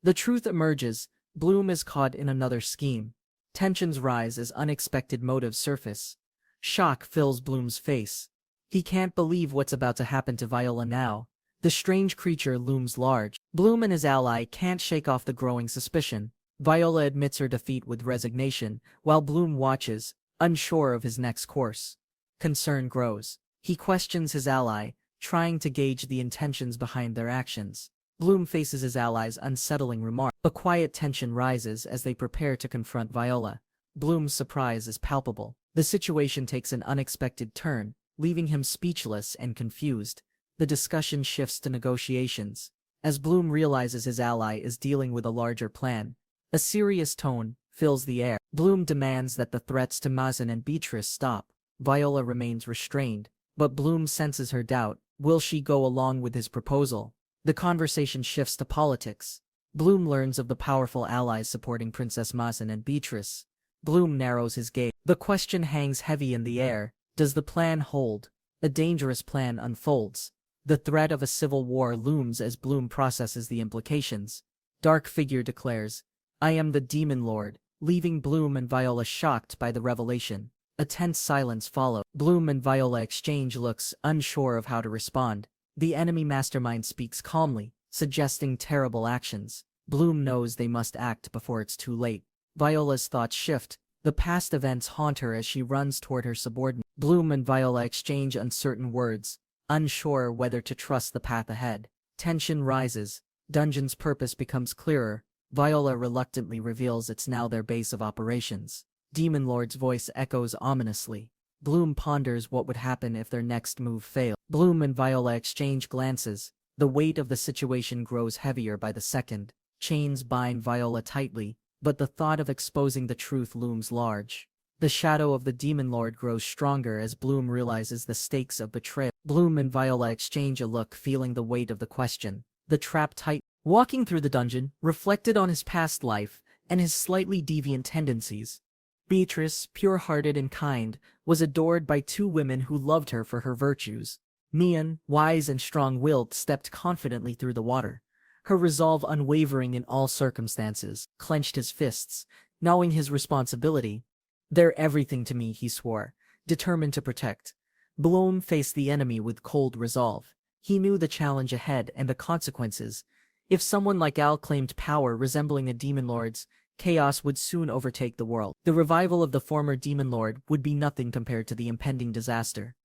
The truth emerges. Bloom is caught in another scheme. Tensions rise as unexpected motives surface. Shock fills Bloom's face. He can't believe what's about to happen to Viola now. The strange creature looms large. Bloom and his ally can't shake off the growing suspicion. Viola admits her defeat with resignation, while Bloom watches, unsure of his next course. Concern grows. He questions his ally, trying to gauge the intentions behind their actions. Bloom faces his ally's unsettling remark. A quiet tension rises as they prepare to confront Viola. Bloom's surprise is palpable. The situation takes an unexpected turn, leaving him speechless and confused. The discussion shifts to negotiations. As Bloom realizes his ally is dealing with a larger plan, a serious tone fills the air. Bloom demands that the threats to Mazen and Beatrice stop. Viola remains restrained, but Bloom senses her doubt. Will she go along with his proposal? The conversation shifts to politics. Bloom learns of the powerful allies supporting Princess Mazen and Beatrice. Bloom narrows his gaze. The question hangs heavy in the air. Does the plan hold? A dangerous plan unfolds. The threat of a civil war looms as Bloom processes the implications. Dark figure declares, "I am the Demon Lord," leaving Bloom and Viola shocked by the revelation. A tense silence follows. Bloom and Viola exchange looks, unsure of how to respond. The enemy mastermind speaks calmly, suggesting terrible actions. Bloom knows they must act before it's too late. Viola's thoughts shift. The past events haunt her as she runs toward her subordinate. Bloom and Viola exchange uncertain words, unsure whether to trust the path ahead. Tension rises. Dungeon's purpose becomes clearer. Viola reluctantly reveals it's now their base of operations. Demon Lord's voice echoes ominously. Bloom ponders what would happen if their next move failed. Bloom and Viola exchange glances. The weight of the situation grows heavier by the second. Chains bind Viola tightly, but the thought of exposing the truth looms large. The shadow of the Demon Lord grows stronger as Bloom realizes the stakes of betrayal. Bloom and Viola exchange a look, feeling the weight of the question. The trap tight. Walking through the dungeon, reflected on his past life and his slightly deviant tendencies. Beatrice, pure-hearted and kind, was adored by two women who loved her for her virtues. Mian, wise and strong-willed, stepped confidently through the water. Her resolve unwavering in all circumstances, clenched his fists, knowing his responsibility. "They're everything to me," he swore, determined to protect. Bloom faced the enemy with cold resolve. He knew the challenge ahead and the consequences. If someone like Al claimed power resembling a Demon Lord's, chaos would soon overtake the world. The revival of the former Demon Lord would be nothing compared to the impending disaster.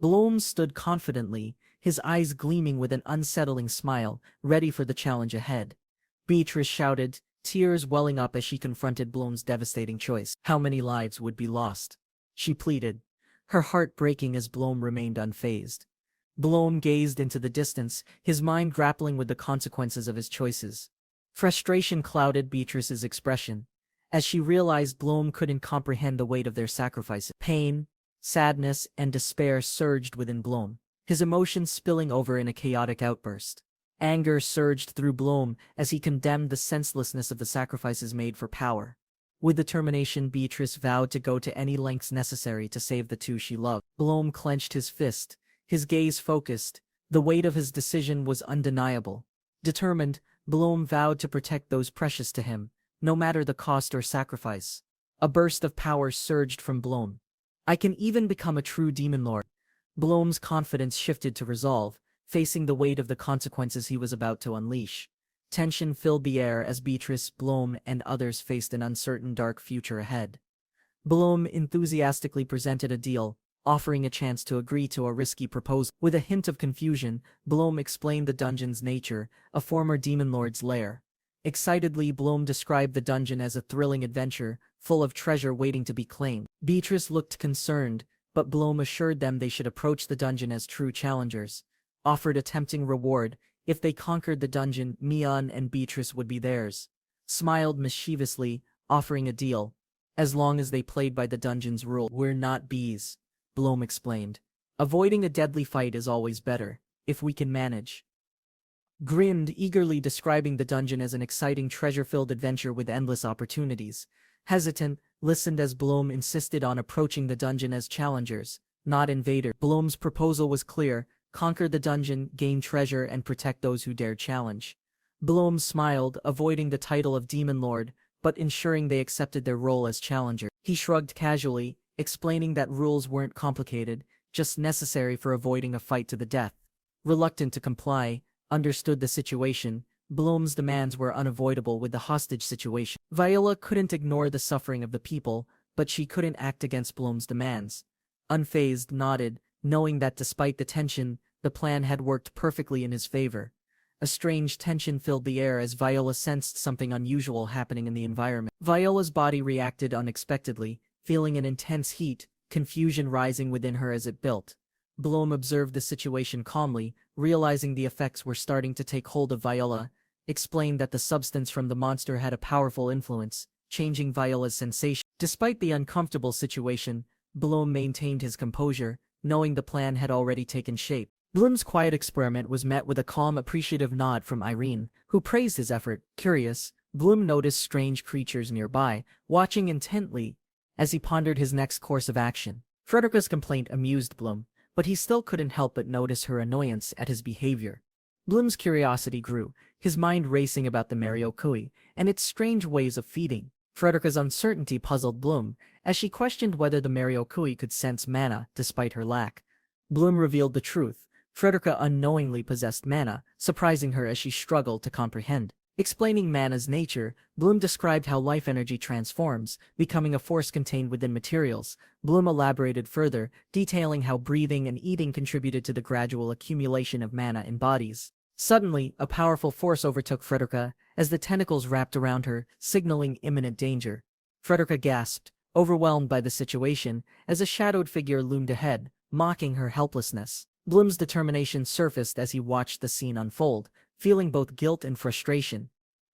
Bloom stood confidently, his eyes gleaming with an unsettling smile, ready for the challenge ahead. Beatrice shouted, tears welling up as she confronted Bloom's devastating choice. How many lives would be lost? She pleaded, her heart breaking as Bloom remained unfazed. Bloom gazed into the distance, his mind grappling with the consequences of his choices. Frustration clouded Beatrice's expression, as she realized Bloom couldn't comprehend the weight of their sacrifices. Pain, sadness, and despair surged within Bloom, his emotions spilling over in a chaotic outburst. Anger surged through Bloom as he condemned the senselessness of the sacrifices made for power. With determination, Beatrice vowed to go to any lengths necessary to save the two she loved. Bloom clenched his fist, his gaze focused. The weight of his decision was undeniable. Determined, Bloom vowed to protect those precious to him, no matter the cost or sacrifice. A burst of power surged from Bloom. I can even become a true Demon Lord. Bloom's confidence shifted to resolve, facing the weight of the consequences he was about to unleash. Tension filled the air as Beatrice, Bloom, and others faced an uncertain dark future ahead. Bloom enthusiastically presented a deal, offering a chance to agree to a risky proposal. With a hint of confusion, Bloom explained the dungeon's nature, a former demon lord's lair. Excitedly, Bloom described the dungeon as a thrilling adventure, full of treasure waiting to be claimed. Beatrice looked concerned, but Bloom assured them they should approach the dungeon as true challengers. Offered a tempting reward. If they conquered the dungeon, Mian and Beatrice would be theirs. Smiled mischievously, offering a deal. As long as they played by the dungeon's rule. We're not bees, Bloom explained. Avoiding a deadly fight is always better, if we can manage. Grinned, eagerly describing the dungeon as an exciting treasure-filled adventure with endless opportunities. Hesitant, listened as Bloom insisted on approaching the dungeon as challengers, not invaders. Bloom's proposal was clear: conquer the dungeon, gain treasure, and protect those who dare challenge. Bloom smiled, avoiding the title of Demon Lord, but ensuring they accepted their role as challenger. He shrugged casually, explaining that rules weren't complicated, just necessary for avoiding a fight to the death. Reluctant to comply, understood the situation. Bloom's demands were unavoidable with the hostage situation. Viola couldn't ignore the suffering of the people, but she couldn't act against Bloom's demands. Unfazed, nodded, knowing that despite the tension, the plan had worked perfectly in his favor. A strange tension filled the air as Viola sensed something unusual happening in the environment. Viola's body reacted unexpectedly, feeling an intense heat, confusion rising within her as it built. Bloom observed the situation calmly, realizing the effects were starting to take hold of Viola, explained that the substance from the monster had a powerful influence, changing Viola's sensation. Despite the uncomfortable situation, Bloom maintained his composure, knowing the plan had already taken shape. Bloom's quiet experiment was met with a calm, appreciative nod from Irene, who praised his effort. Curious, Bloom noticed strange creatures nearby, watching intently as he pondered his next course of action. Frederica's complaint amused Bloom, but he still couldn't help but notice her annoyance at his behavior. Bloom's curiosity grew, his mind racing about the Mariokui and its strange ways of feeding. Frederica's uncertainty puzzled Bloom, as she questioned whether the Mariokui could sense mana despite her lack. Bloom revealed the truth. Frederica unknowingly possessed mana, surprising her as she struggled to comprehend. Explaining mana's nature, Bloom described how life energy transforms, becoming a force contained within materials. Bloom elaborated further, detailing how breathing and eating contributed to the gradual accumulation of mana in bodies. Suddenly, a powerful force overtook Frederica, as the tentacles wrapped around her, signaling imminent danger. Frederica gasped, overwhelmed by the situation, as a shadowed figure loomed ahead, mocking her helplessness. Bloom's determination surfaced as he watched the scene unfold, feeling both guilt and frustration.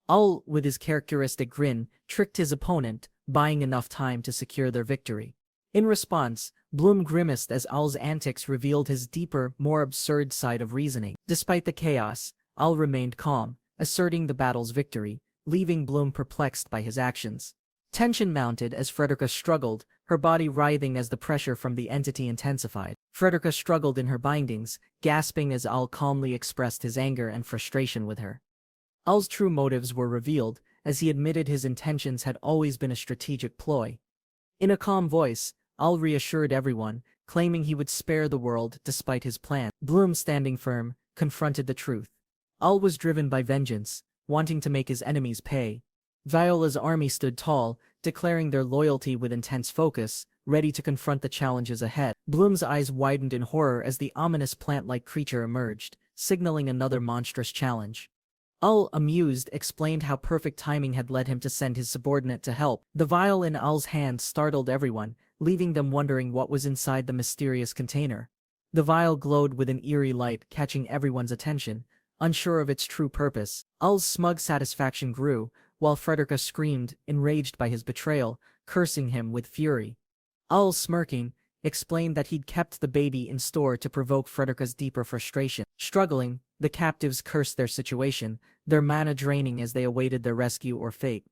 Ul, with his characteristic grin, tricked his opponent, buying enough time to secure their victory. In response, Bloom grimaced as Ul's antics revealed his deeper, more absurd side of reasoning. Despite the chaos, Ul remained calm, asserting the battle's victory, leaving Bloom perplexed by his actions. Tension mounted as Frederica struggled, her body writhing as the pressure from the entity intensified. Frederica struggled in her bindings, gasping as Ul calmly expressed his anger and frustration with her. Ul's true motives were revealed, as he admitted his intentions had always been a strategic ploy. In a calm voice, Ul reassured everyone, claiming he would spare the world despite his plan. Bloom, standing firm, confronted the truth. Ul was driven by vengeance, wanting to make his enemies pay. Viola's army stood tall, declaring their loyalty with intense focus, ready to confront the challenges ahead. Bloom's eyes widened in horror as the ominous plant-like creature emerged, signaling another monstrous challenge. Ul, amused, explained how perfect timing had led him to send his subordinate to help. The vial in Ul's hand startled everyone, leaving them wondering what was inside the mysterious container. The vial glowed with an eerie light, catching everyone's attention. Unsure of its true purpose, Ul's smug satisfaction grew, while Frederica screamed, enraged by his betrayal, cursing him with fury. Ul, smirking, explained that he'd kept the baby in store to provoke Frederica's deeper frustration. Struggling, the captives cursed their situation, their mana draining as they awaited their rescue or fate.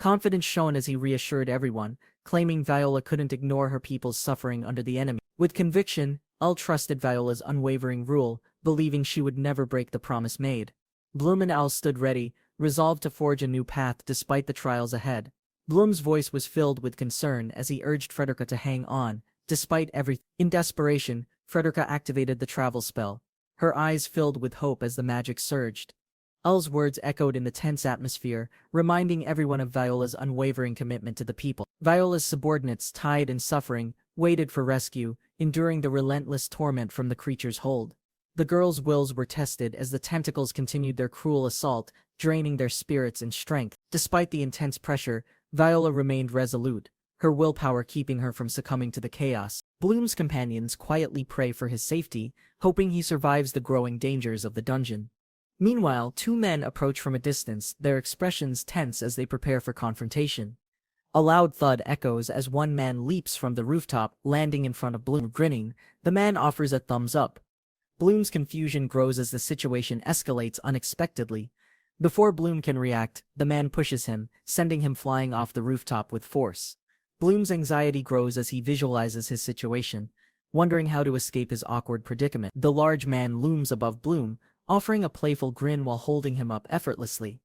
Confidence shone as he reassured everyone, claiming Viola couldn't ignore her people's suffering under the enemy. With conviction, Ul trusted Viola's unwavering rule, believing she would never break the promise made. Bloom and Ul stood ready, resolved to forge a new path despite the trials ahead. Bloom's voice was filled with concern as he urged Frederica to hang on, despite everything. In desperation, Frederica activated the travel spell, her eyes filled with hope as the magic surged. Ul's words echoed in the tense atmosphere, reminding everyone of Viola's unwavering commitment to the people. Viola's subordinates, tied and suffering, waited for rescue, enduring the relentless torment from the creature's hold. The girls' wills were tested as the tentacles continued their cruel assault, draining their spirits and strength. Despite the intense pressure, Viola remained resolute, her willpower keeping her from succumbing to the chaos. Bloom's companions quietly pray for his safety, hoping he survives the growing dangers of the dungeon. Meanwhile, two men approach from a distance, their expressions tense as they prepare for confrontation. A loud thud echoes as one man leaps from the rooftop, landing in front of Bloom. Grinning, the man offers a thumbs up. Bloom's confusion grows as the situation escalates unexpectedly. Before Bloom can react, the man pushes him, sending him flying off the rooftop with force. Bloom's anxiety grows as he visualizes his situation, wondering how to escape his awkward predicament. The large man looms above Bloom, offering a playful grin while holding him up effortlessly.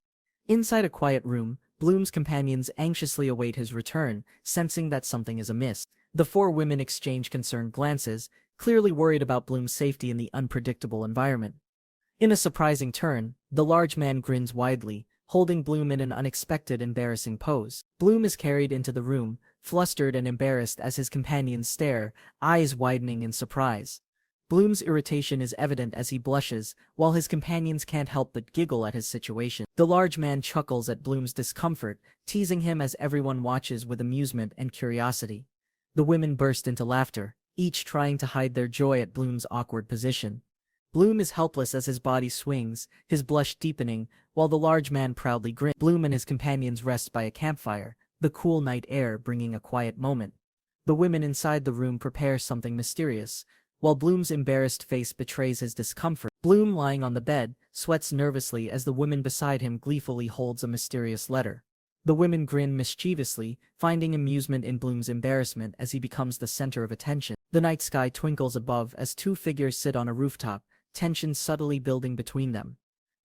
Inside a quiet room, Bloom's companions anxiously await his return, sensing that something is amiss. The four women exchange concerned glances, clearly worried about Bloom's safety in the unpredictable environment. In a surprising turn, the large man grins widely, holding Bloom in an unexpected, embarrassing pose. Bloom is carried into the room, flustered and embarrassed as his companions stare, eyes widening in surprise. Bloom's irritation is evident as he blushes, while his companions can't help but giggle at his situation. The large man chuckles at Bloom's discomfort, teasing him as everyone watches with amusement and curiosity. The women burst into laughter, each trying to hide their joy at Bloom's awkward position. Bloom is helpless as his body swings, his blush deepening, while the large man proudly grins. Bloom and his companions rest by a campfire, the cool night air bringing a quiet moment. The women inside the room prepare something mysterious, while Bloom's embarrassed face betrays his discomfort. Bloom, lying on the bed, sweats nervously as the woman beside him gleefully holds a mysterious letter. The women grin mischievously, finding amusement in Bloom's embarrassment as he becomes the center of attention. The night sky twinkles above as two figures sit on a rooftop, tension subtly building between them.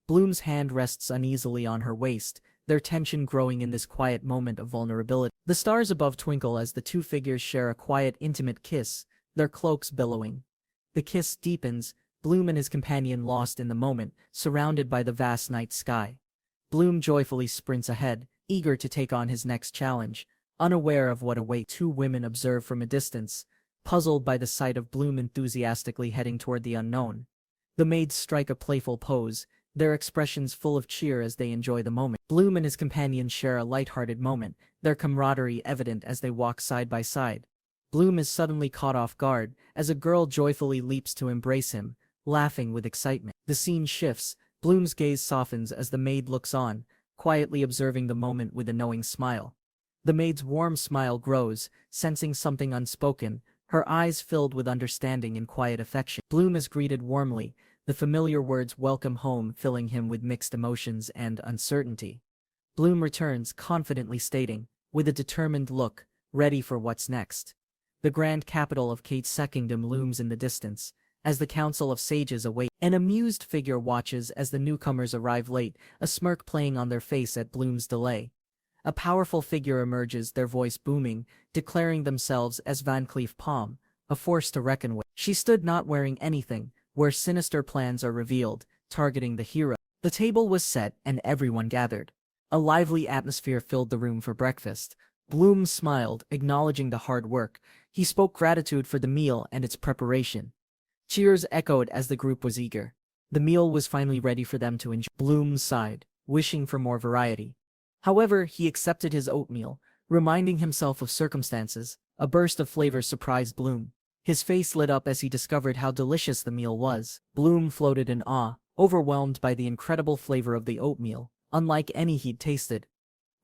Bloom's hand rests uneasily on her waist, their tension growing in this quiet moment of vulnerability. The stars above twinkle as the two figures share a quiet, intimate kiss, their cloaks billowing. The kiss deepens, Bloom and his companion lost in the moment, surrounded by the vast night sky. Bloom joyfully sprints ahead, eager to take on his next challenge, unaware of what awaits. Two women observe from a distance, puzzled by the sight of Bloom enthusiastically heading toward the unknown. The maids strike a playful pose, their expressions full of cheer as they enjoy the moment. Bloom and his companions share a light-hearted moment, their camaraderie evident as they walk side by side. Bloom is suddenly caught off guard, as a girl joyfully leaps to embrace him, laughing with excitement. The scene shifts, Bloom's gaze softens as the maid looks on, quietly observing the moment with a knowing smile. The maid's warm smile grows, sensing something unspoken, her eyes filled with understanding and quiet affection. Bloom is greeted warmly, the familiar words "welcome home" filling him with mixed emotions and uncertainty. Bloom returns, confidently stating, with a determined look, ready for what's next. The grand capital of Kate's kingdom looms in the distance, as the council of sages await. An amused figure watches as the newcomers arrive late, a smirk playing on their face at Bloom's delay. A powerful figure emerges, their voice booming, declaring themselves as Van Cleef Palm, a force to reckon with. She stood not wearing anything, where sinister plans are revealed, targeting the hero. The table was set and everyone gathered. A lively atmosphere filled the room for breakfast. Bloom smiled, acknowledging the hard work. He spoke gratitude for the meal and its preparation. Cheers echoed as the group was eager. The meal was finally ready for them to enjoy. Bloom sighed, wishing for more variety. However, he accepted his oatmeal, reminding himself of circumstances. A burst of flavor surprised Bloom. His face lit up as he discovered how delicious the meal was. Bloom floated in awe, overwhelmed by the incredible flavor of the oatmeal, unlike any he'd tasted.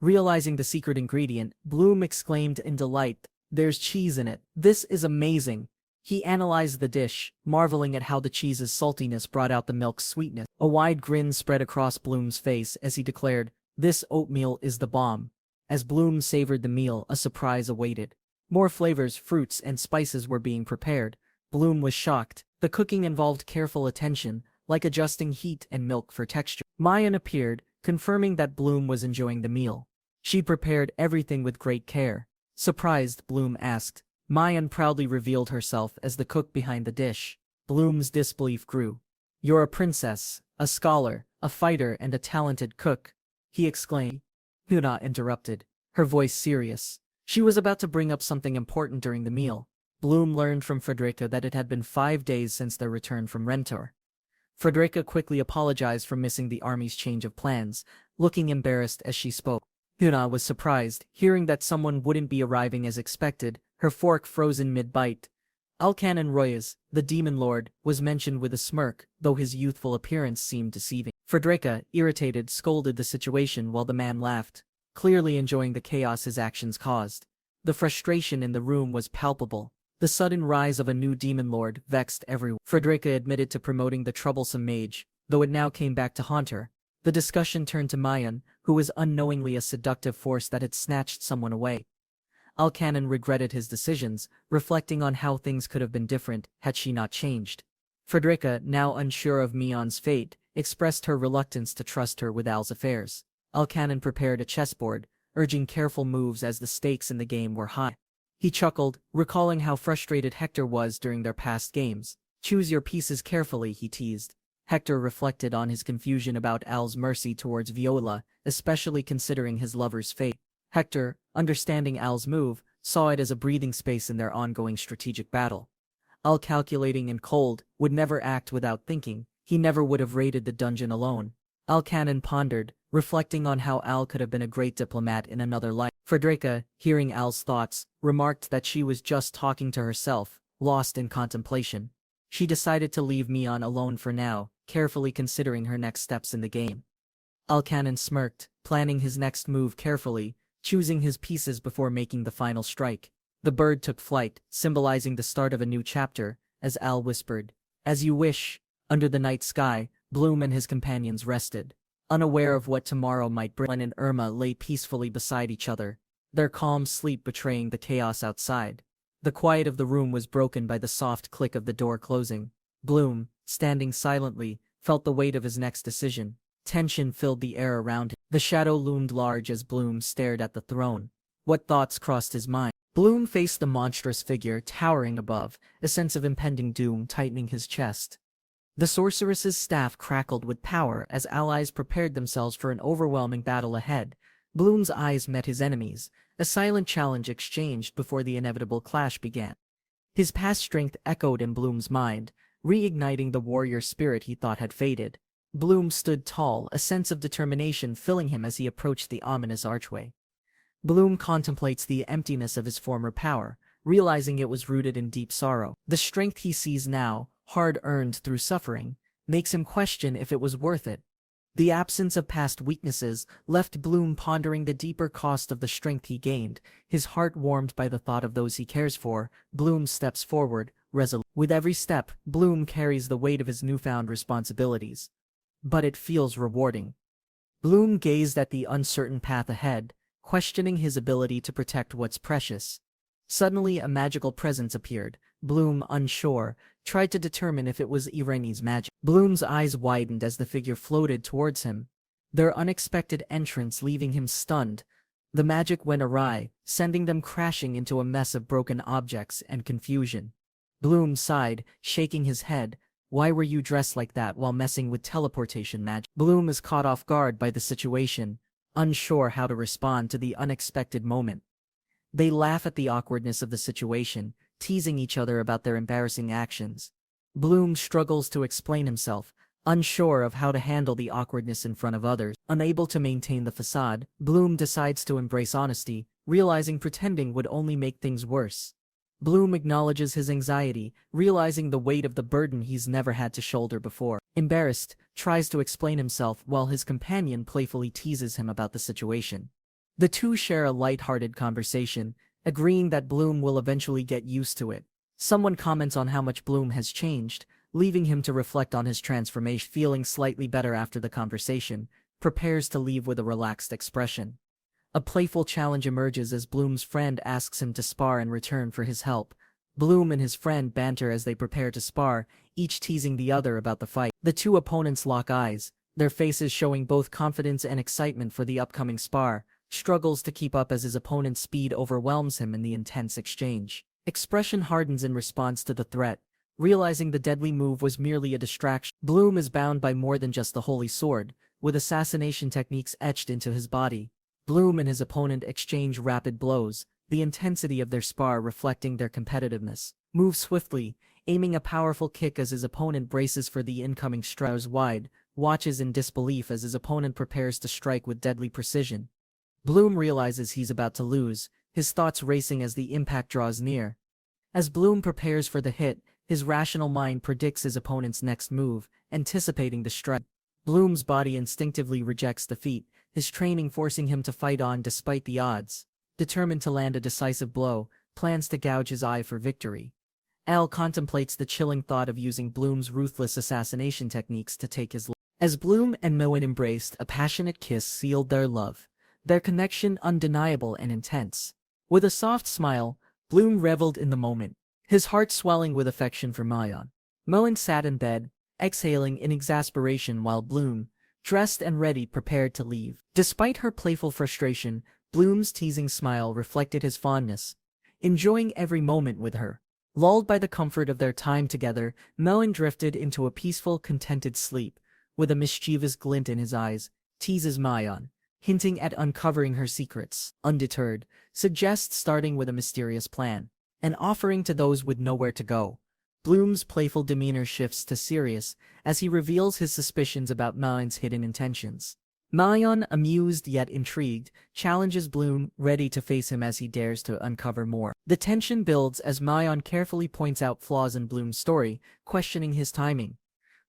Realizing the secret ingredient, Bloom exclaimed in delight, "There's cheese in it. This is amazing." He analyzed the dish, marveling at how the cheese's saltiness brought out the milk's sweetness. A wide grin spread across Bloom's face as he declared, "This oatmeal is the bomb." As Bloom savored the meal, a surprise awaited. More flavors, fruits, and spices were being prepared. Bloom was shocked. The cooking involved careful attention, like adjusting heat and milk for texture. Mayan appeared, confirming that Bloom was enjoying the meal. She prepared everything with great care. Surprised, Bloom asked. Mayan proudly revealed herself as the cook behind the dish. Bloom's disbelief grew. "You're a princess, a scholar, a fighter and a talented cook," he exclaimed. Huna interrupted, her voice serious. She was about to bring up something important during the meal. Bloom learned from Frederica that it had been 5 days since their return from Rentor. Frederica quickly apologized for missing the army's change of plans, looking embarrassed as she spoke. Huna was surprised, hearing that someone wouldn't be arriving as expected, her fork frozen mid-bite. Alcanon Royas, the demon lord, was mentioned with a smirk, though his youthful appearance seemed deceiving. Frederica, irritated, scolded the situation while the man laughed, clearly enjoying the chaos his actions caused. The frustration in the room was palpable. The sudden rise of a new demon lord vexed everyone. Frederica admitted to promoting the troublesome mage, though it now came back to haunt her. The discussion turned to Mayan, who was unknowingly a seductive force that had snatched someone away. Alcanon regretted his decisions, reflecting on how things could have been different had she not changed. Frederica, now unsure of Mion's fate, expressed her reluctance to trust her with Al's affairs. Alcanon prepared a chessboard, urging careful moves as the stakes in the game were high. He chuckled, recalling how frustrated Hector was during their past games. "Choose your pieces carefully," he teased. Hector reflected on his confusion about Al's mercy towards Viola, especially considering his lover's fate. Hector, understanding Al's move, saw it as a breathing space in their ongoing strategic battle. Al, calculating and cold, would never act without thinking. He never would have raided the dungeon alone. Alcanon pondered, reflecting on how Al could have been a great diplomat in another life. Frederica, hearing Al's thoughts, remarked that she was just talking to herself, lost in contemplation. She decided to leave Mion alone for now, carefully considering her next steps in the game. Alcanon smirked, planning his next move carefully, choosing his pieces before making the final strike. The bird took flight, symbolizing the start of a new chapter, as Al whispered, "As you wish." Under the night sky, Bloom and his companions rested, unaware of what tomorrow might bring. Len and Irma lay peacefully beside each other, their calm sleep betraying the chaos outside. The quiet of the room was broken by the soft click of the door closing. Bloom, standing silently, felt the weight of his next decision. Tension filled the air around him. The shadow loomed large as Bloom stared at the throne. What thoughts crossed his mind? Bloom faced the monstrous figure towering above, a sense of impending doom tightening his chest. The sorceress's staff crackled with power as allies prepared themselves for an overwhelming battle ahead. Bloom's eyes met his enemies, a silent challenge exchanged before the inevitable clash began. His past strength echoed in Bloom's mind, reigniting the warrior spirit he thought had faded. Bloom stood tall, a sense of determination filling him as he approached the ominous archway. Bloom contemplates the emptiness of his former power, realizing it was rooted in deep sorrow. The strength he sees now, hard-earned through suffering, makes him question if it was worth it. The absence of past weaknesses left Bloom pondering the deeper cost of the strength he gained, his heart warmed by the thought of those he cares for. Bloom steps forward, resolute. With every step, Bloom carries the weight of his newfound responsibilities. But it feels rewarding. Bloom gazed at the uncertain path ahead, questioning his ability to protect what's precious. Suddenly a magical presence appeared. Bloom, unsure, tried to determine if it was Irene's magic. Bloom's eyes widened as the figure floated towards him, their unexpected entrance leaving him stunned. The magic went awry, sending them crashing into a mess of broken objects and confusion. Bloom sighed, shaking his head. "Why were you dressed like that while messing with teleportation magic?" Bloom is caught off guard by the situation, unsure how to respond to the unexpected moment. They laugh at the awkwardness of the situation, teasing each other about their embarrassing actions. Bloom struggles to explain himself, unsure of how to handle the awkwardness in front of others. Unable to maintain the facade, Bloom decides to embrace honesty, realizing pretending would only make things worse. Bloom acknowledges his anxiety, realizing the weight of the burden he's never had to shoulder before. Embarrassed, tries to explain himself while his companion playfully teases him about the situation. The two share a light-hearted conversation, agreeing that Bloom will eventually get used to it. Someone comments on how much Bloom has changed, leaving him to reflect on his transformation. Feeling slightly better after the conversation, prepares to leave with a relaxed expression. A playful challenge emerges as Bloom's friend asks him to spar in return for his help. Bloom and his friend banter as they prepare to spar, each teasing the other about the fight. The two opponents lock eyes, their faces showing both confidence and excitement for the upcoming spar. Struggles to keep up as his opponent's speed overwhelms him in the intense exchange. Expression hardens in response to the threat, Realizing the deadly move was merely a distraction, Bloom is bound by more than just the holy sword, with assassination techniques etched into his body. Bloom and his opponent exchange rapid blows, the intensity of their spar reflecting their competitiveness. Move swiftly, aiming a powerful kick as his opponent braces for the incoming strike. Wide, watches in disbelief as his opponent prepares to strike with deadly precision. Bloom realizes he's about to lose, his thoughts racing as the impact draws near. As Bloom prepares for the hit, his rational mind predicts his opponent's next move, anticipating the strike. Bloom's body instinctively rejects defeat, his training forcing him to fight on despite the odds. Determined to land a decisive blow, plans to gouge his eye for victory. Al contemplates the chilling thought of using Bloom's ruthless assassination techniques to take his life. As Bloom and Moen embraced, a passionate kiss sealed their love, their connection undeniable and intense. With a soft smile, Bloom reveled in the moment, his heart swelling with affection for Mayan. Moen sat in bed, exhaling in exasperation while Bloom, dressed and ready, prepared to leave. Despite her playful frustration, Bloom's teasing smile reflected his fondness, enjoying every moment with her. Lulled by the comfort of their time together, Moen drifted into a peaceful, contented sleep. With a mischievous glint in his eyes, teases Mayan, hinting at uncovering her secrets. Undeterred, suggests starting with a mysterious plan, an offering to those with nowhere to go. Bloom's playful demeanor shifts to serious as he reveals his suspicions about Mayan's hidden intentions. Mayan, amused yet intrigued, challenges Bloom, ready to face him as he dares to uncover more. The tension builds as Mayan carefully points out flaws in Bloom's story, questioning his timing.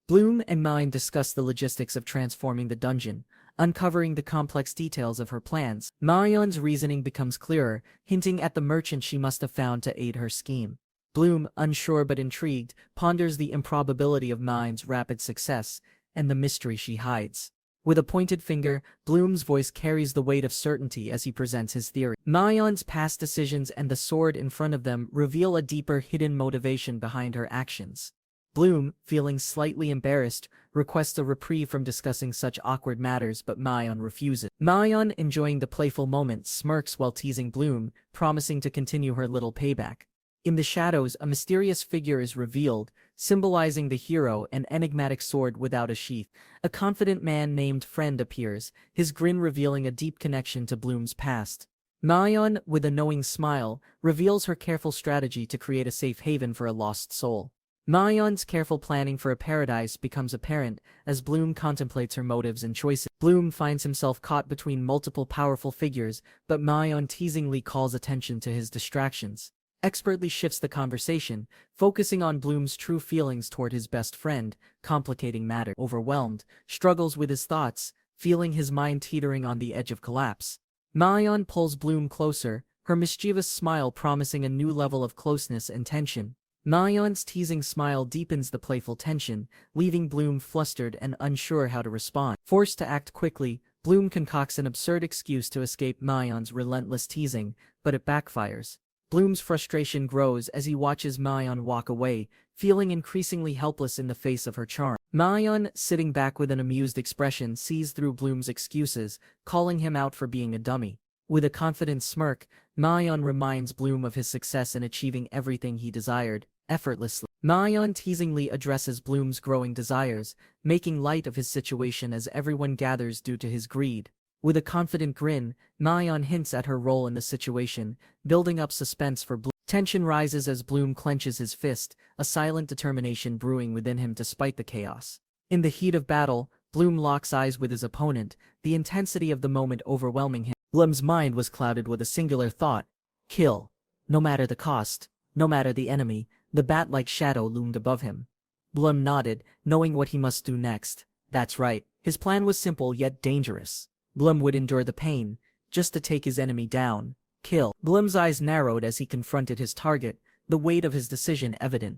Bloom and Mayan discuss the logistics of transforming the dungeon, uncovering the complex details of her plans. Mayan's reasoning becomes clearer, hinting at the merchant she must have found to aid her scheme. Bloom, unsure but intrigued, ponders the improbability of Mayan's rapid success and the mystery she hides. With a pointed finger, Bloom's voice carries the weight of certainty as he presents his theory. Mayan's past decisions and the sword in front of them reveal a deeper hidden motivation behind her actions. Bloom, feeling slightly embarrassed, requests a reprieve from discussing such awkward matters, but Mayan refuses. Mayan, enjoying the playful moment, smirks while teasing Bloom, promising to continue her little payback. In the shadows, a mysterious figure is revealed, symbolizing the hero, an enigmatic sword without a sheath. A confident man named Friend appears, his grin revealing a deep connection to Bloom's past. Mayan, with a knowing smile, reveals her careful strategy to create a safe haven for a lost soul. Mayan's careful planning for a paradise becomes apparent as Bloom contemplates her motives and choices. Bloom finds himself caught between multiple powerful figures, but Mayan teasingly calls attention to his distractions. Expertly shifts the conversation, focusing on Bloom's true feelings toward his best friend, complicating matters. Overwhelmed, struggles with his thoughts, feeling his mind teetering on the edge of collapse. Mayan pulls Bloom closer, her mischievous smile promising a new level of closeness and tension. Mayan's teasing smile deepens the playful tension, leaving Bloom flustered and unsure how to respond. Forced to act quickly, Bloom concocts an absurd excuse to escape Mayan's relentless teasing, but it backfires. Bloom's frustration grows as he watches Mayan walk away, feeling increasingly helpless in the face of her charm. Mayan, sitting back with an amused expression, sees through Bloom's excuses, calling him out for being a dummy. With a confident smirk, Mayan reminds Bloom of his success in achieving everything he desired, effortlessly. Mayan teasingly addresses Bloom's growing desires, making light of his situation as everyone gathers due to his greed. With a confident grin, Mayan hints at her role in the situation, building up suspense for Bloom. Tension rises as Bloom clenches his fist, a silent determination brewing within him despite the chaos. In the heat of battle, Bloom locks eyes with his opponent, the intensity of the moment overwhelming him. Bloom's mind was clouded with a singular thought: kill. No matter the cost, no matter the enemy. The bat-like shadow loomed above him. Bloom nodded, knowing what he must do next. That's right, his plan was simple yet dangerous. Bloom would endure the pain, just to take his enemy down. Kill. Bloom's eyes narrowed as he confronted his target, the weight of his decision evident.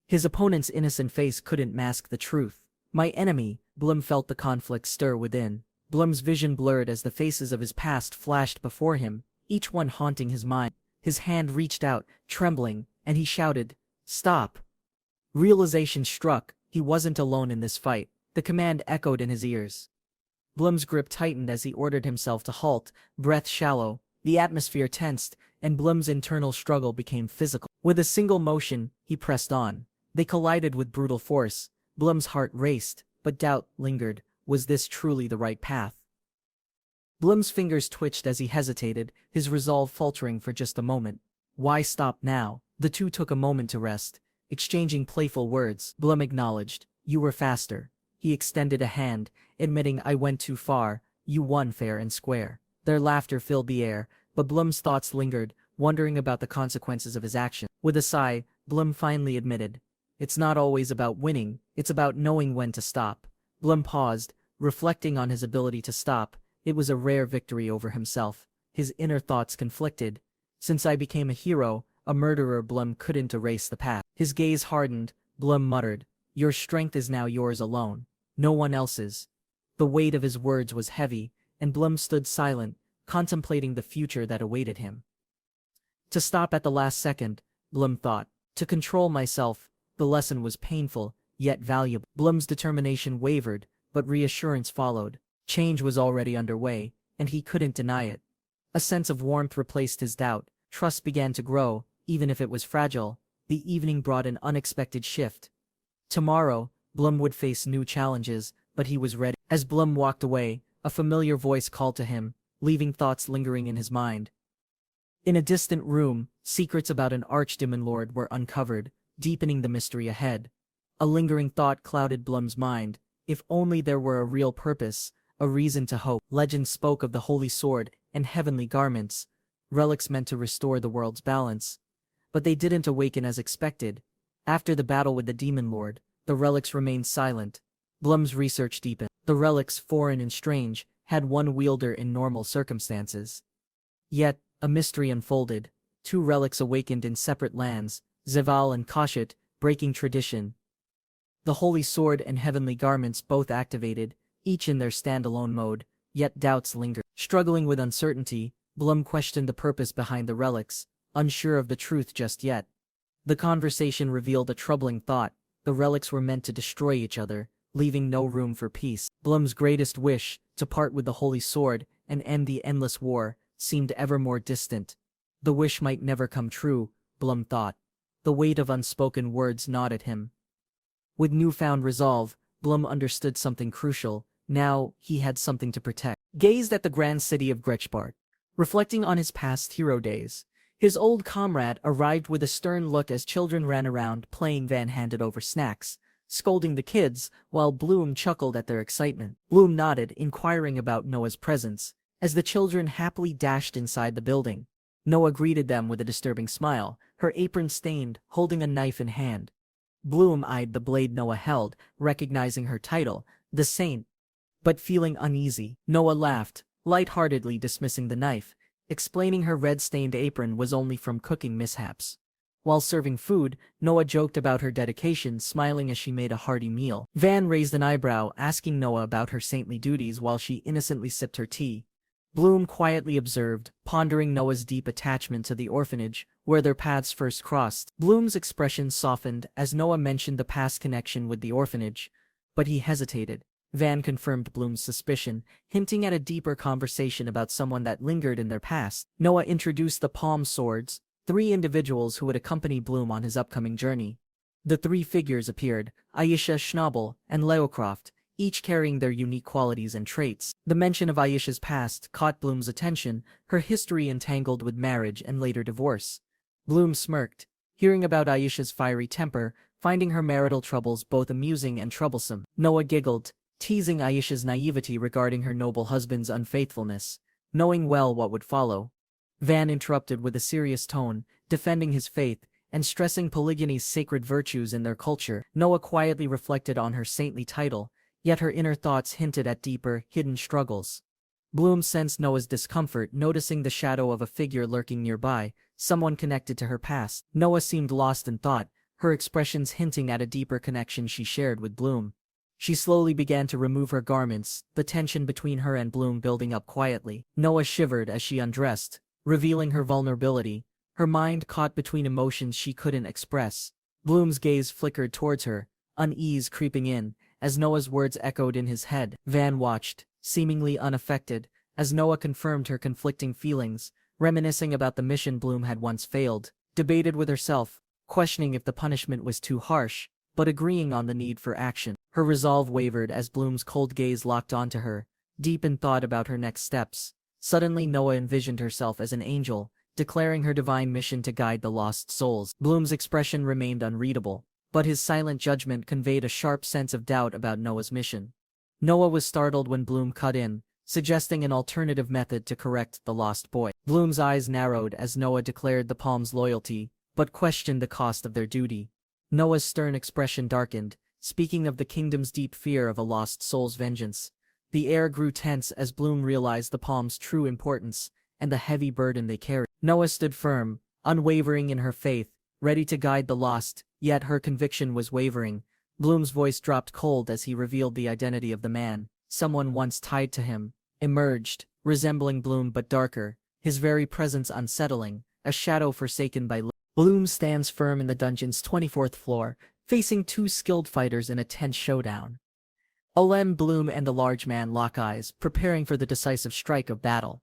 His opponent's innocent face couldn't mask the truth. My enemy. Bloom felt the conflict stir within. Bloom's vision blurred as the faces of his past flashed before him, each one haunting his mind. His hand reached out, trembling, and he shouted, "Stop!" Realization struck, he wasn't alone in this fight. The command echoed in his ears. Bloom's grip tightened as he ordered himself to halt, breath shallow, the atmosphere tensed, and Bloom's internal struggle became physical. With a single motion, he pressed on. They collided with brutal force. Bloom's heart raced, but doubt lingered. Was this truly the right path? Bloom's fingers twitched as he hesitated, his resolve faltering for just a moment. Why stop now? The two took a moment to rest, exchanging playful words. Bloom acknowledged. You were faster. He extended a hand, admitting I went too far. You won fair and square. Their laughter filled the air, but Bloom's thoughts lingered, wondering about the consequences of his action. With a sigh, Bloom finally admitted, it's not always about winning, it's about knowing when to stop. Bloom paused, reflecting on his ability to stop. It was a rare victory over himself. His inner thoughts conflicted. Since I became a hero, a murderer, Bloom couldn't erase the past. His gaze hardened. Bloom muttered, your strength is now yours alone. No one else's. The weight of his words was heavy, and Bloom stood silent, contemplating the future that awaited him. To stop at the last second, Bloom thought. To control myself. The lesson was painful, yet valuable. Bloom's determination wavered, but reassurance followed. Change was already underway, and he couldn't deny it. A sense of warmth replaced his doubt. Trust began to grow, even if it was fragile. The evening brought an unexpected shift. Tomorrow, Bloom would face new challenges, but he was ready. As Bloom walked away, a familiar voice called to him, leaving thoughts lingering in his mind. In a distant room, secrets about an archdemon lord were uncovered, deepening the mystery ahead. A lingering thought clouded Bloom's mind. If only there were a real purpose, a reason to hope. Legend spoke of the holy sword and heavenly garments, relics meant to restore the world's balance. But they didn't awaken as expected. After the battle with the demon lord, the relics remained silent. Bloom's research deepened. The relics, foreign and strange, had one wielder in normal circumstances. Yet, a mystery unfolded. Two relics awakened in separate lands, Zeval and Kashyyyk, breaking tradition. The holy sword and heavenly garments both activated, each in their standalone mode, yet doubts lingered. Struggling with uncertainty, Bloom questioned the purpose behind the relics, unsure of the truth just yet. The conversation revealed a troubling thought. The relics were meant to destroy each other, leaving no room for peace. Bloom's greatest wish, to part with the holy sword and end the endless war, seemed ever more distant. The wish might never come true, Bloom thought. The weight of unspoken words gnawed at him. With newfound resolve, Bloom understood something crucial. Now, he had something to protect. Gazed at the grand city of Grechbart, reflecting on his past hero days. His old comrade arrived with a stern look as children ran around playing. Van handed over snacks, scolding the kids, while Bloom chuckled at their excitement. Bloom nodded, inquiring about Noah's presence, as the children happily dashed inside the building. Noah greeted them with a disturbing smile, her apron stained, holding a knife in hand. Bloom eyed the blade Noah held, recognizing her title, the Saint, but feeling uneasy. Noah laughed, light-heartedly dismissing the knife, explaining her red-stained apron was only from cooking mishaps. While serving food, Noah joked about her dedication, smiling as she made a hearty meal. Van raised an eyebrow, asking Noah about her saintly duties while she innocently sipped her tea. Bloom quietly observed, pondering Noah's deep attachment to the orphanage, where their paths first crossed. Bloom's expression softened as Noah mentioned the past connection with the orphanage, but he hesitated. Van confirmed Bloom's suspicion, hinting at a deeper conversation about someone that lingered in their past. Noah introduced the Palm Swords, 3 individuals who would accompany Bloom on his upcoming journey. The 3 figures appeared, Aisha, Schnabel, and Leocroft, each carrying their unique qualities and traits. The mention of Aisha's past caught Bloom's attention, her history entangled with marriage and later divorce. Bloom smirked, hearing about Aisha's fiery temper, finding her marital troubles both amusing and troublesome. Noah giggled, teasing Aisha's naivety regarding her noble husband's unfaithfulness, knowing well what would follow. Van interrupted with a serious tone, defending his faith and stressing polygyny's sacred virtues in their culture. Noah quietly reflected on her saintly title, yet her inner thoughts hinted at deeper, hidden struggles. Bloom sensed Noah's discomfort, noticing the shadow of a figure lurking nearby, someone connected to her past. Noah seemed lost in thought, her expressions hinting at a deeper connection she shared with Bloom. She slowly began to remove her garments, the tension between her and Bloom building up quietly. Noah shivered as she undressed, revealing her vulnerability, her mind caught between emotions she couldn't express. Bloom's gaze flickered towards her, unease creeping in, as Noah's words echoed in his head. Van watched, seemingly unaffected, as Noah confirmed her conflicting feelings, reminiscing about the mission Bloom had once failed. Debated with herself, questioning if the punishment was too harsh, but agreeing on the need for action. Her resolve wavered as Bloom's cold gaze locked onto her, deep in thought about her next steps. Suddenly Noah envisioned herself as an angel, declaring her divine mission to guide the lost souls. Bloom's expression remained unreadable, but his silent judgment conveyed a sharp sense of doubt about Noah's mission. Noah was startled when Bloom cut in, suggesting an alternative method to correct the lost boy. Bloom's eyes narrowed as Noah declared the palms' loyalty, but questioned the cost of their duty. Noah's stern expression darkened, speaking of the kingdom's deep fear of a lost soul's vengeance. The air grew tense as Bloom realized the palms' true importance and the heavy burden they carried. Noah stood firm, unwavering in her faith, ready to guide the lost, yet her conviction was wavering. Bloom's voice dropped cold as he revealed the identity of the man, someone once tied to him, emerged, resembling Bloom but darker, his very presence unsettling, a shadow forsaken by Bloom stands firm in the dungeon's 24th floor, facing two skilled fighters in a tense showdown. Olem Bloom and the large man lock eyes, preparing for the decisive strike of battle.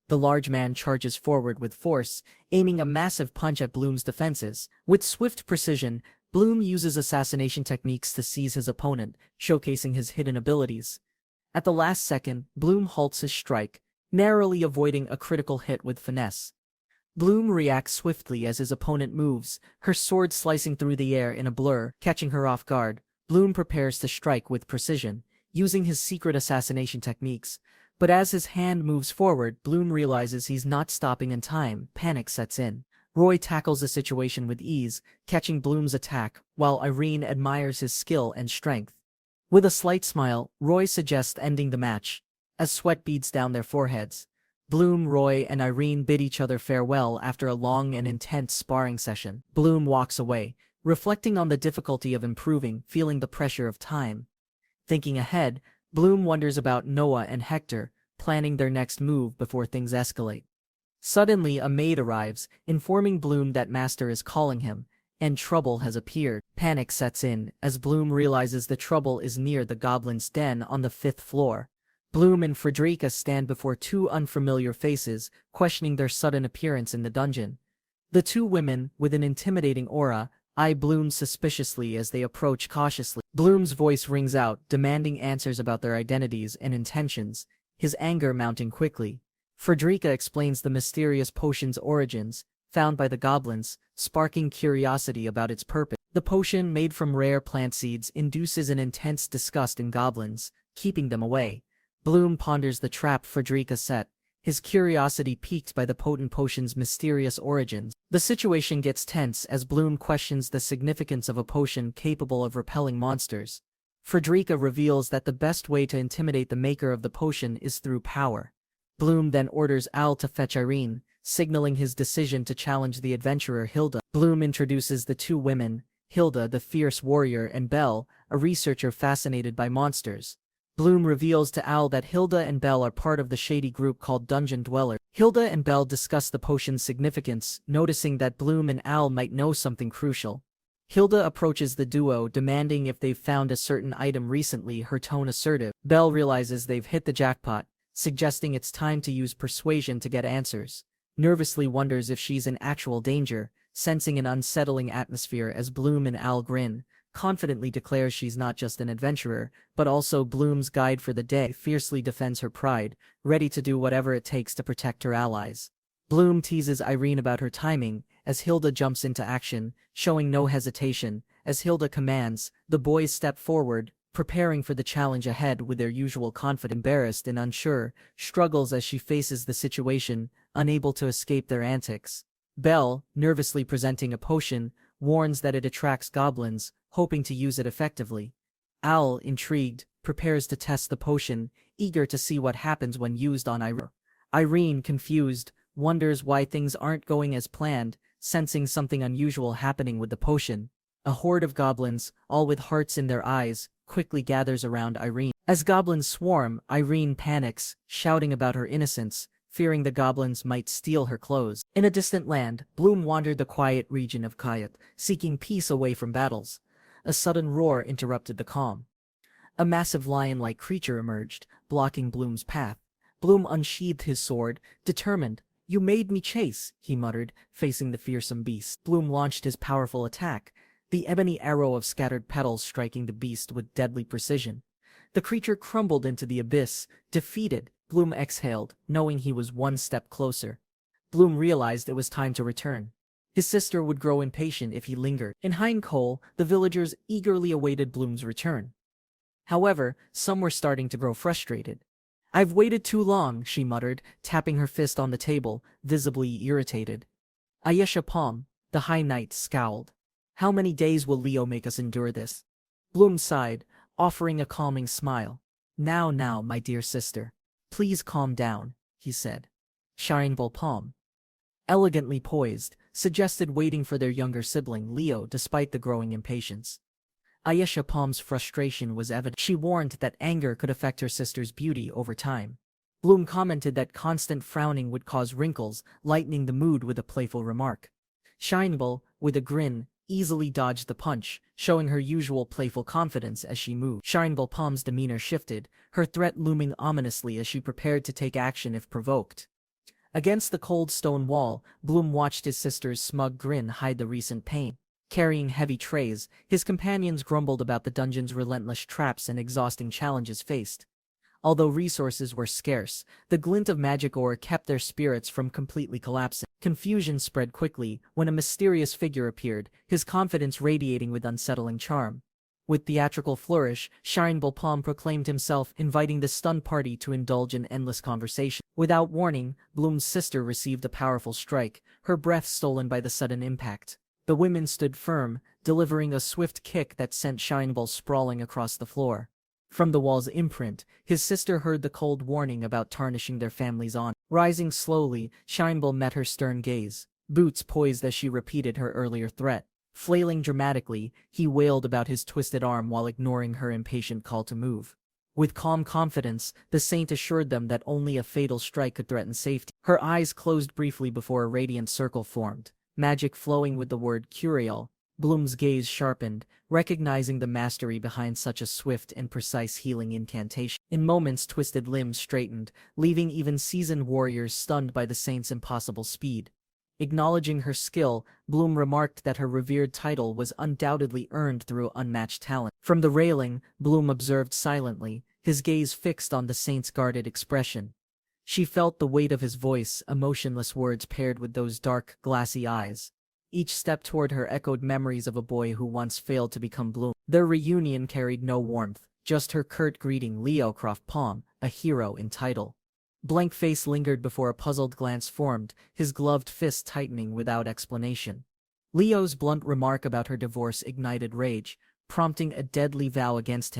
The large man charges forward with force, aiming a massive punch at Bloom's defenses. With swift precision, Bloom uses assassination techniques to seize his opponent, showcasing his hidden abilities. At the last second, Bloom halts his strike, narrowly avoiding a critical hit with finesse. Bloom reacts swiftly as his opponent moves, her sword slicing through the air in a blur, catching her off guard. Bloom prepares to strike with precision, using his secret assassination techniques. But as his hand moves forward, Bloom realizes he's not stopping in time. Panic sets in. Roy tackles the situation with ease, catching Bloom's attack, while Irene admires his skill and strength. With a slight smile, Roy suggests ending the match, as sweat beads down their foreheads. Bloom, Roy, and Irene bid each other farewell after a long and intense sparring session. Bloom walks away, reflecting on the difficulty of improving, feeling the pressure of time. Thinking ahead, Bloom wonders about Noah and Hector, planning their next move before things escalate. Suddenly, a maid arrives, informing Bloom that Master is calling him, and trouble has appeared. Panic sets in, as Bloom realizes the trouble is near the goblin's den on the 5th floor. Bloom and Frederica stand before two unfamiliar faces, questioning their sudden appearance in the dungeon. The two women, with an intimidating aura, eye Bloom suspiciously as they approach cautiously. Bloom's voice rings out, demanding answers about their identities and intentions, his anger mounting quickly. Frederica explains the mysterious potion's origins, found by the goblins, sparking curiosity about its purpose. The potion, made from rare plant seeds, induces an intense disgust in goblins, keeping them away. Bloom ponders the trap Frederica set, his curiosity piqued by the potent potion's mysterious origins. The situation gets tense as Bloom questions the significance of a potion capable of repelling monsters. Frederica reveals that the best way to intimidate the maker of the potion is through power. Bloom then orders Al to fetch Irene, signaling his decision to challenge the adventurer Hilda. Bloom introduces the two women, Hilda the fierce warrior and Belle, a researcher fascinated by monsters. Bloom reveals to Al that Hilda and Belle are part of the shady group called Dungeon Dweller. Hilda and Belle discuss the potion's significance, noticing that Bloom and Al might know something crucial. Hilda approaches the duo, demanding if they've found a certain item recently, her tone assertive. Belle realizes they've hit the jackpot, suggesting it's time to use persuasion to get answers. Nervously wonders if she's in actual danger, sensing an unsettling atmosphere as Bloom and Al grin. Confidently declares she's not just an adventurer, but also Bloom's guide for the day. Fiercely defends her pride, ready to do whatever it takes to protect her allies. Bloom teases Irene about her timing, as Hilda jumps into action, showing no hesitation. As Hilda commands, the boys step forward, preparing for the challenge ahead with their usual confidence. Embarrassed and unsure, struggles as she faces the situation, unable to escape their antics. Belle, nervously presenting a potion, warns that it attracts goblins, hoping to use it effectively. Al, intrigued, prepares to test the potion, eager to see what happens when used on Irene. Irene, confused, wonders why things aren't going as planned, sensing something unusual happening with the potion. A horde of goblins, all with hearts in their eyes, quickly gathers around Irene. As goblins swarm, Irene panics, shouting about her innocence, fearing the goblins might steal her clothes. In a distant land, Bloom wandered the quiet region of Kayat, seeking peace away from battles. A sudden roar interrupted the calm. A massive lion-like creature emerged, blocking Bloom's path. Bloom unsheathed his sword, determined, You made me chase, he muttered, facing the fearsome beast. Bloom launched his powerful attack, the ebony arrow of scattered petals striking the beast with deadly precision. The creature crumbled into the abyss, defeated. Bloom exhaled, knowing he was one step closer. Bloom realized it was time to return. His sister would grow impatient if he lingered. In Hindcole, the villagers eagerly awaited Bloom's return. However, some were starting to grow frustrated. I've waited too long, she muttered, tapping her fist on the table, visibly irritated. Ayesha Palm, the High Knight, scowled. How many days will Leo make us endure this? Bloom sighed, offering a calming smile. Now, my dear sister. Please calm down, he said. Shireball Palm, elegantly poised, suggested waiting for their younger sibling, Leo, despite the growing impatience. Ayesha Palm's frustration was evident. She warned that anger could affect her sister's beauty over time. Bloom commented that constant frowning would cause wrinkles, lightening the mood with a playful remark. Shireball, with a grin, easily dodged the punch, showing her usual playful confidence as she moved. Shireball Palm's demeanor shifted, her threat looming ominously as she prepared to take action if provoked. Against the cold stone wall, Bloom watched his sister's smug grin hide the recent pain. Carrying heavy trays, his companions grumbled about the dungeon's relentless traps and exhausting challenges faced. Although resources were scarce, the glint of magic ore kept their spirits from completely collapsing. Confusion spread quickly when a mysterious figure appeared, his confidence radiating with unsettling charm. With theatrical flourish, Shireball Palm proclaimed himself, inviting the stunned party to indulge in endless conversation. Without warning, Bloom's sister received a powerful strike, her breath stolen by the sudden impact. The women stood firm, delivering a swift kick that sent Shireball sprawling across the floor. From the wall's imprint, his sister heard the cold warning about tarnishing their family's honor. Rising slowly, Shireball met her stern gaze, boots poised as she repeated her earlier threat. Flailing dramatically, he wailed about his twisted arm while ignoring her impatient call to move. With calm confidence, the saint assured them that only a fatal strike could threaten safety. Her eyes closed briefly before a radiant circle formed, magic flowing with the word Curiel. Bloom's gaze sharpened, recognizing the mastery behind such a swift and precise healing incantation. In moments, twisted limbs straightened, leaving even seasoned warriors stunned by the saint's impossible speed. Acknowledging her skill, Bloom remarked that her revered title was undoubtedly earned through unmatched talent. From the railing, Bloom observed silently, his gaze fixed on the saint's guarded expression. She felt the weight of his voice, emotionless words paired with those dark, glassy eyes. Each step toward her echoed memories of a boy who once failed to become Bloom. Their reunion carried no warmth, just her curt greeting, Leo Croft Palm, a hero in title. Blank face lingered before a puzzled glance formed, his gloved fist tightening without explanation. Leo's blunt remark about her divorce ignited rage, prompting a deadly vow against him.